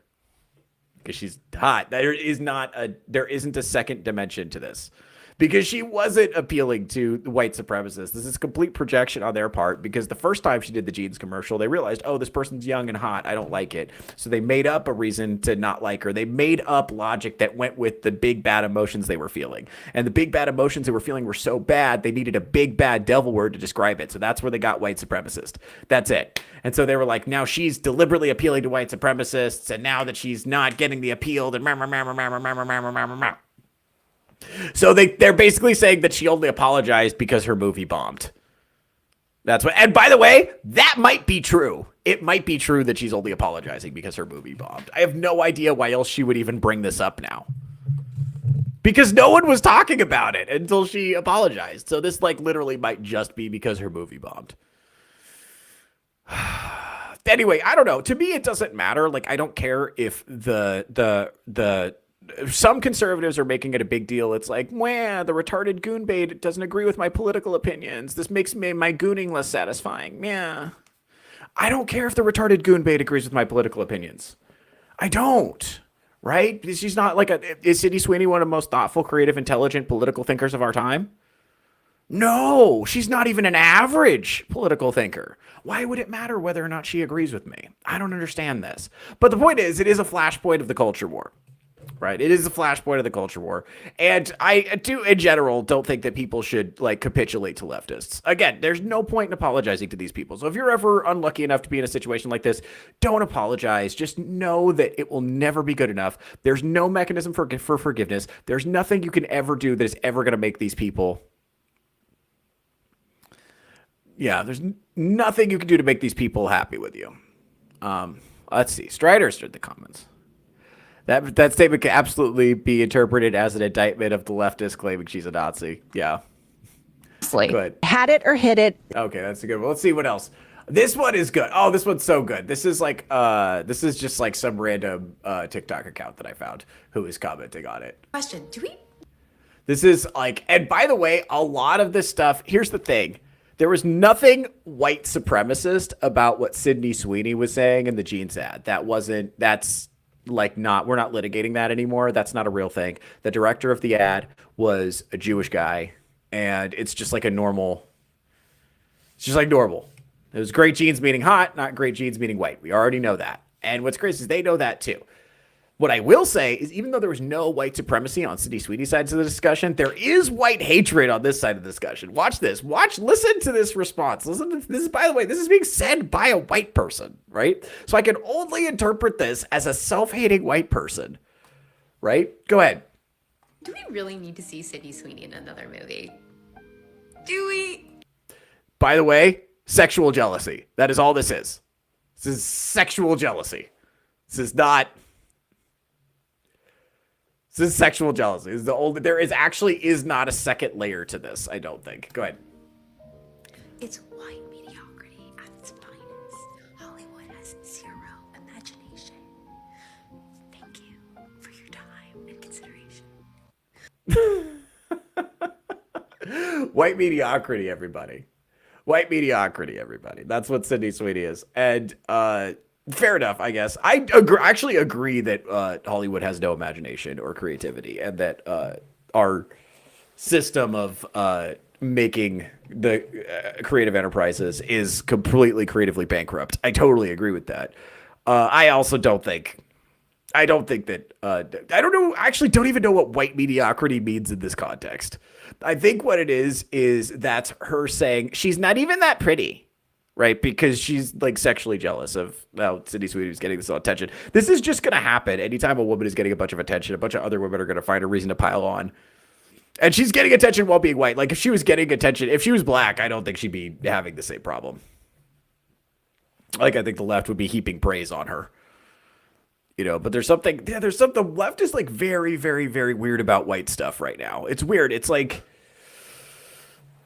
because she's hot. There isn't a second dimension to this. Because she wasn't appealing to the white supremacists. This is complete projection on their part because the first time she did the jeans commercial, they realized, oh, this person's young and hot. I don't like it. So they made up a reason to not like her. They made up logic that went with the big bad emotions they were feeling. And the big bad emotions they were feeling were so bad, they needed a big bad devil word to describe it. So that's where they got white supremacist. That's it. And so they were like, now she's deliberately appealing to white supremacists. And now that she's not getting the appeal, then so they're basically saying that she only apologized because her movie bombed. That's what. And by the way, that might be true. It might be true that she's only apologizing because her movie bombed. I have no idea why else she would even bring this up now. Because no one was talking about it until she apologized. So this like literally might just be because her movie bombed. Anyway, I don't know. To me, it doesn't matter. Like, I don't care if some conservatives are making it a big deal. It's like, wah, the retarded goon bait doesn't agree with my political opinions. This makes my gooning less satisfying. Yeah. I don't care if the retarded goon bait agrees with my political opinions. I don't. Right? She's not like is Sydney Sweeney one of the most thoughtful, creative, intelligent political thinkers of our time? No, she's not even an average political thinker. Why would it matter whether or not she agrees with me? I don't understand this. But the point is, it is a flashpoint of the culture war. Right. It is a flashpoint of the culture war. And I do, in general, don't think that people should like capitulate to leftists. Again, there's no point in apologizing to these people. So if you're ever unlucky enough to be in a situation like this, don't apologize. Just know that it will never be good enough. There's no mechanism for forgiveness. There's nothing you can ever do that is ever going to make these people. Yeah, there's nothing you can do to make these people happy with you. Let's see. Strider's in the comments. That statement can absolutely be interpreted as an indictment of the leftist claiming she's a Nazi. Yeah. Good. Had it or hit it. Okay, that's a good one. Let's see what else. This one is good. Oh, this one's so good. This is like this is just like some random TikTok account that I found who is commenting on it. Question, do we? This is like, and by the way, a lot of this stuff, here's the thing. There was nothing white supremacist about what Sydney Sweeney was saying in the jeans ad. That's like we're not litigating that anymore. That's not a real thing. The director of the ad was a Jewish guy, and it's just like normal. It was great jeans meaning hot, not great jeans meaning white. We already know that. And what's crazy is they know that too. What I will say is, even though there was no white supremacy on Sydney Sweeney's side of the discussion, there is white hatred on this side of the discussion. Watch this. Listen to this response. Listen to this. By the way, this is being said by a white person, right? So I can only interpret this as a self-hating white person, right? Go ahead. Do we really need to see Sydney Sweeney in another movie? Do we? By the way, sexual jealousy. That is all this is. This is sexual jealousy. This is not... This is sexual jealousy. There is not a second layer to this, I don't think. Go ahead. It's white mediocrity at its finest. Hollywood has zero imagination. White mediocrity, everybody. White mediocrity, everybody. That's what Sydney Sweeney is. And fair enough, I guess. I actually agree that Hollywood has no imagination or creativity, and that our system of making the creative enterprises is completely creatively bankrupt. I totally agree with that. I also don't think that I don't know. Actually, don't even know what white mediocrity means in this context. I think what it is that's her saying she's not even that pretty, right? Because she's like sexually jealous of Sydney Sweeney is getting this attention. This is just gonna happen anytime a woman is getting a bunch of attention. A bunch of other women are gonna find a reason to pile on, and she's getting attention while being white. Like if she was getting attention, if she was black, I don't think she'd be having the same problem. Like I think the left would be heaping praise on her. But there's something the left is like very, very, very weird about white stuff right now. It's weird. It's like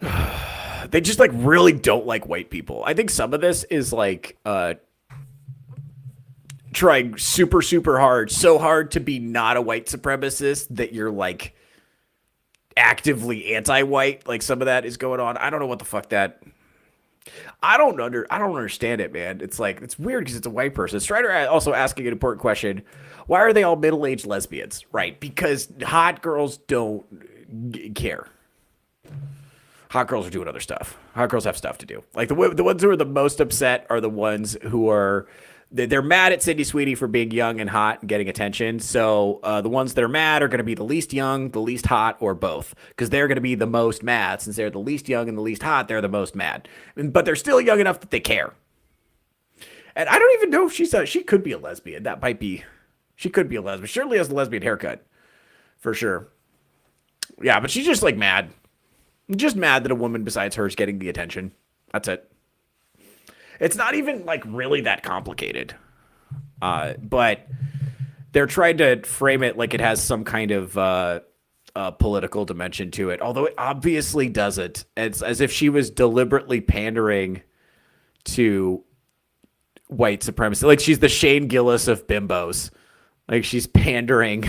they just like really don't like white people. I think some of this is like trying super, super hard, so hard to be not a white supremacist that you're like actively anti-white. Like some of that is going on. I don't know what the fuck that. I don't understand it, man. It's like, it's weird because it's a white person. Strider also asking an important question. Why are they all middle-aged lesbians? Right. Because hot girls don't care. Hot girls are doing other stuff. Hot girls have stuff to do. Like the ones who are the most upset are the ones who are, they're mad at Sydney Sweeney for being young and hot and getting attention. So the ones that are mad are going to be the least young, the least hot, or both. Because they're going to be the most mad. Since they're the least young and the least hot, they're the most mad. But they're still young enough that they care. And I don't even know if she could be a lesbian. She could be a lesbian. Surely has a lesbian haircut. For sure. Yeah, but she's just like mad. Just mad that a woman besides her is getting the attention. That's it. It's not even like really that complicated, but they're trying to frame it like it has some kind of political dimension to it, although it obviously doesn't. It's as if she was deliberately pandering to white supremacy. Like she's the Shane Gillis of bimbos. Like she's pandering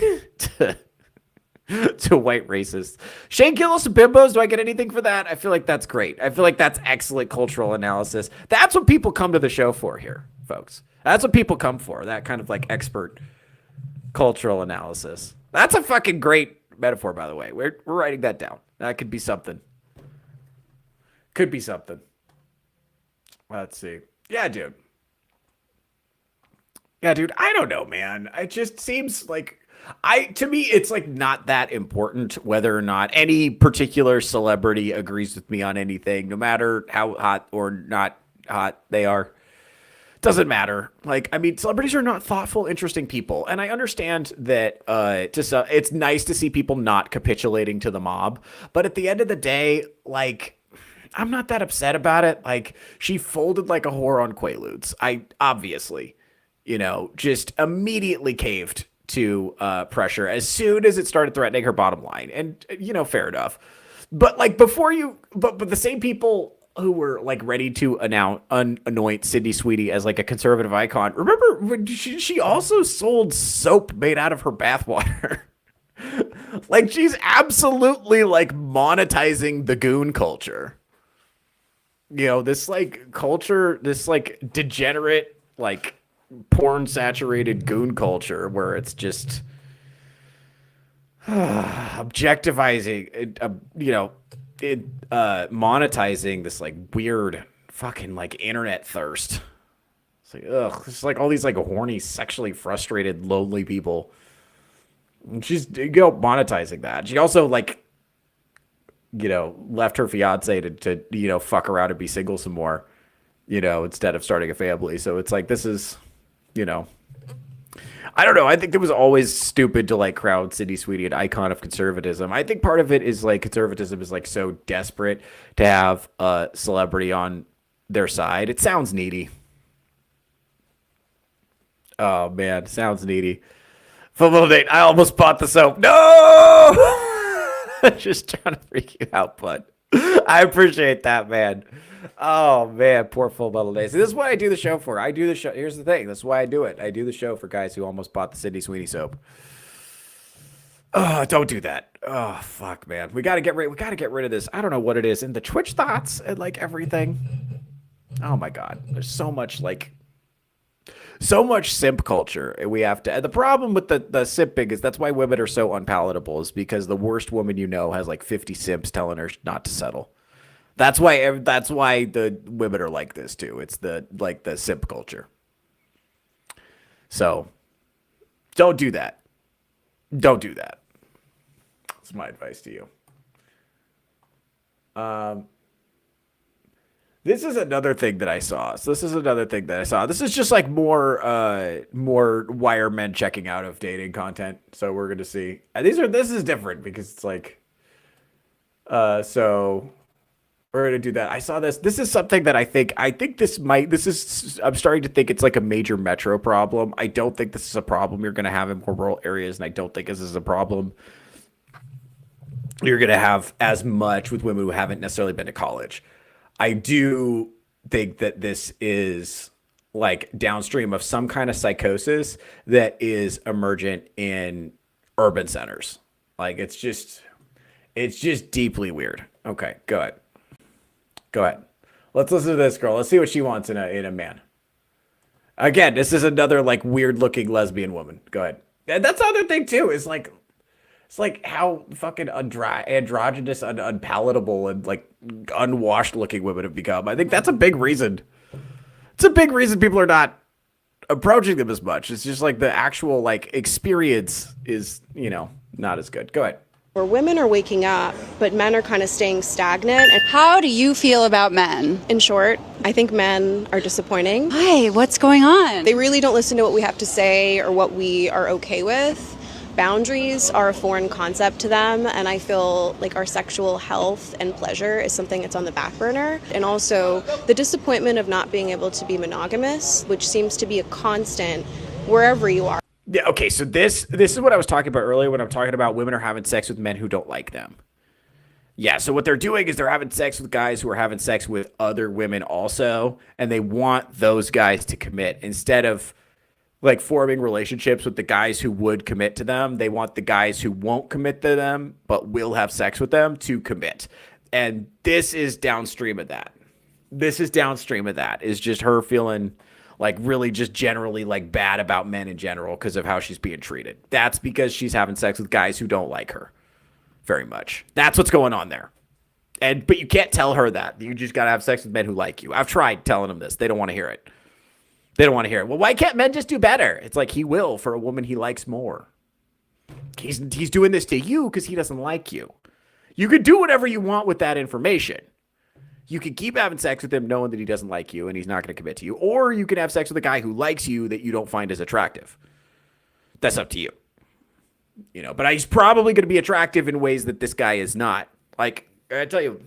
to white racists. Shane Gillis of bimbos, do I get anything for that? I feel like that's great. I feel like that's excellent cultural analysis. That's what people come to the show for here, folks. That's what people come for, that kind of like expert cultural analysis. That's a fucking great metaphor, by the way. We're writing that down. That could be something. Could be something. Let's see. Yeah, dude. I don't know, man. It just seems like to me, it's like not that important whether or not any particular celebrity agrees with me on anything, no matter how hot or not hot they are. Doesn't matter. Like, I mean, celebrities are not thoughtful, interesting people. And I understand that it's nice to see people not capitulating to the mob. But at the end of the day, like, I'm not that upset about it. Like, she folded like a whore on Quaaludes. I obviously, just immediately caved to pressure as soon as it started threatening her bottom line. And, fair enough. But like but the same people who were like ready to anoint Sydney Sweeney as like a conservative icon. Remember when she also sold soap made out of her bathwater? Like she's absolutely like monetizing the goon culture. This like culture, this like degenerate, like porn saturated goon culture where it's just objectifying, monetizing this like weird fucking like internet thirst. It's like, it's like all these like horny, sexually frustrated, lonely people. And she's monetizing that. She also like, left her fiance to fuck around and be single some more, instead of starting a family. So it's like, this is, I don't know. I think it was always stupid to like crowd Sydney Sweeney an icon of conservatism. I think part of it is like conservatism is like so desperate to have a celebrity on their side. It sounds needy. Oh man, sounds needy. Football date. I almost bought the soap. No! Just trying to freak you out, bud. I appreciate that, man. Oh man, poor Full Metal Days. This is what I do the show for. I do the show. Here's the thing. That's why I do it. I do the show for guys who almost bought the Sydney Sweeney soap. Oh, don't do that. Oh, fuck, man. We gotta get rid of this. I don't know what it is. And the Twitch thoughts and like everything. Oh my God. There's so much simp culture. And we have to, and the problem with the simping is that's why women are so unpalatable, is because the worst woman you know has like 50 simps telling her not to settle. That's why the women are like this too. It's the simp culture. So don't do that. Don't do that. That's my advice to you. This is another thing that I saw. This is just like more wire men checking out of dating content. So we're gonna see. And this is different because it's like, so we're gonna do that. I saw this. This is something that I'm starting to think it's like a major metro problem. I don't think this is a problem you're gonna have in more rural areas, and I don't think this is a problem you're gonna have as much with women who haven't necessarily been to college. I do think that this is like downstream of some kind of psychosis that is emergent in urban centers. Like it's just deeply weird. Okay, go ahead. Let's listen to this girl. Let's see what she wants in a man. Again, this is another like weird looking lesbian woman. Go ahead. And that's the other thing too, is like, it's like how fucking androgynous and unpalatable and like unwashed looking women have become. I think that's a big reason. It's a big reason people are not approaching them as much. It's just like the actual like experience is, not as good. Go ahead. Where women are waking up, but men are kind of staying stagnant. And how do you feel about men? in short, I think men are disappointing. Hi, what's going on? They really don't listen to what we have to say or what we are okay with. Boundaries are a foreign concept to them, and I feel like our sexual health and pleasure is something that's on the back burner. And also the disappointment of not being able to be monogamous, which seems to be a constant wherever you are. Yeah, okay, so this is what I was talking about earlier when I'm talking about women are having sex with men who don't like them. Yeah, so what they're doing is they're having sex with guys who are having sex with other women also, and they want those guys to commit instead of like forming relationships with the guys who would commit to them. They want the guys who won't commit to them but will have sex with them to commit. And this is downstream of that. Is just her feeling like really just generally like bad about men in general because of how she's being treated. That's because she's having sex with guys who don't like her very much. That's what's going on there. But you can't tell her that. You just got to have sex with men who like you. I've tried telling them this. They don't want to hear it. Well, why can't men just do better? It's like he will for a woman he likes more. He's doing this to you because he doesn't like you. You could do whatever you want with that information. You can keep having sex with him knowing that he doesn't like you and he's not going to commit to you. Or you can have sex with a guy who likes you that you don't find as attractive. That's up to you. But he's probably going to be attractive in ways that this guy is not. Like, I tell you,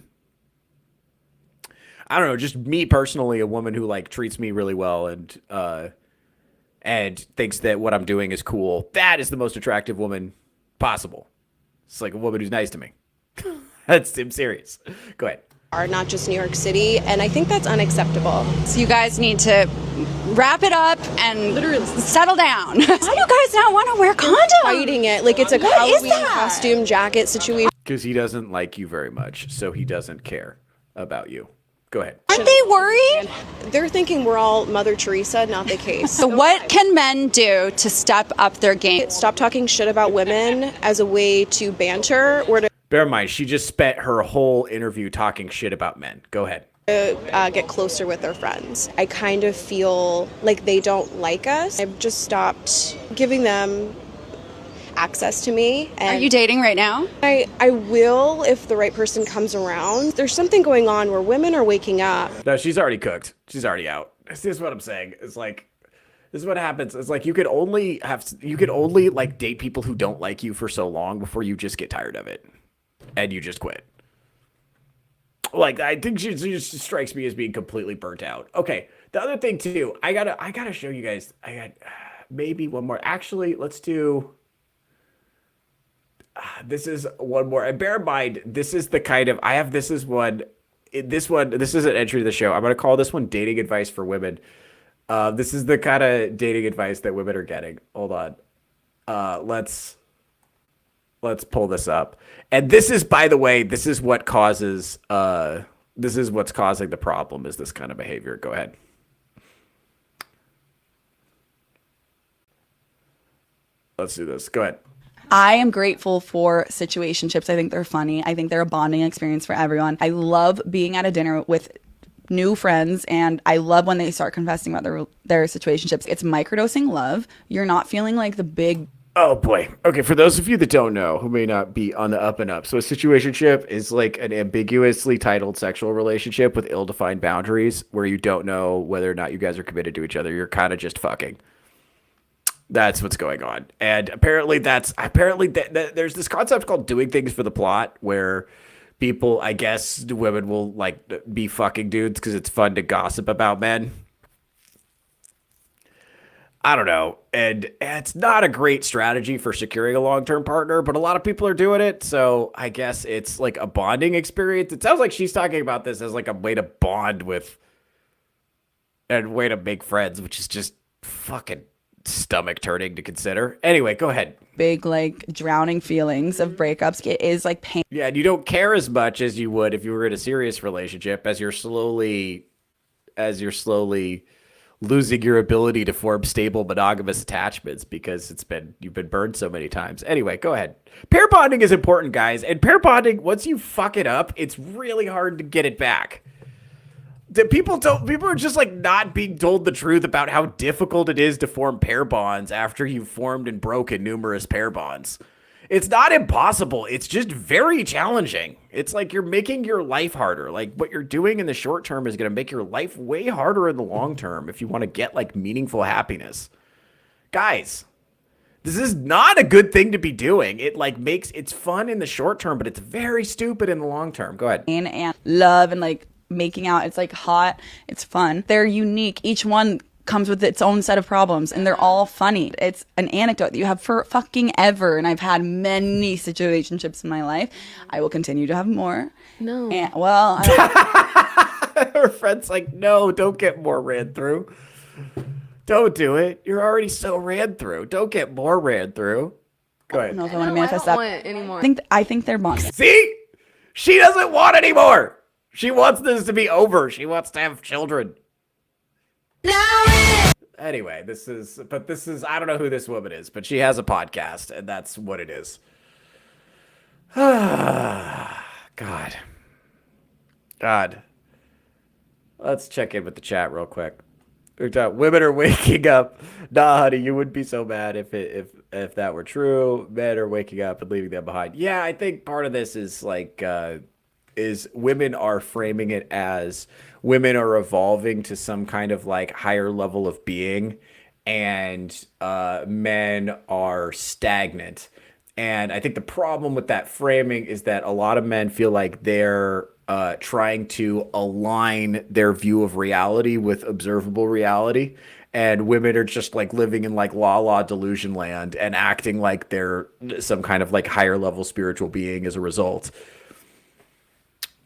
I don't know, just me personally, a woman who like treats me really well and thinks that what I'm doing is cool. That is the most attractive woman possible. It's like a woman who's nice to me. I'm serious. Go ahead. Are not just New York City, and I think that's unacceptable. So you guys need to wrap it up and literally settle down. How do you guys not want to wear condoms? Fighting it like it's a Halloween costume jacket situation. Because he doesn't like you very much, so he doesn't care about you. Go ahead. Aren't they worried? They're thinking we're all Mother Teresa, not the case. So what can men do to step up their game? Stop talking shit about women as a way to banter or to bear in mind, she just spent her whole interview talking shit about men. Go ahead. Get closer with their friends. I kind of feel like they don't like us. I've just stopped giving them access to me. And are you dating right now? I will if the right person comes around. There's something going on where women are waking up. No, she's already cooked. She's already out. This is what I'm saying. It's like, this is what happens. It's like you could only like date people who don't like you for so long before you just get tired of it and you just quit. Like, I think she just strikes me as being completely burnt out. Okay, the other thing too, I gotta show you guys. I got maybe one more. Actually, let's do. This is one more. And bear in mind, this is the kind of this is an entry to the show. I'm gonna call this one dating advice for women. This is the kind of dating advice that women are getting. Hold on. Let's pull this up. And this is, by the way, this is what causes, this is what's causing the problem, is this kind of behavior. Go ahead. Let's do this. Go ahead. I am grateful for situationships. I think they're funny. I think they're a bonding experience for everyone. I love being at a dinner with new friends, and I love when they start confessing about their situationships. It's microdosing love. You're not feeling like the big... Oh boy. Okay, for those of you that don't know, who may not be on the up and up, so a situationship is like an ambiguously titled sexual relationship with ill-defined boundaries where you don't know whether or not you guys are committed to each other. You're kind of just fucking. That's what's going on. And apparently there's this concept called doing things for the plot, where people, I guess women will like be fucking dudes because it's fun to gossip about men. I don't know. And it's not a great strategy for securing a long-term partner, but a lot of people are doing it. So I guess it's like a bonding experience. It sounds like she's talking about this as like a way to bond with and way to make friends, which is just fucking stomach turning to consider. Anyway, go ahead. Big, like, drowning feelings of breakups. It is like pain. Yeah, and you don't care as much as you would if you were in a serious relationship, as you're slowly losing your ability to form stable monogamous attachments because you've been burned so many times. Anyway, go ahead. Pair bonding is important, guys. And pair bonding, once you fuck it up, it's really hard to get it back. People are just like not being told the truth about how difficult it is to form pair bonds after you've formed and broken numerous pair bonds. It's not impossible. It's just very challenging. It's like you're making your life harder. Like what you're doing in the short term is going to make your life way harder in the long term if you want to get like meaningful happiness. Guys, this is not a good thing to be doing. It like it's fun in the short term, but it's very stupid in the long term. Go ahead. And love and like making out. It's like hot. It's fun. They're unique. Each one comes with its own set of problems, and they're all funny. It's an anecdote that you have for fucking ever, and I've had many situationships in my life. I will continue to have more. No. And, well, her friend's like, no, don't get more ran through. Don't do it. You're already so ran through. Don't get more ran through. Go ahead. I don't know if I want to manifest that. Want anymore. I think they're bonded. See? She doesn't want any more. She wants this to be over. She wants to have children. Anyway, this is, I don't know who this woman is, but she has a podcast, and that's what it is. God. Let's check in with the chat real quick. Women are waking up. Nah, honey, you wouldn't be so mad if that were true. Men are waking up and leaving them behind. Yeah, I think part of this is like, is women are framing it as women are evolving to some kind of like higher level of being, and men are stagnant. And I think the problem with that framing is that a lot of men feel like they're trying to align their view of reality with observable reality. And women are just like living in like la delusion land and acting like they're some kind of like higher level spiritual being as a result.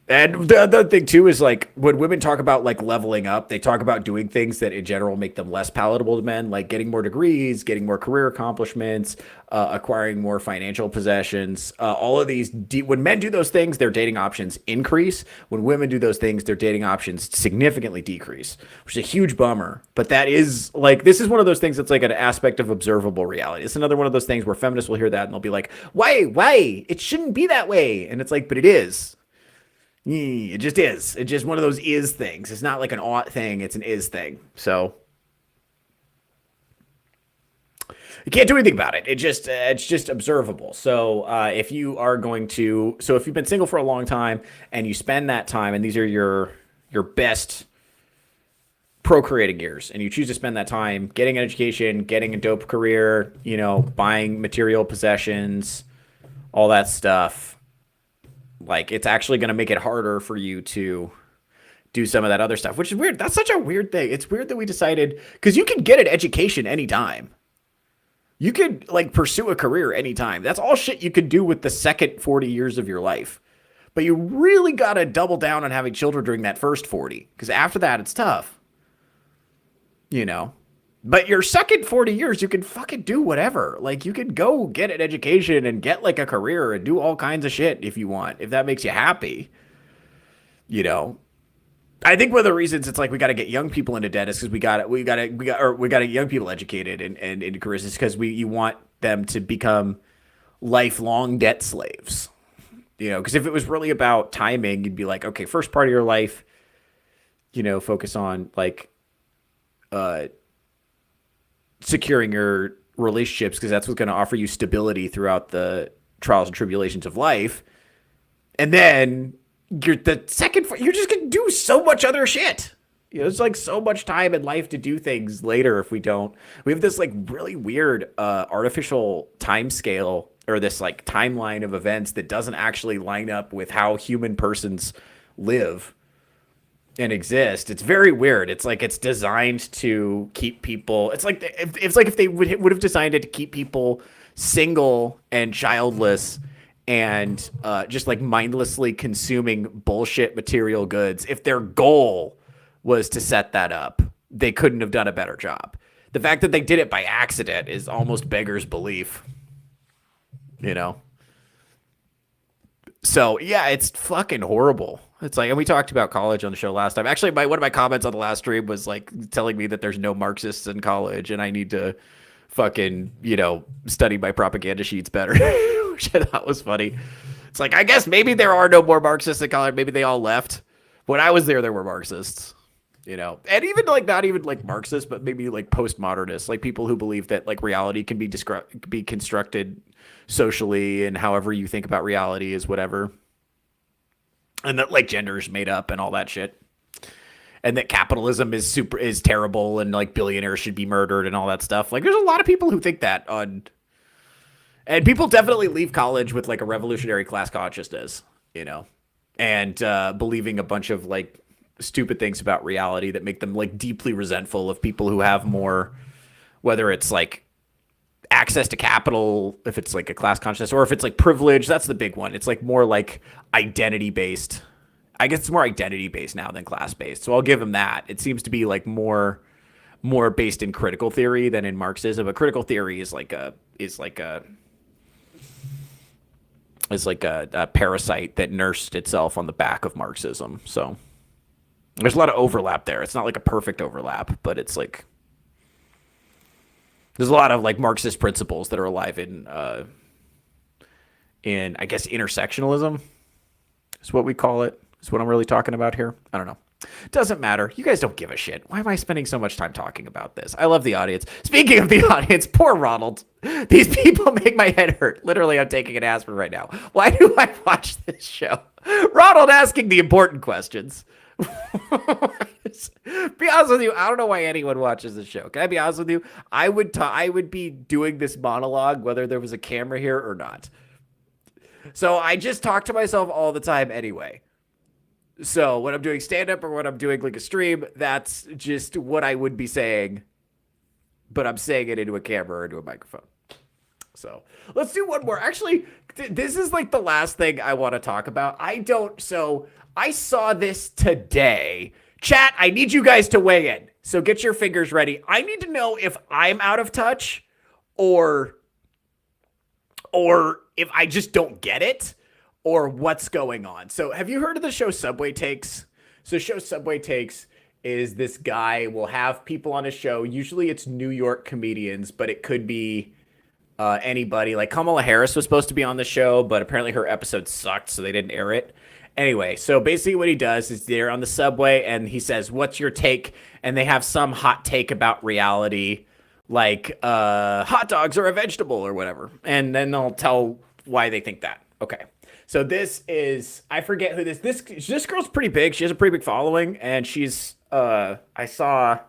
And the other thing too is like when women talk about like leveling up, they talk about doing things that in general make them less palatable to men, like getting more degrees, getting more career accomplishments, acquiring more financial possessions. All of these, when men do those things, their dating options increase. When women do those things, their dating options significantly decrease, which is a huge bummer. But that is like, this is one of those things that's like an aspect of observable reality. It's another one of those things where feminists will hear that and they'll be like, why? It shouldn't be that way. And it's like, but it is. It just is. It's just one of those is things. It's not like an ought thing. It's an is thing. So you can't do anything about it. It's just observable. So if you've been single for a long time and you spend that time, and these are your best procreating years, and you choose to spend that time getting an education, getting a dope career, buying material possessions, all that stuff. Like, it's actually going to make it harder for you to do some of that other stuff, which is weird. That's such a weird thing. It's weird that we decided, because you can get an education anytime. You could, like, pursue a career anytime. That's all shit you could do with the second 40 years of your life. But you really got to double down on having children during that first 40, because after that, it's tough. But your second 40 years, you can fucking do whatever. Like, you can go get an education and get like a career and do all kinds of shit if you want, if that makes you happy. You know, I think one of the reasons it's like we got to get young people into debt is because we got young people educated and into careers is because you want them to become lifelong debt slaves. You know, because if it was really about timing, you'd be like, okay, first part of your life, you know, focus on like securing your relationships because that's what's going to offer you stability throughout the trials and tribulations of life. And then you're just going to do so much other shit. You know, it's like so much time in life to do things later if we don't. We have this like really weird artificial time scale or this like timeline of events that doesn't actually line up with how human persons live and exist. It's very weird. It's like it's designed to keep people. It's like if they would have designed it to keep people single and childless and just like mindlessly consuming bullshit material goods. If their goal was to set that up, they couldn't have done a better job. The fact that they did it by accident is almost beggars belief. You know. So yeah, it's fucking horrible. It's like, and we talked about college on the show last time. Actually, one of my comments on the last stream was like telling me that there's no Marxists in college and I need to fucking, you know, study my propaganda sheets better, which I thought was funny. It's like, I guess maybe there are no more Marxists in college. Maybe they all left. When I was there were Marxists, you know, and even like not even like Marxists, but maybe like postmodernists, like people who believe that like reality can be constructed socially and however you think about reality is whatever. And that like gender is made up and all that shit. And that capitalism is terrible and like billionaires should be murdered and all that stuff. Like there's a lot of people who think that and people definitely leave college with like a revolutionary class consciousness, you know, and believing a bunch of like stupid things about reality that make them like deeply resentful of people who have more, whether it's like access to capital, if it's like a class consciousness, or if it's like privilege. That's the big one. It's like more like identity based. I guess it's more identity based now than class based. So I'll give him that. It seems to be like more based in critical theory than in Marxism. But critical theory is like a parasite that nursed itself on the back of Marxism. So there's a lot of overlap there. It's not like a perfect overlap, but it's like there's a lot of like Marxist principles that are alive in I guess intersectionalism is what we call it. Is what I'm really talking about here. I don't know. Doesn't matter. You guys don't give a shit. Why am I spending so much time talking about this? I love the audience. Speaking of the audience, poor Ronald. These people make my head hurt. Literally, I'm taking an aspirin right now. Why do I watch this show? Ronald asking the important questions. Be honest with you, I don't know why anyone watches this show. Can I be honest with you? I would be doing this monologue whether there was a camera here or not. So I just talk to myself all the time anyway. So when I'm doing stand-up or when I'm doing like a stream, that's just what I would be saying. But I'm saying it into a camera or into a microphone. So let's do one more. Actually, this is like the last thing I want to talk about. I saw this today. Chat, I need you guys to weigh in. So get your fingers ready. I need to know if I'm out of touch or if I just don't get it or what's going on. So have you heard of the show Subway Takes? So show Subway Takes is this guy will have people on his show. Usually it's New York comedians, but it could be anybody. Like Kamala Harris was supposed to be on the show, but apparently her episode sucked, so they didn't air it. Anyway, so basically what he does is they're on the subway and he says, what's your take? And they have some hot take about reality, like hot dogs are a vegetable or whatever. And then they'll tell why they think that. Okay. So this is, I forget who this girl's pretty big. She has a pretty big following, and she's, I saw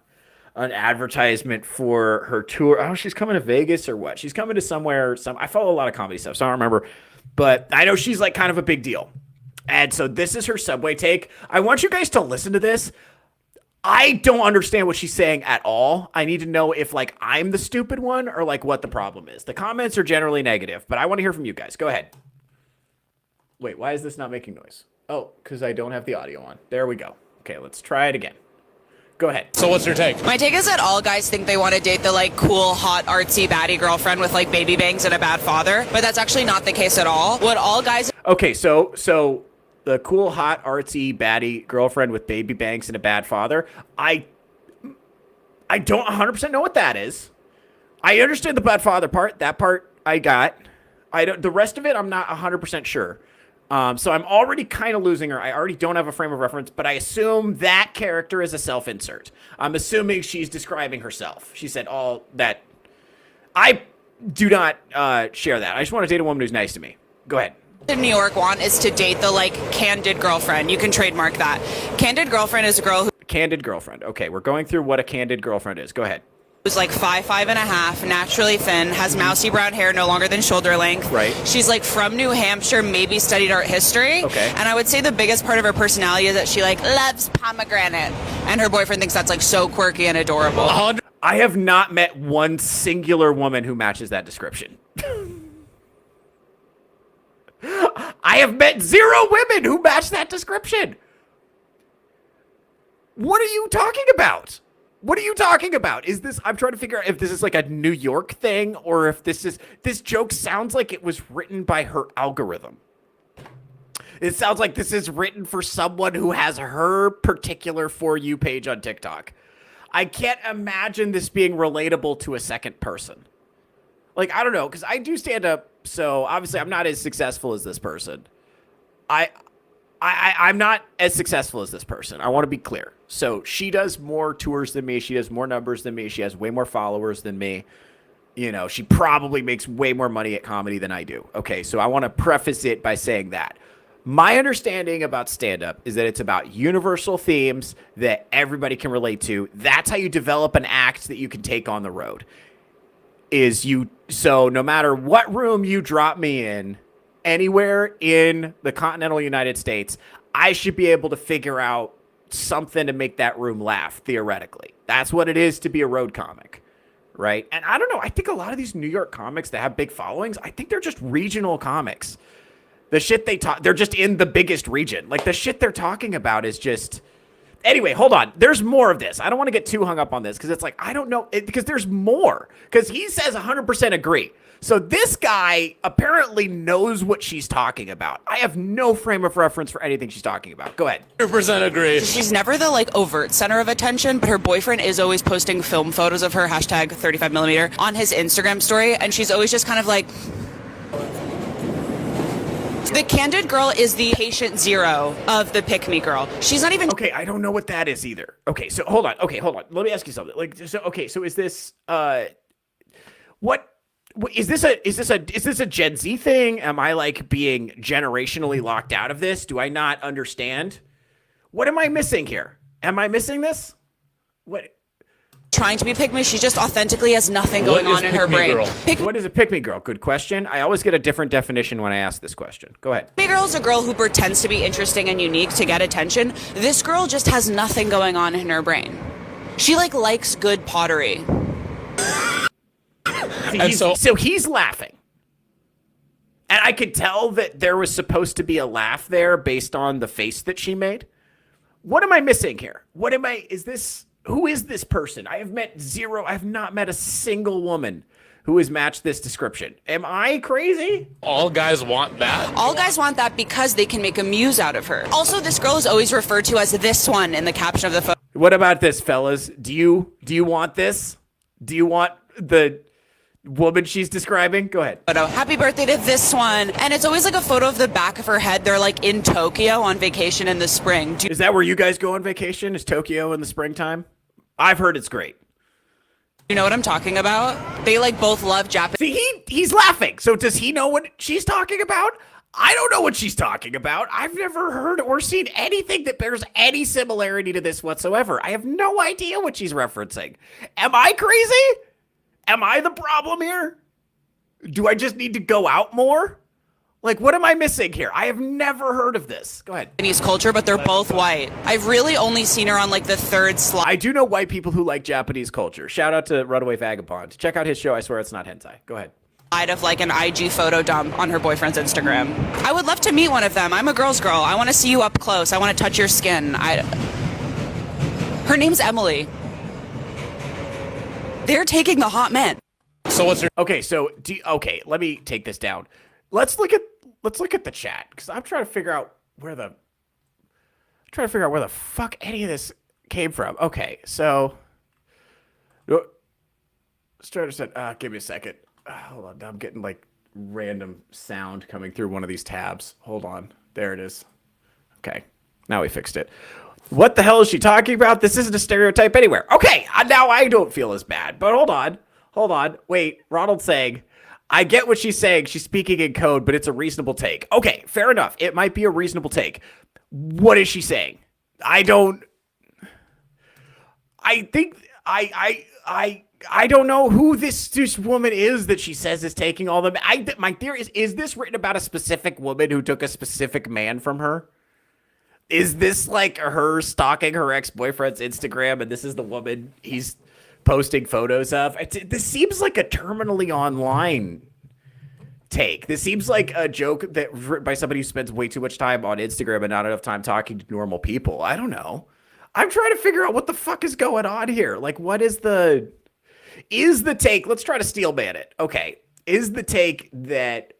an advertisement for her tour. Oh, she's coming to Vegas or what? She's coming to somewhere. I follow a lot of comedy stuff, so I don't remember. But I know she's like kind of a big deal. And so this is her Subway take. I want you guys to listen to this. I don't understand what she's saying at all. I need to know if like I'm the stupid one or like what the problem is. The comments are generally negative, but I want to hear from you guys. Go ahead. Wait, why is this not making noise? Oh, because I don't have the audio on. There we go. Okay, let's try it again. Go ahead. So what's your take? My take is that all guys think they want to date the like cool, hot, artsy, baddie girlfriend with like baby bangs and a bad father, but that's actually not the case at all. What all guys... Okay, so the cool, hot, artsy, baddie girlfriend with baby bangs and a bad father, I don't 100% know what that is. I understand the bad father part. That part I got. The rest of it, I'm not 100% sure. So I'm already kind of losing her. I already don't have a frame of reference, but I assume that character is a self-insert. I'm assuming she's describing herself. She said all that. I do not share that. I just want to date a woman who's nice to me. Go ahead. In New York want is to date the like candid girlfriend. You can trademark that. Candid girlfriend is a girl who... Candid girlfriend. Okay, we're going through what a candid girlfriend is. Go ahead. Who's like 5'5.5", naturally thin, has mousy brown hair no longer than shoulder length. Right. She's like from New Hampshire, maybe studied art history. Okay. And I would say the biggest part of her personality is that she like loves pomegranate. And her boyfriend thinks that's like so quirky and adorable. I have not met one singular woman who matches that description. I have met 0 women who match that description. What are you talking about? What are you talking about? Is this, I'm trying to figure out if this is like a New York thing or if this joke sounds like it was written by her algorithm. It sounds like this is written for someone who has her particular For You page on TikTok. I can't imagine this being relatable to a second person. Like, I don't know, because I do stand up, so obviously I'm not as successful as this person. I'm not as successful as this person. I want to be clear. So she does more tours than me. She does more numbers than me. She has way more followers than me. You know, she probably makes way more money at comedy than I do. Okay, so I want to preface it by saying that. My understanding about stand-up is that it's about universal themes that everybody can relate to. That's how you develop an act that you can take on the road. So no matter what room you drop me in, anywhere in the continental United States, I should be able to figure out something to make that room laugh, theoretically. That's what it is to be a road comic, right? And I don't know, I think a lot of these New York comics that have big followings, I think they're just regional comics. The shit they talk, they're just in the biggest region. Like, the shit they're talking about is just... Anyway, hold on. There's more of this. I don't want to get too hung up on this because it's like, I don't know, because there's more. Because he says 100% agree. So this guy apparently knows what she's talking about. I have no frame of reference for anything she's talking about. Go ahead. 100% agree. She's never the like overt center of attention, but her boyfriend is always posting film photos of her, hashtag 35mm, on his Instagram story. And she's always just kind of like... The candid girl is the patient zero of the pick-me girl. She's not even... Okay, I don't know what that is either. Okay, so hold on. Let me ask you something. Like, so is this what is this a Gen Z thing? Am I like being generationally locked out of this? Do I not understand? What am I missing here? Am I missing this? What? Trying to be pick-me, she just authentically has nothing going on in her brain. What is a pick-me girl? Good question. I always get a different definition when I ask this question. Go ahead. Pick-me girl is a girl who pretends to be interesting and unique to get attention. This girl just has nothing going on in her brain. She like likes good pottery. So he's laughing. And I could tell that there was supposed to be a laugh there based on the face that she made. What am I missing here? Who is this person? I have not met a single woman who has matched this description. Am I crazy? All guys want that? All guys want that because they can make a muse out of her. Also, this girl is always referred to as this one in the caption of the photo. What about this, fellas? Do you want this? Do you want the woman she's describing? Go ahead. Happy birthday to this one. And it's always like a photo of the back of her head. They're like in Tokyo on vacation in the spring. Is that where you guys go on vacation? Is Tokyo in the springtime? I've heard it's great. You know what I'm talking about? They like both love Japanese. See, he's laughing. So does he know what she's talking about? I don't know what she's talking about. I've never heard or seen anything that bears any similarity to this whatsoever. I have no idea what she's referencing. Am I crazy? Am I the problem here? Do I just need to go out more? Like, what am I missing here? I have never heard of this. Go ahead. Japanese culture, but they're both white. I've really only seen her on like the third slide. I do know white people who like Japanese culture. Shout out to Runaway Vagabond. Check out his show. I swear it's not hentai. Go ahead. Of like an IG photo dump on her boyfriend's Instagram. I would love to meet one of them. I'm a girl's girl. I want to see you up close. I want to touch your skin. Her name's Emily. They're taking the hot men. So what's your Okay, so okay, let me take this down. Let's look at the chat because I'm trying to figure out where the fuck any of this came from. Okay, so Stratus said, give me a second. Hold on, I'm getting like random sound coming through one of these tabs. Hold on, there it is. Okay, now we fixed it. What the hell is she talking about? This isn't a stereotype anywhere. Okay, now I don't feel as bad. But hold on. Wait, Ronald's saying, I get what she's saying. She's speaking in code, but it's a reasonable take. Okay, fair enough. It might be a reasonable take. What is she saying? I don't know who this woman is that she says is taking all the. My theory is this written about a specific woman who took a specific man from her? Is this like her stalking her ex-boyfriend's Instagram and this is the woman he's posting photos of? This seems like a terminally online take. This seems like a joke that written by somebody who spends way too much time on Instagram and not enough time talking to normal people. I don't know. I'm trying to figure out what the fuck is going on here. Like, what is the take? Let's try to steelman it. Okay. Is the take that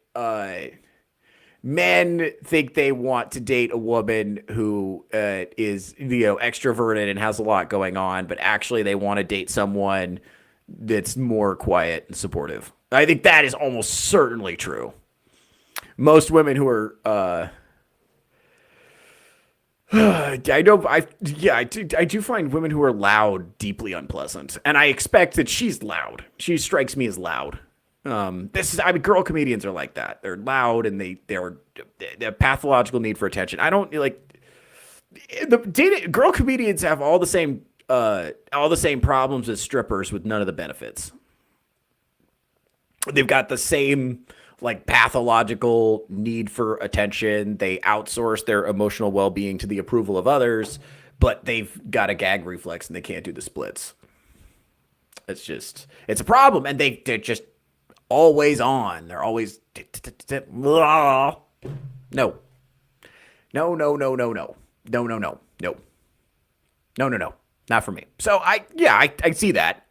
men think they want to date a woman who is, extroverted and has a lot going on, but actually they want to date someone that's more quiet and supportive? I think that is almost certainly true. Most women who are, I do find women who are loud deeply unpleasant, and I expect that she's loud. She strikes me as loud. Girl comedians are like that. They're loud and they have pathological need for attention. I don't like girl comedians have all the same problems as strippers with none of the benefits. They've got the same like pathological need for attention. They outsource their emotional well-being to the approval of others, but they've got a gag reflex and they can't do the splits. It's a problem, and they're just always on. They're always no. Not for me. So I see that.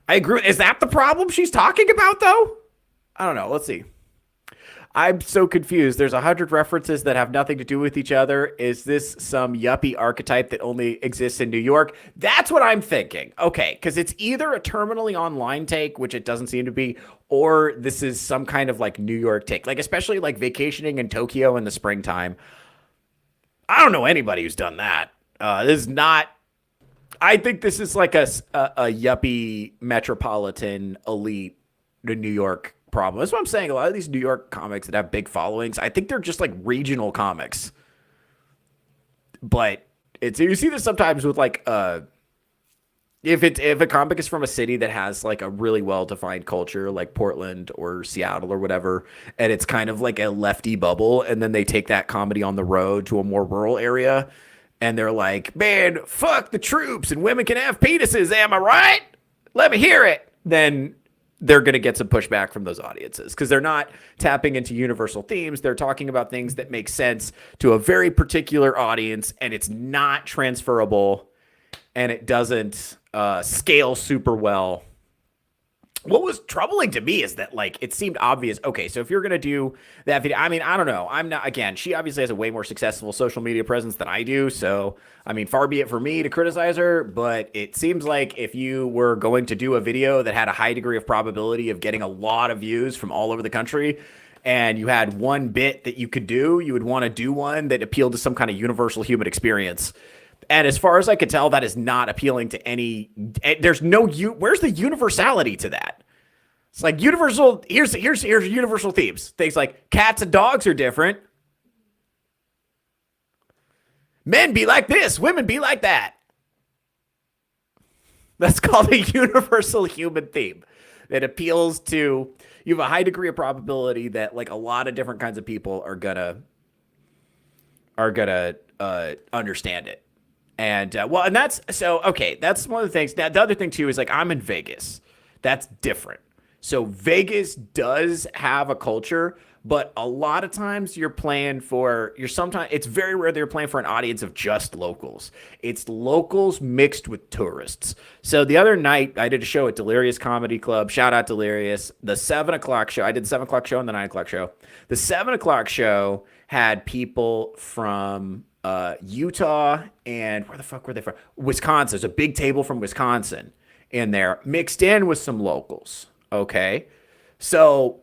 I agree. Is that the problem she's talking about though? I don't know. Let's see. I'm so confused. There's 100 references that have nothing to do with each other. Is this some yuppie archetype that only exists in New York? That's what I'm thinking. Okay, because it's either a terminally online take, which it doesn't seem to be, or this is some kind of like New York take. Like especially like vacationing in Tokyo in the springtime. I don't know anybody who's done that. This is not. I think this is like a yuppie metropolitan elite New York problem. That's what I'm saying. A lot of these New York comics that have big followings, I think they're just like regional comics. But you see this sometimes with like if a comic is from a city that has like a really well-defined culture, like Portland or Seattle or whatever, and it's kind of like a lefty bubble, and then they take that comedy on the road to a more rural area, and they're like, man, fuck the troops and women can have penises, am I right? Let me hear it. Then they're going to get some pushback from those audiences because they're not tapping into universal themes. They're talking about things that make sense to a very particular audience, and it's not transferable, and it doesn't scale super well. What was troubling to me is that, like, it seemed obvious. Okay, so if you're going to do that video, I mean, I don't know. I'm not, again, she obviously has a way more successful social media presence than I do. So, I mean, far be it for me to criticize her, but it seems like if you were going to do a video that had a high degree of probability of getting a lot of views from all over the country, and you had one bit that you could do, you would want to do one that appealed to some kind of universal human experience. And as far as I could tell, that is not appealing to any. There's no. Where's the universality to that? It's like universal. Here's universal themes. Things like cats and dogs are different. Men be like this. Women be like that. That's called a universal human theme that appeals to. You have a high degree of probability that like a lot of different kinds of people are gonna understand it. And and that's so okay. That's one of the things. Now, the other thing too is like I'm in Vegas. That's different. So Vegas does have a culture, but a lot of times it's very rare that you're playing for an audience of just locals. It's locals mixed with tourists. So the other night I did a show at Delirious Comedy Club. Shout out Delirious. The 7 o'clock show. I did the 7 o'clock show and the 9 o'clock show. The 7 o'clock show had people from Utah and where the fuck were they from? Wisconsin. There's a big table from Wisconsin in there mixed in with some locals. Okay. So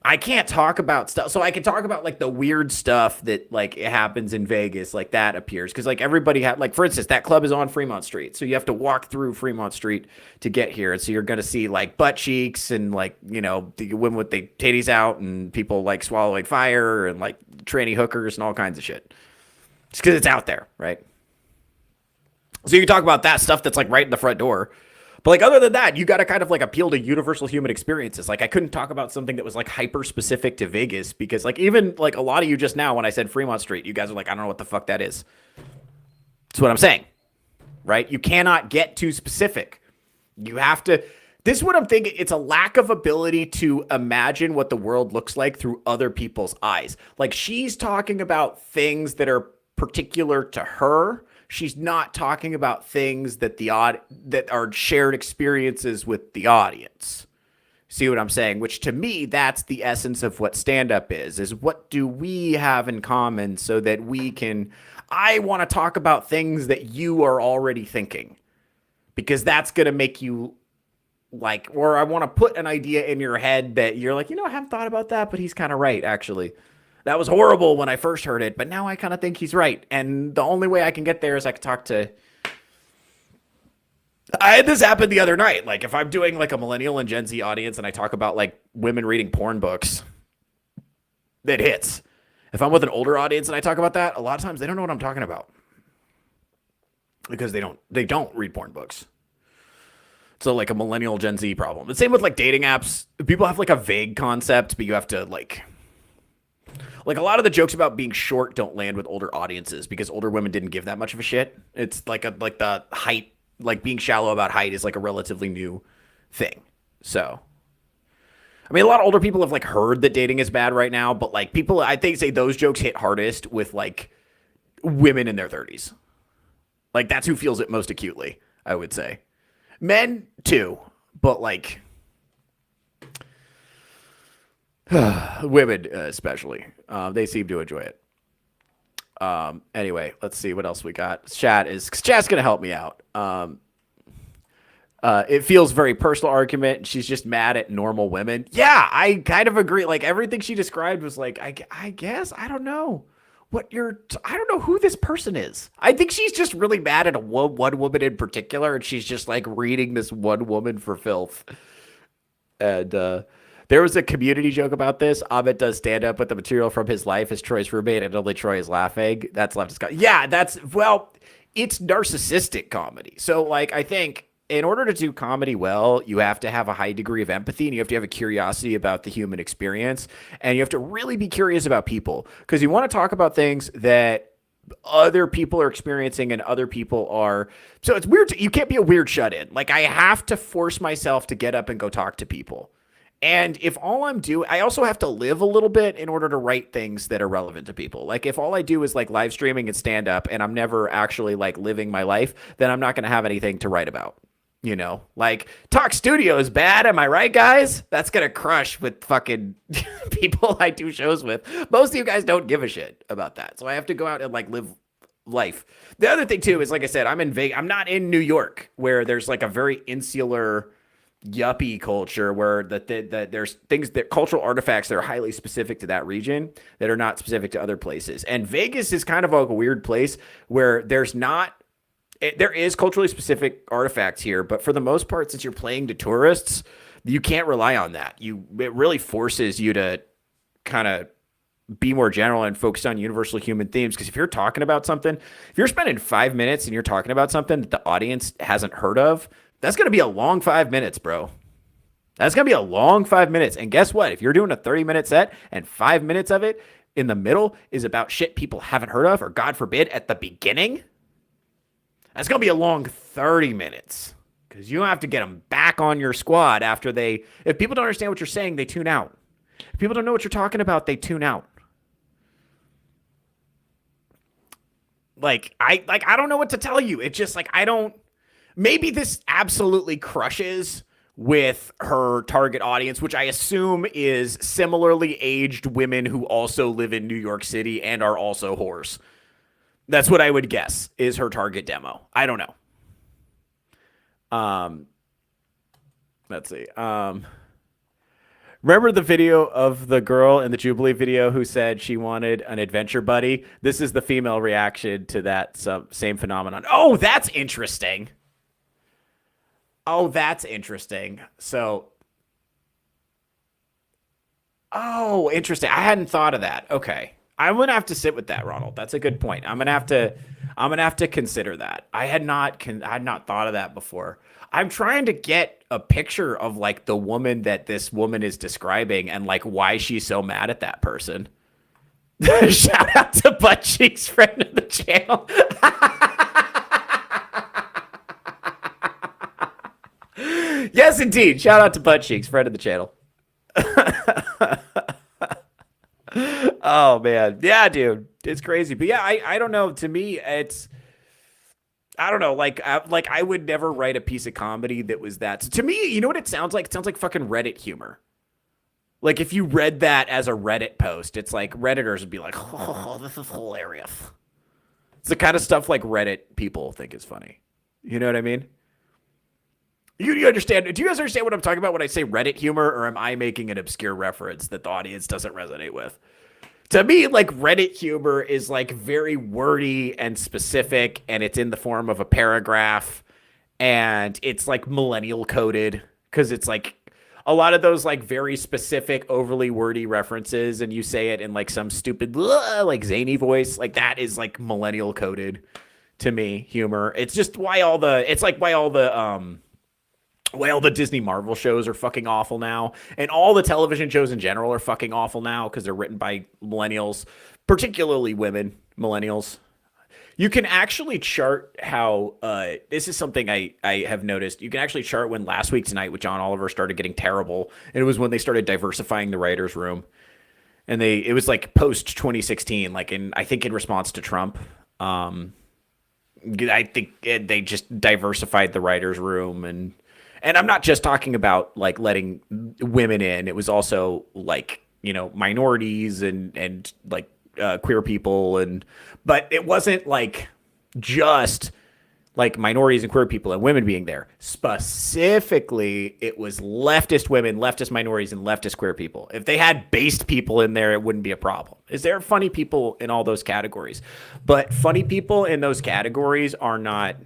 I can't talk about stuff. So I can talk about like the weird stuff that like it happens in Vegas, like that appears. Cause like everybody had, like, for instance, that club is on Fremont Street. So you have to walk through Fremont Street to get here. And so you're going to see like butt cheeks and like, you know, the women with the titties out and people like swallowing fire and like tranny hookers and all kinds of shit. Just cause it's out there. Right. So you can talk about that stuff that's like right in the front door. But like other than that, you got to kind of like appeal to universal human experiences. Like I couldn't talk about something that was like hyper specific to Vegas because like even like a lot of you just now when I said Fremont Street, you guys are like, I don't know what the fuck that is. That's what I'm saying, right? You cannot get too specific. You have to. This is what I'm thinking. It's a lack of ability to imagine what the world looks like through other people's eyes. Like she's talking about things that are particular to her. She's not talking about things that that are shared experiences with the audience. See what I'm saying? Which to me, that's the essence of what stand-up is what do we have in common so that I want to talk about things that you are already thinking. Because that's going to make you like, or I want to put an idea in your head that you're like, I haven't thought about that, but he's kind of right, actually. That was horrible when I first heard it, but now I kind of think he's right. And the only way I can get there is I can talk to... I had this happen the other night. Like if I'm doing like a millennial and Gen Z audience and I talk about like women reading porn books, that hits. If I'm with an older audience and I talk about that, a lot of times they don't know what I'm talking about. Because they don't read porn books. So like a millennial Gen Z problem. The same with like dating apps. People have like a vague concept, but you have to like a lot of the jokes about being short don't land with older audiences because older women didn't give that much of a shit. It's like the height, like being shallow about height is like a relatively new thing. So, I mean, a lot of older people have like heard that dating is bad right now, but like people, I think say those jokes hit hardest with like women in their 30s. Like that's who feels it most acutely, I would say. Men too, but like women especially, they seem to enjoy it. Anyway, let's see what else we got. Chat's gonna help me out. It feels very personal argument. She's just mad at normal women. Yeah, I kind of agree. Like everything she described was like, I guess I don't know I don't know who this person is. I think she's just really mad at one woman in particular, and she's just like reading this one woman for filth. And there was a community joke about this. Ahmed does stand up with the material from his life as Troy's roommate, and only Troy is laughing. That's leftist comedy. Yeah, it's narcissistic comedy. So, like, I think in order to do comedy well, you have to have a high degree of empathy, and you have to have a curiosity about the human experience, and you have to really be curious about people because you want to talk about things that other people are experiencing and other people are. So it's weird. You can't be a weird shut-in. Like, I have to force myself to get up and go talk to people. And if all I'm doing, I also have to live a little bit in order to write things that are relevant to people. Like if all I do is like live streaming and stand up and I'm never actually like living my life, then I'm not going to have anything to write about. Like Talk Studio is bad. Am I right, guys? That's going to crush with fucking people I do shows with. Most of you guys don't give a shit about that. So I have to go out and like live life. The other thing too is, like I said, I'm in Vegas. I'm not in New York where there's like a very insular yuppie culture where there's things that cultural artifacts that are highly specific to that region that are not specific to other places. And Vegas is kind of like a weird place where there is culturally specific artifacts here, but for the most part, since you're playing to tourists, you can't rely on that. It really forces you to kind of be more general and focus on universal human themes. Because if you're talking about something, if you're spending 5 minutes and you're talking about something that the audience hasn't heard of, that's going to be a long 5 minutes, bro. That's going to be a long 5 minutes. And guess what? If you're doing a 30-minute set and 5 minutes of it in the middle is about shit people haven't heard of, or God forbid, at the beginning, that's going to be a long 30 minutes. because you have to get them back on your squad after if people don't understand what you're saying, they tune out. If people don't know what you're talking about, they tune out. I don't know what to tell you. It's just maybe this absolutely crushes with her target audience, which I assume is similarly aged women who also live in New York City and are also whores. That's what I would guess is her target demo. I don't know. Let's see. Remember the video of the girl in the Jubilee video who said she wanted an adventure buddy? This is the female reaction to that same phenomenon. Oh, that's interesting. So, interesting. I hadn't thought of that. Okay. I'm going to have to sit with that, Ronald. That's a good point. I'm going to have to consider that. I had not thought of that before. I'm trying to get a picture of the woman that this woman is describing and why she's so mad at that person. Shout out to Butt Cheeks, friend of the channel. Yes, indeed. Shout out to Butt Cheeks, friend of the channel. Oh man, yeah, dude, it's crazy. But yeah, I don't know. To me, I don't know. I would never write a piece of comedy that was that. So to me, you know what it sounds like? It sounds like fucking Reddit humor. If you read that as a Reddit post, it's Redditors would be like, "Oh, this is hilarious." It's the kind of stuff Reddit people think is funny. You know what I mean? You understand? Do you guys understand what I'm talking about when I say Reddit humor, or am I making an obscure reference that the audience doesn't resonate with? To me, Reddit humor is very wordy and specific, and it's in the form of a paragraph, and it's millennial coded because it's a lot of those very specific, overly wordy references, and you say it in some stupid zany voice. That is millennial coded to me humor. It's just why all the Disney Marvel shows are fucking awful now. And all the television shows in general are fucking awful now because they're written by millennials, particularly women, millennials. You can actually chart how, this is something I have noticed. You can actually chart when Last Week Tonight with John Oliver started getting terrible. And it was when they started diversifying the writer's room. And it was post 2016, I think in response to Trump. I think they just diversified the writer's room and I'm not just talking about letting women in. It was also minorities and queer people but it wasn't just minorities and queer people and women being there. Specifically, it was leftist women, leftist minorities, and leftist queer people. If they had based people in there, it wouldn't be a problem. Is there funny people in all those categories? But funny people in those categories are not.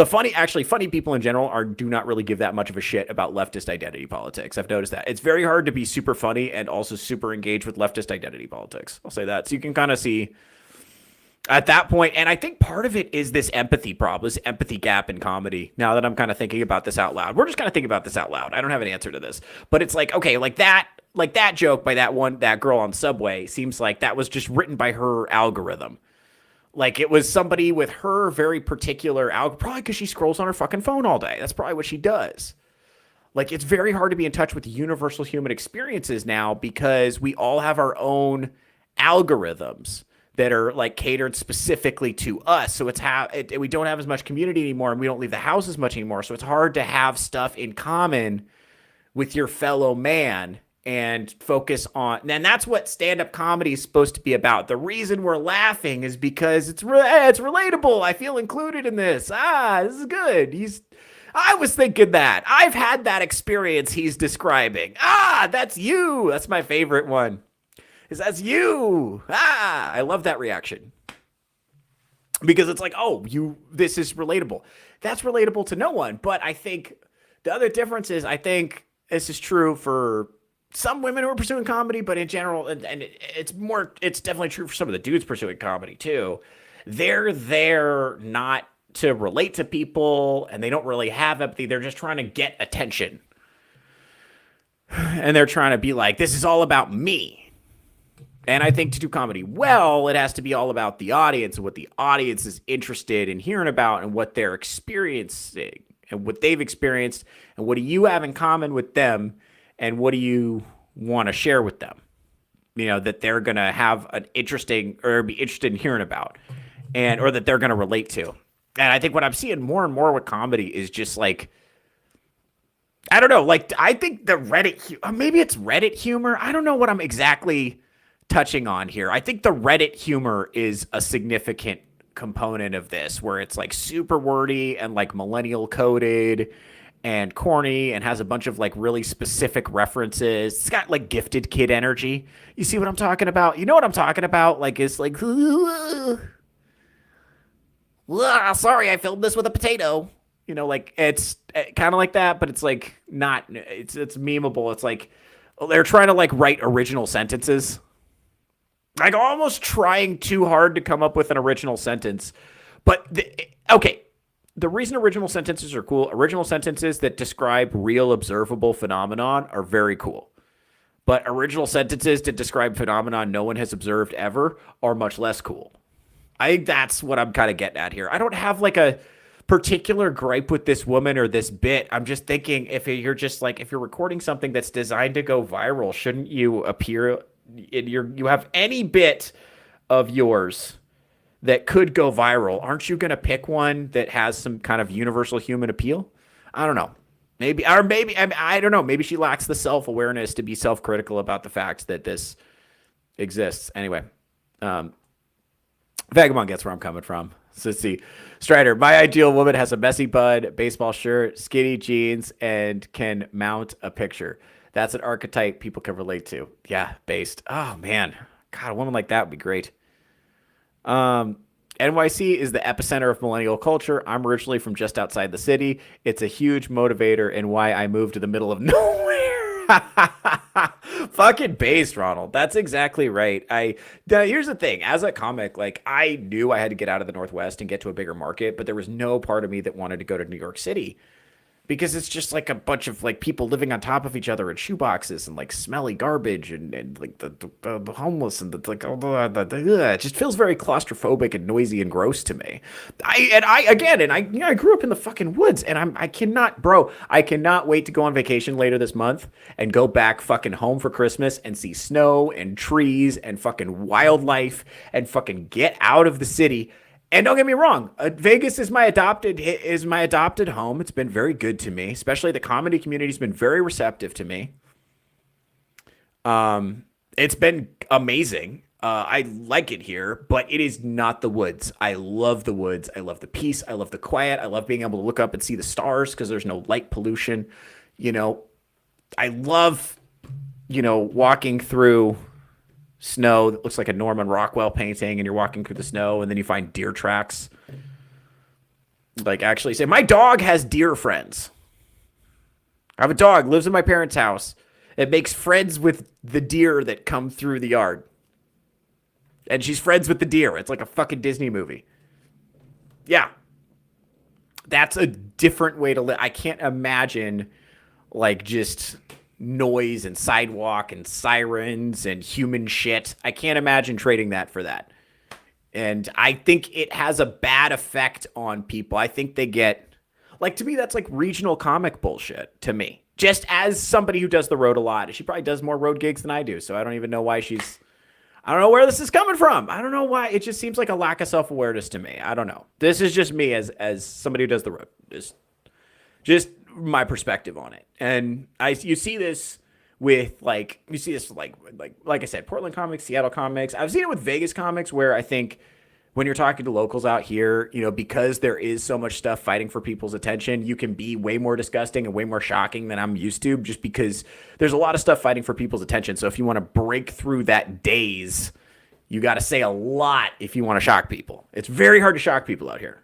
Funny people in general do not really give that much of a shit about leftist identity politics. I've noticed that. It's very hard to be super funny and also super engaged with leftist identity politics. I'll say that. So you can kind of see at that point, and I think part of it is this empathy problem, this empathy gap in comedy. Now that I'm kind of thinking about this out loud, we're just kind of thinking about this out loud. I don't have an answer to this, but it's okay, that joke by that girl on Subway seems like that was just written by her algorithm. It was somebody with her very particular probably because she scrolls on her fucking phone all day. That's probably what she does. It's very hard to be in touch with universal human experiences now because we all have our own algorithms that are catered specifically to us. So we don't have as much community anymore, and we don't leave the house as much anymore. So it's hard to have stuff in common with your fellow man and focus on, and that's what stand-up comedy is supposed to be about. The reason we're laughing is because it's relatable. I feel included in this. This is good. I was thinking that. I've had that experience he's describing. That's you. That's my favorite one. That's you. I love that reaction. Because it's this is relatable. That's relatable to no one. But I think the other difference is, I think this is true for some women who are pursuing comedy, but in general, and it's definitely true for some of the dudes pursuing comedy too. They're there not to relate to people, and they don't really have empathy. They're just trying to get attention. And they're trying to be this is all about me. And I think to do comedy well, it has to be all about the audience and what the audience is interested in hearing about and what they're experiencing. and what they've experienced, and what do you have in common with them, and what do you want to share with them, that they're going to have an interesting or be interested in hearing about, and or that they're going to relate to. And I think what I'm seeing more and more with comedy is just like, I don't know, like I think the maybe it's Reddit humor. I don't know what I'm exactly touching on here. I think the Reddit humor is a significant component of this, where it's like super wordy and like millennial coded and corny and has a bunch of like really specific references. It's got like gifted kid energy. You see what I'm talking about? You know what I'm talking about? Like it's like, sorry, I filmed this with a potato. Like it's kind of like that, but it's like not, it's memeable. It's like they're trying to like write original sentences. Like almost trying too hard to come up with an original sentence. But, the reason original sentences are cool, original sentences that describe real observable phenomenon are very cool. But original sentences that describe phenomenon no one has observed ever are much less cool. I think that's what I'm kind of getting at here. I don't have like a particular gripe with this woman or this bit. I'm just thinking if you're recording something that's designed to go viral, shouldn't you appear... you have any bit of yours that could go viral, aren't you going to pick one that has some kind of universal human appeal? I don't know. Maybe I don't know. Maybe she lacks the self-awareness to be self-critical about the fact that this exists. Anyway, Vagabond gets where I'm coming from. So let's see. Strider, my ideal woman has a messy bun, baseball shirt, skinny jeans, and can mount a picture. That's an archetype people can relate to. Yeah, based. Oh, man. God, a woman like that would be great. NYC is the epicenter of millennial culture. I'm originally from just outside the city. It's a huge motivator in why I moved to the middle of nowhere. Fucking based, Ronald. That's exactly right. Here's the thing. As a comic, like I knew I had to get out of the Northwest and get to a bigger market, but there was no part of me that wanted to go to New York City. Because it's just like a bunch of like people living on top of each other in shoeboxes and like smelly garbage and like the homeless and it just feels very claustrophobic and noisy and gross to me. I grew up in the fucking woods and I cannot wait to go on vacation later this month and go back fucking home for Christmas and see snow and trees and fucking wildlife and fucking get out of the city. And don't get me wrong, Vegas is my adopted home. It's been very good to me, especially the comedy community's been very receptive to me. It's been amazing. I like it here, but it is not the woods. I love the woods. I love the peace. I love the quiet. I love being able to look up and see the stars because there's no light pollution. I love, walking through snow that looks like a Norman Rockwell painting, and you're walking through the snow and then you find deer tracks. Like actually say, my dog has deer friends. I have a dog, lives in my parents' house. It makes friends with the deer that come through the yard. And she's friends with the deer. It's like a fucking Disney movie. Yeah. That's a different way to live. I can't imagine like just noise and sidewalk and sirens and human shit. I can't imagine trading that for that. And I think it has a bad effect on people. I think they get, like, to me, that's like regional comic bullshit to me. Just as somebody who does the road a lot. She probably does more road gigs than I do. So I don't even know why I don't know where this is coming from. I don't know why. It just seems like a lack of self-awareness to me. I don't know. This is just me as somebody who does the road. Just my perspective on it. And you see this with like I said, Portland comics, Seattle comics. I've seen it with Vegas comics where I think when you're talking to locals out here, because there is so much stuff fighting for people's attention, you can be way more disgusting and way more shocking than I'm used to, just because there's a lot of stuff fighting for people's attention. So if you want to break through that daze, you got to say a lot if you want to shock people. It's very hard to shock people out here.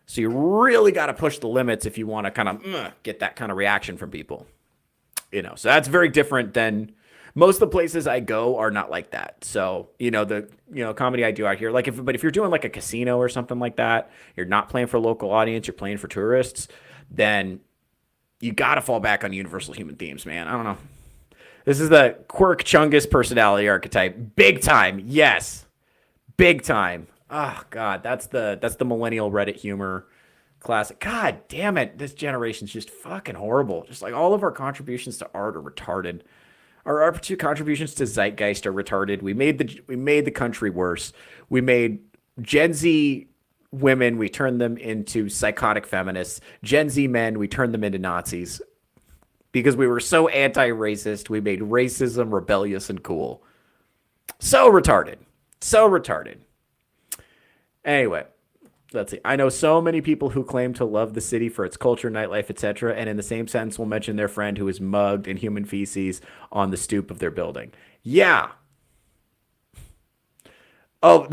So you really got to push the limits if you want to kind of get that kind of reaction from people. So that's very different than most of the places I go are not like that. So, the comedy I do out here, but if you're doing like a casino or something like that, you're not playing for a local audience, you're playing for tourists, then you got to fall back on universal human themes, man. I don't know. This is the Quirk Chungus personality archetype. Big time. Yes. Big time. Oh God, that's the millennial Reddit humor Classic. God damn it. This generation's just fucking horrible. Just like all of our contributions to art are retarded. Our two contributions to zeitgeist are retarded. We made the country worse. We made Gen Z women, we turned them into psychotic feminists. Gen Z men, we turned them into Nazis. Because we were so anti-racist, we made racism rebellious and cool. So retarded. So retarded. Anyway, let's see. I know so many people who claim to love the city for its culture, nightlife, etc., and in the same sentence will mention their friend who is mugged in human feces on the stoop of their building. Yeah. Oh,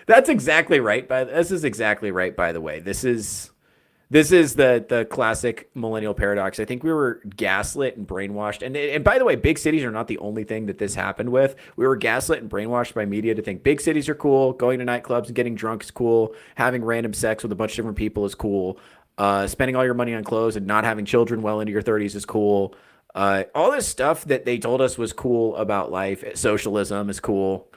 that's exactly right. This is exactly right, by the way. This is the classic millennial paradox. I think we were gaslit and brainwashed. And by the way, big cities are not the only thing that this happened with. We were gaslit and brainwashed by media to think big cities are cool. Going to nightclubs and getting drunk is cool. Having random sex with a bunch of different people is cool. Spending all your money on clothes and not having children well into your 30s is cool. All this stuff that they told us was cool about life. Socialism is cool.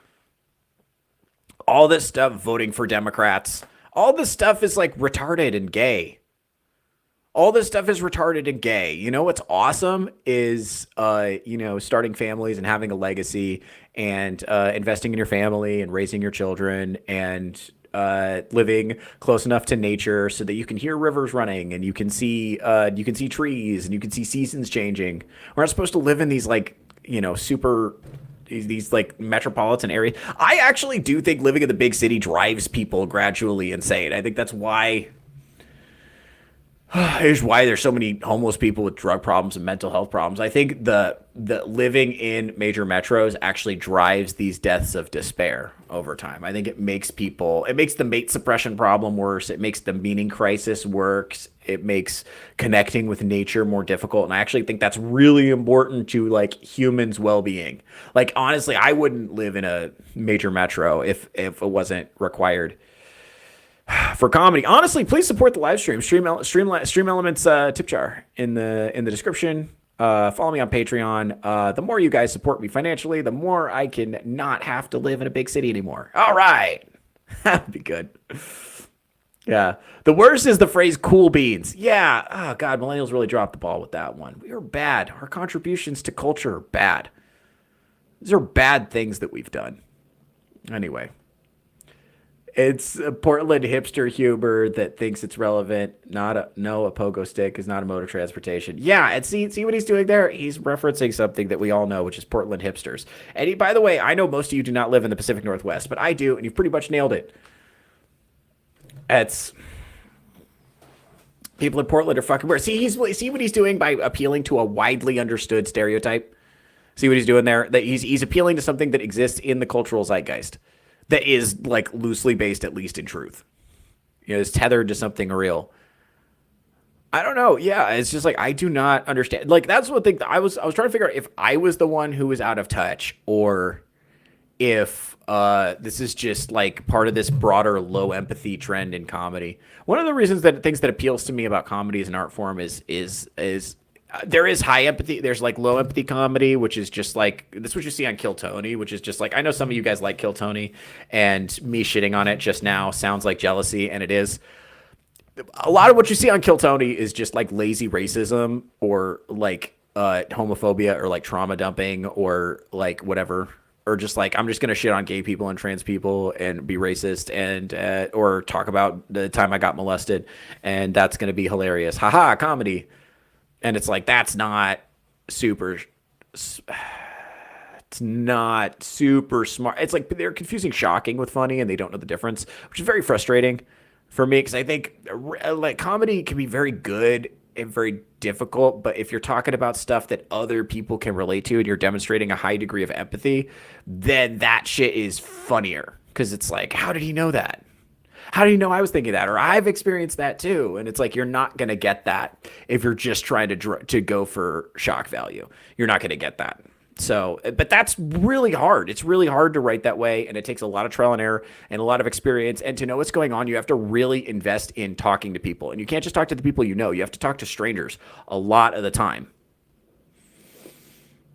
All this stuff, voting for Democrats. All this stuff is like retarded and gay. All this stuff is retarded and gay. You know what's awesome is, starting families and having a legacy and investing in your family and raising your children and living close enough to nature so that you can hear rivers running and you can see trees and you can see seasons changing. We're not supposed to live in these these like metropolitan areas. I actually do think living in the big city drives people gradually insane. I think that's why. Here's why there's so many homeless people with drug problems and mental health problems. I think the living in major metros actually drives these deaths of despair over time. I think it makes the mate suppression problem worse. It makes the meaning crisis worse. It makes connecting with nature more difficult. And I actually think that's really important to like humans' well-being. Like, honestly, I wouldn't live in a major metro if it wasn't required for comedy. Honestly, please support the live stream. Stream Elements tip jar in the description. Follow me on Patreon. The more you guys support me financially, the more I can not have to live in a big city anymore. All right. That'd be good. Yeah. The worst is the phrase cool beans. Yeah. Oh, God. Millennials really dropped the ball with that one. We are bad. Our contributions to culture are bad. These are bad things that we've done. Anyway. It's a Portland hipster humor that thinks it's relevant. A pogo stick is not a mode of transportation. Yeah, and see what he's doing there? He's referencing something that we all know, which is Portland hipsters. And by the way, I know most of you do not live in the Pacific Northwest, but I do, and you've pretty much nailed it. People in Portland are fucking weird. See what he's doing by appealing to a widely understood stereotype? See what he's doing there? That he's appealing to something that exists in the cultural zeitgeist. That is like loosely based, at least in truth. It's tethered to something real. I don't know. Yeah, it's just like I do not understand. Like that's one thing that I was trying to figure out if I was the one who was out of touch or if this is just like part of this broader low empathy trend in comedy. One of the things that appeals to me about comedy as an art form is there is high empathy. There's like low empathy comedy, which is just like, that's what you see on Kill Tony, which is just like, I know some of you guys like Kill Tony, and me shitting on it just now sounds like jealousy, and it is. A lot of what you see on Kill Tony is just like lazy racism or like homophobia or like trauma dumping or like whatever. Or just like, I'm just going to shit on gay people and trans people and be racist and or talk about the time I got molested, and that's going to be hilarious. Haha, comedy. And it's like, that's not super, it's not super smart. It's like they're confusing shocking with funny and they don't know the difference, which is very frustrating for me because I think like comedy can be very good and very difficult, but if you're talking about stuff that other people can relate to and you're demonstrating a high degree of empathy, then that shit is funnier because it's like, how did he know that? How do you know I was thinking that? Or I've experienced that too. And it's like, you're not going to get that if you're just trying to go for shock value. You're not going to get that. So, but that's really hard. It's really hard to write that way. And it takes a lot of trial and error and a lot of experience. And to know what's going on, you have to really invest in talking to people. And you can't just talk to the people you know. You have to talk to strangers a lot of the time.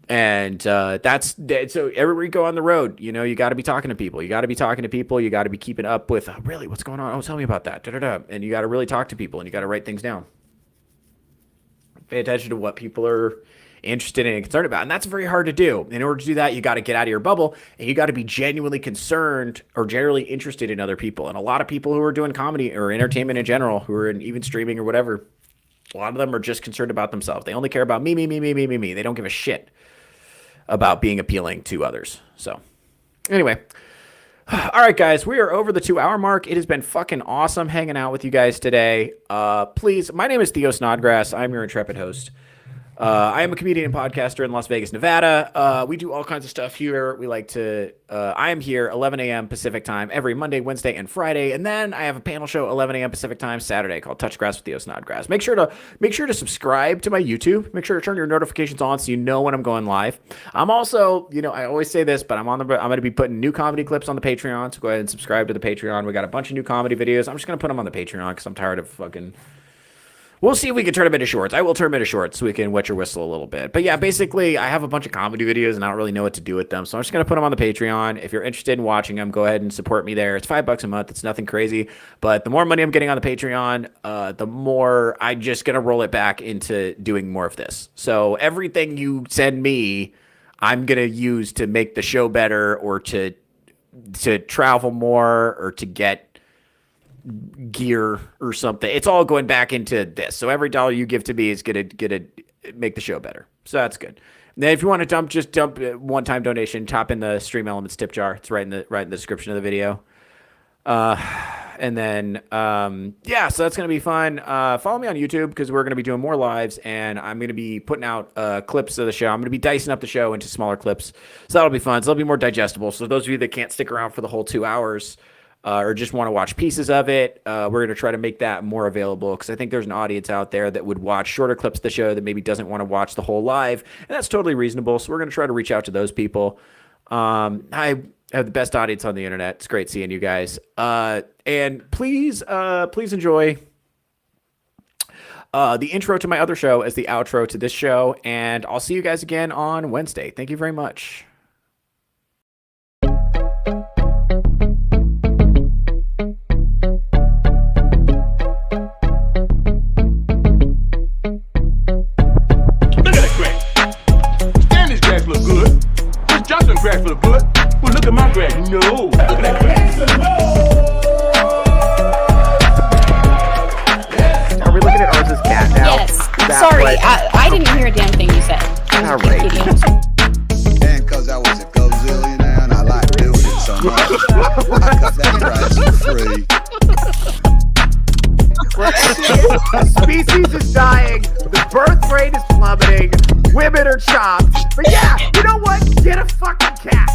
And that's so everywhere you go on the road, you know, you got to be talking to people. You got to be talking to people. You got to be keeping up with really what's going on. Oh, tell me about that. Da-da-da. And you got to really talk to people, and you got to write things down. Pay attention to what people are interested in and concerned about. And that's very hard to do. In order to do that, you got to get out of your bubble, and you got to be genuinely concerned or generally interested in other people. And a lot of people who are doing comedy or entertainment in general, who are in even streaming or whatever, a lot of them are just concerned about themselves. They only care about me. They don't give a shit about being appealing to others. So anyway, all right, guys, we are over the 2-hour mark. It has been fucking awesome hanging out with you guys today. Please, my name is Theo Snodgrass. I'm your intrepid host. I am a comedian and podcaster in Las Vegas, Nevada. We do all kinds of stuff here. We like to, I am here 11 a.m. Pacific time every Monday, Wednesday, and Friday. And then I have a panel show 11 a.m. Pacific time Saturday called Touch Grass with Theo Snodgrass. Make sure to subscribe to my YouTube. Make sure to turn your notifications on so you know when I'm going live. I'm also, you know, I always say this, but I'm going to be putting new comedy clips on the Patreon. So go ahead and subscribe to the Patreon. We got a bunch of new comedy videos. I'm just going to put them on the Patreon because I'm tired of fucking... We'll see if we can turn them into shorts. I will turn them into shorts so we can wet your whistle a little bit. But yeah, basically, I have a bunch of comedy videos and I don't really know what to do with them. So I'm just going to put them on the Patreon. If you're interested in watching them, go ahead and support me there. It's $5 a month. It's nothing crazy. But the more money I'm getting on the Patreon, the more I'm just going to roll it back into doing more of this. So everything you send me, I'm going to use to make the show better or to travel more or to get gear or something. It's all going back into this. So every dollar you give to me is gonna make the show better. So that's good. And then if you want to just dump one-time donation, top in the Stream Elements tip jar. It's right in the description of the video. And then yeah, so that's gonna be fun. Follow me on YouTube because we're gonna be doing more lives, and I'm gonna be putting out clips of the show. I'm gonna be dicing up the show into smaller clips, so that'll be fun. So it'll be more digestible. So those of you that can't stick around for the whole 2 hours, or just want to watch pieces of it, we're going to try to make that more available because I think there's an audience out there that would watch shorter clips of the show that maybe doesn't want to watch the whole live, and that's totally reasonable. So we're going to try to reach out to those people. I have the best audience on the internet. It's great seeing you guys. And please enjoy the intro to my other show as the outro to this show, and I'll see you guys again on Wednesday. Thank you very much. Johnson crack look good. Well, look at my crack. No. Look at that crack. Are we looking at ours as cat now? Yes. Sorry, I didn't hear a damn thing you said. All right. And because I was a gazillionaire and I like building so much, I cut that price for free. The species is dying. The birth rate is plummeting. Women are chopped. But yeah, you know what? Get a fucking cat.